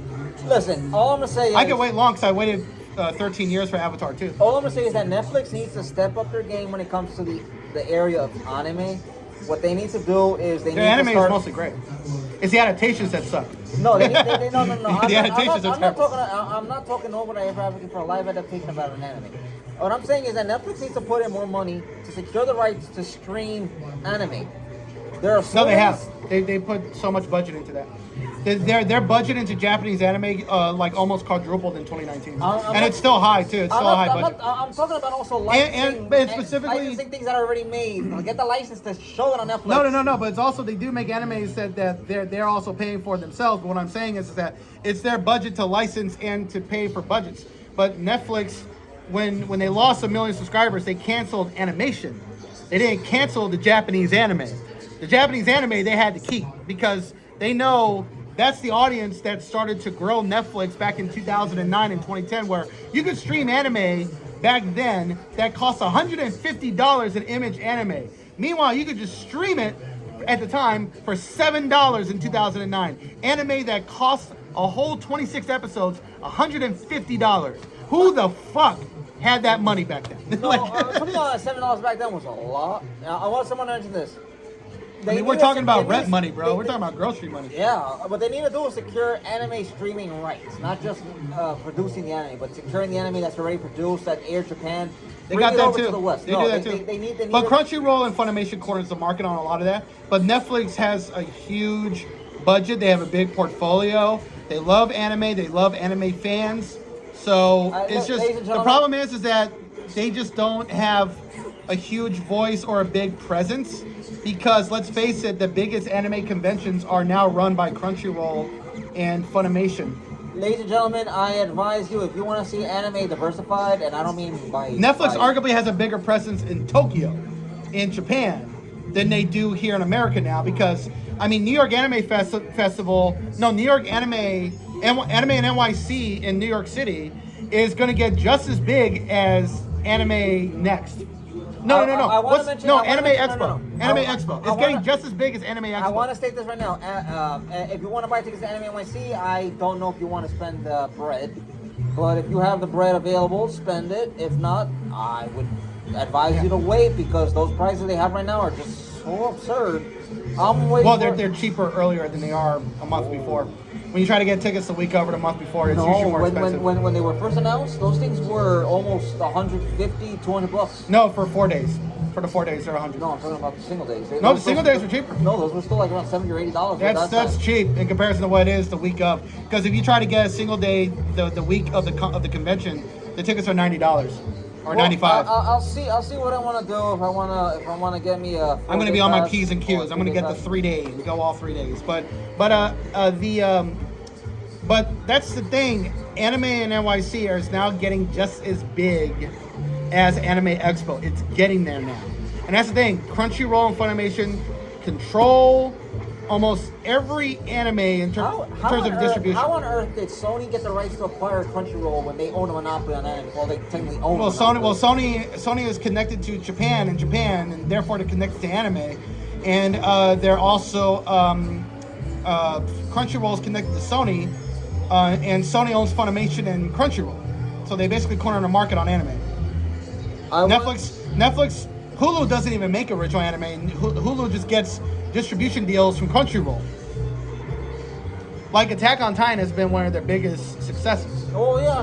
Listen, all I'm gonna say is I can wait long because I waited 13 years for Avatar 2. All I'm gonna say is that Netflix needs to step up their game when it comes to the area of anime. What they need to do is they Their need anime to start... is mostly great. It's the adaptations that suck. No, no. The adaptations are terrible. I'm not talking over the ever advocating for a live adaptation about an anime. What I'm saying is that Netflix needs to put in more money to secure the rights to stream anime. There are No, they have. They put so much budget into that. their budget into Japanese anime like almost quadrupled in 2019, I'm and it's still high too. It's still a high budget. I'm talking about also licensing, and specifically licensing things that are already made. Get the license to show it on Netflix. No. But it's also they do make animes that they're also paying for themselves. But what I'm saying is that it's their budget to license and to pay for budgets. But Netflix, when they lost 1 million subscribers, they canceled animation. They didn't cancel the Japanese anime. The Japanese anime they had to keep because they know that's the audience that started to grow Netflix back in 2009 and 2010, where you could stream anime back then that cost $150 an image anime. Meanwhile, you could just stream it at the time for $7 in 2009. Anime that cost a whole 26 episodes, $150. Who the fuck had that money back then? No, something like $7 back then was a lot. Now, I want someone to mention this. We're talking about rent money, bro. We're talking about grocery money. Yeah, what they need to do is secure anime streaming rights, not just producing the anime, but securing the anime that's already produced that Air Japan. They got that too. To the West. They do that too. They need but Crunchyroll and Funimation corners the market on a lot of that. But Netflix has a huge budget. They have a big portfolio. They love anime. They love anime fans. So it's just the problem is that they just don't have a huge voice or a big presence. Because let's face it, the biggest anime conventions are now run by Crunchyroll and Funimation. Ladies and gentlemen, I advise you if you want to see anime diversified, and I don't mean by Netflix arguably has a bigger presence in Tokyo, in Japan, than they do here in America now. Because New York Anime New York Anime and NYC in New York City is going to get just as big as Anime Next. No. Anime Expo. Anime Expo. It's getting just as big as Anime Expo. I want to state this right now. If you want to buy tickets to Anime NYC, I don't know if you want to spend the bread. But if you have the bread available, spend it. If not, I would advise you to wait because those prices they have right now are just so absurd. They're cheaper earlier than they are a month before. When you try to get tickets the week over the month before, it's usually more expensive. When they were first announced, those things were almost $150, $200. No, for 4 days. For the 4 days, they're $100. No, I'm talking about the single days. The single days were cheaper. No, those were still like around $70 or $80. That's cheap in comparison to what it is the week of. Because if you try to get a single day the week of the convention, the tickets are $90 or $95. I'll see what I want to do. If I want to get me a. I'm going to be on my P's and Q's. I'm going to get the 3 days. We go all 3 days. But that's the thing. Anime and NYC is now getting just as big as Anime Expo. It's getting there now. And that's the thing. Crunchyroll and Funimation control almost every anime in terms of distribution. How on earth did Sony get the rights to acquire Crunchyroll when they own a monopoly on anime? Well, they technically own. Sony is connected to Japan, and therefore they're connected to anime, and they're also Crunchyroll is connected to Sony, and Sony owns Funimation and Crunchyroll, so they basically corner the market on anime. Netflix, Hulu doesn't even make original anime, and Hulu just gets distribution deals from Crunchyroll. Like Attack on Titan has been one of their biggest successes. Oh yeah,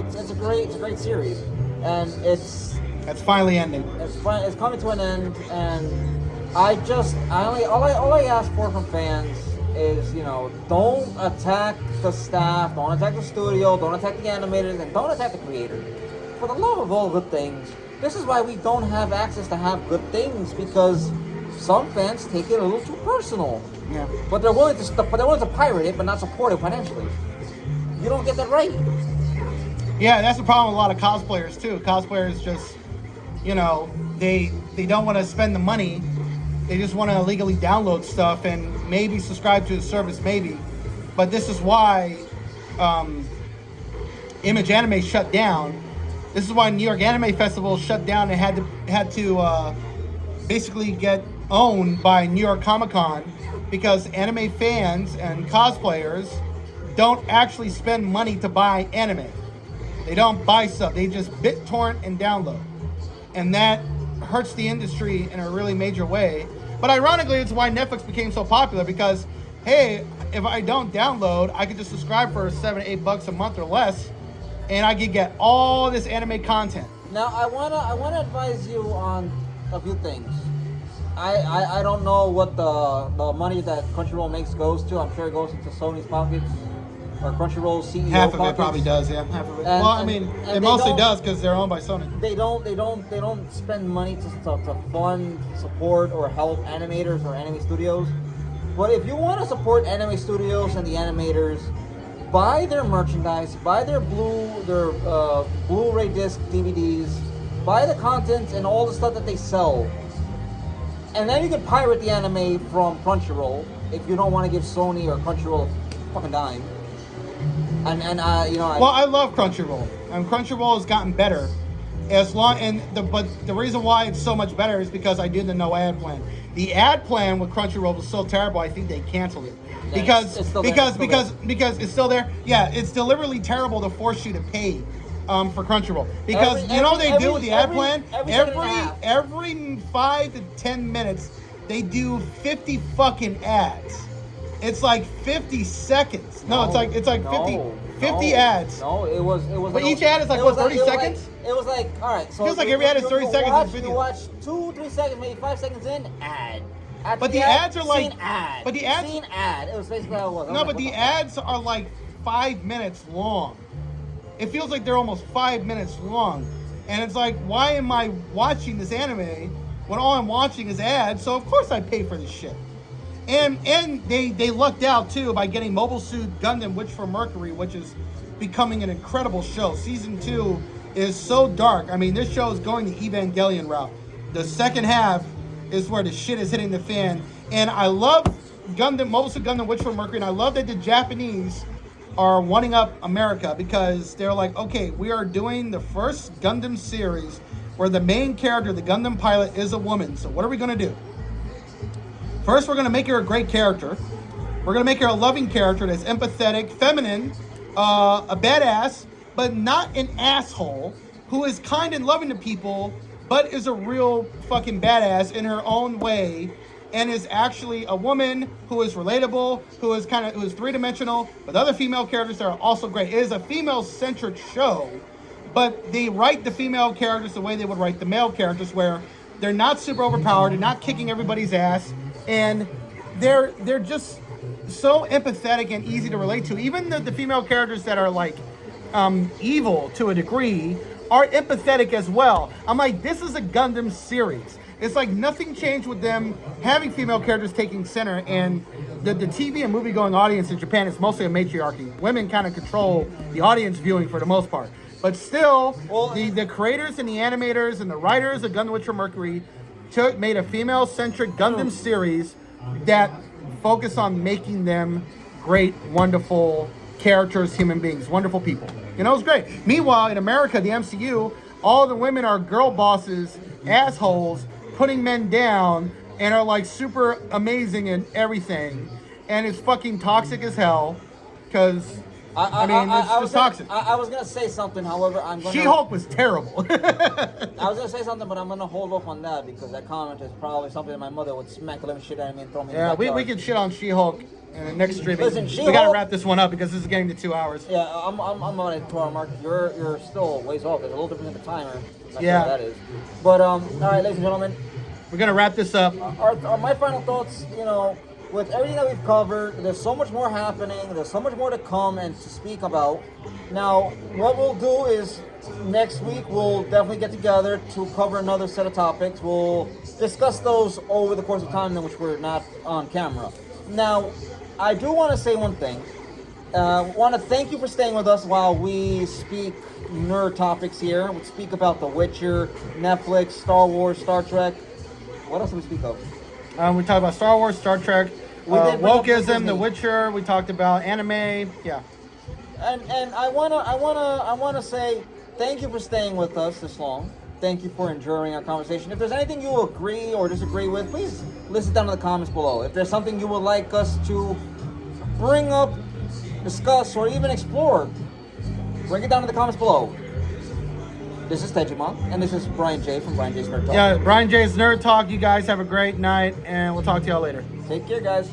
it's a great series, and it's finally ending. It's coming to an end, and all I ask for from fans is don't attack the staff, don't attack the studio, don't attack the animators, and don't attack the creators. For the love of all good things, this is why we don't have access to have good things because some fans take it a little too personal. Yeah. But they're willing to pirate it, but not support it financially. You don't get that right. Yeah, that's the problem with a lot of cosplayers too. Cosplayers just, they don't want to spend the money. They just want to illegally download stuff and maybe subscribe to the service, maybe. But this is why Image Anime shut down. This is why New York Anime Festival shut down and had to basically get owned by New York Comic Con because anime fans and cosplayers don't actually spend money to buy anime. They don't buy stuff. They just BitTorrent and download. And that hurts the industry in a really major way. But ironically, it's why Netflix became so popular because, hey, if I don't download, I could just subscribe for $7-8 a month or less, and I could get all this anime content. Now, I wanna advise you on a few things. I don't know what the money that Crunchyroll makes goes to. I'm sure it goes into Sony's pockets or Crunchyroll's CEO Half of pockets. it probably does, yeah. Half of it. And- well, I and- mean, and it they mostly don't- does because they're owned by Sony. They don't spend money to fund, support, or help animators or anime studios. But if you want to support anime studios and the animators, buy their merchandise, buy their Blu-ray disc DVDs, buy the content and all the stuff that they sell. And then you can pirate the anime from Crunchyroll if you don't want to give Sony or Crunchyroll a fucking dime. Well, I love Crunchyroll, and Crunchyroll has gotten better. But the reason why it's so much better is because I did the no ad plan. The ad plan with Crunchyroll was so terrible, I think they canceled it because it's still there, because it's still there. Yeah, it's deliberately terrible to force you to pay for Crunchyroll because Every- you know what they every- do with the ad every- plan. every second and a half. Every 5 to 10 minutes they do 50 fucking ads. It's like 50 seconds. No, it's like 50 ads. No, it was. But each ad is like, it what, was 30 seconds? It was like, all right. So Feels like every ad is 30 seconds Watch, of video. You watch 2-3 seconds, maybe 5 seconds in, ad. After But the ads are like- scene ad. but the ads- scene ad. It was basically how it was. I was No, like, but what the fuck? ads are like 5 minutes long. It feels like they're almost 5 minutes long. And it's like, why am I watching this anime when all I'm watching is ads? So of course I pay for this shit. And they lucked out too by getting Mobile Suit Gundam Witch from Mercury, which is becoming an incredible show. Season 2 is so dark. I mean, this show is going the Evangelion route. The second half is where the shit is hitting the fan. And I love Mobile Suit Gundam Witch from Mercury, and I love that the Japanese are wanting up America because they're like, okay, we are doing the first Gundam series where the main character, the Gundam pilot, is a woman. So what are we going to do? First, we're going to make her a great character. We're going to make her a loving character that's empathetic, feminine, a badass, but not an asshole, who is kind and loving to people, but is a real fucking badass in her own way, and is actually a woman who is relatable, who is three-dimensional, with other female characters that are also great. It is a female-centric show, but they write the female characters the way they would write the male characters, where they're not super overpowered, they're not kicking everybody's ass, and they're just so empathetic and easy to relate to. Even the female characters that are like evil to a degree are empathetic as well. I'm like, this is a Gundam series. It's like nothing changed with them having female characters taking center, and the TV and movie going audience in Japan is mostly a matriarchy. Women kind of control the audience viewing for the most part. But still, the creators and the animators and the writers of Gundam Witch from Mercury made a female-centric Gundam series that focused on making them great, wonderful characters, human beings, wonderful people. You know, it's great. Meanwhile, in America, the MCU, all the women are girl bosses, assholes, putting men down, and are like super amazing in everything. And it's fucking toxic as hell, because it's just toxic. I was gonna say something, however, I'm gonna. She-Hulk was terrible. I was gonna say something, but I'm gonna hold off on that because that comment is probably something that my mother would smack the living shit out of me and throw me. Yeah, in the we backyard. can shit on She-Hulk in the next streaming. Listen, we She-Hulk- gotta wrap this one up because this is getting to 2 hours. Yeah, I'm on it, 2 hour mark. You're still ways off. There's a little difference in the timer. Not Yeah. sure what that is. But all right, ladies and gentlemen, We're gonna wrap this up. my final thoughts. You know, with everything that we've covered, there's so much more happening. There's so much more to come and to speak about. Now, what we'll do is next week we'll definitely get together to cover another set of topics. We'll discuss those over the course of time in which we're not on camera. Now, I do want to say one thing. Want to thank you for staying with us while we speak nerd topics here. We speak about The Witcher, Netflix, Star Wars, Star Trek. What else do we speak of? We talked about Star Wars, Star Trek, We did bring up wokeism, Disney. The Witcher. We talked about anime. Yeah. And I wanna say thank you for staying with us this long. Thank you for enduring our conversation. If there's anything you agree or disagree with, please list it down in the comments below. If there's something you would like us to bring up, discuss, or even explore, bring it down in the comments below. This is Tejima, and this is Brian J from Brian J's Nerd Talk. Yeah, Brian J's Nerd Talk. You guys have a great night, and we'll talk to y'all later. Take care, guys.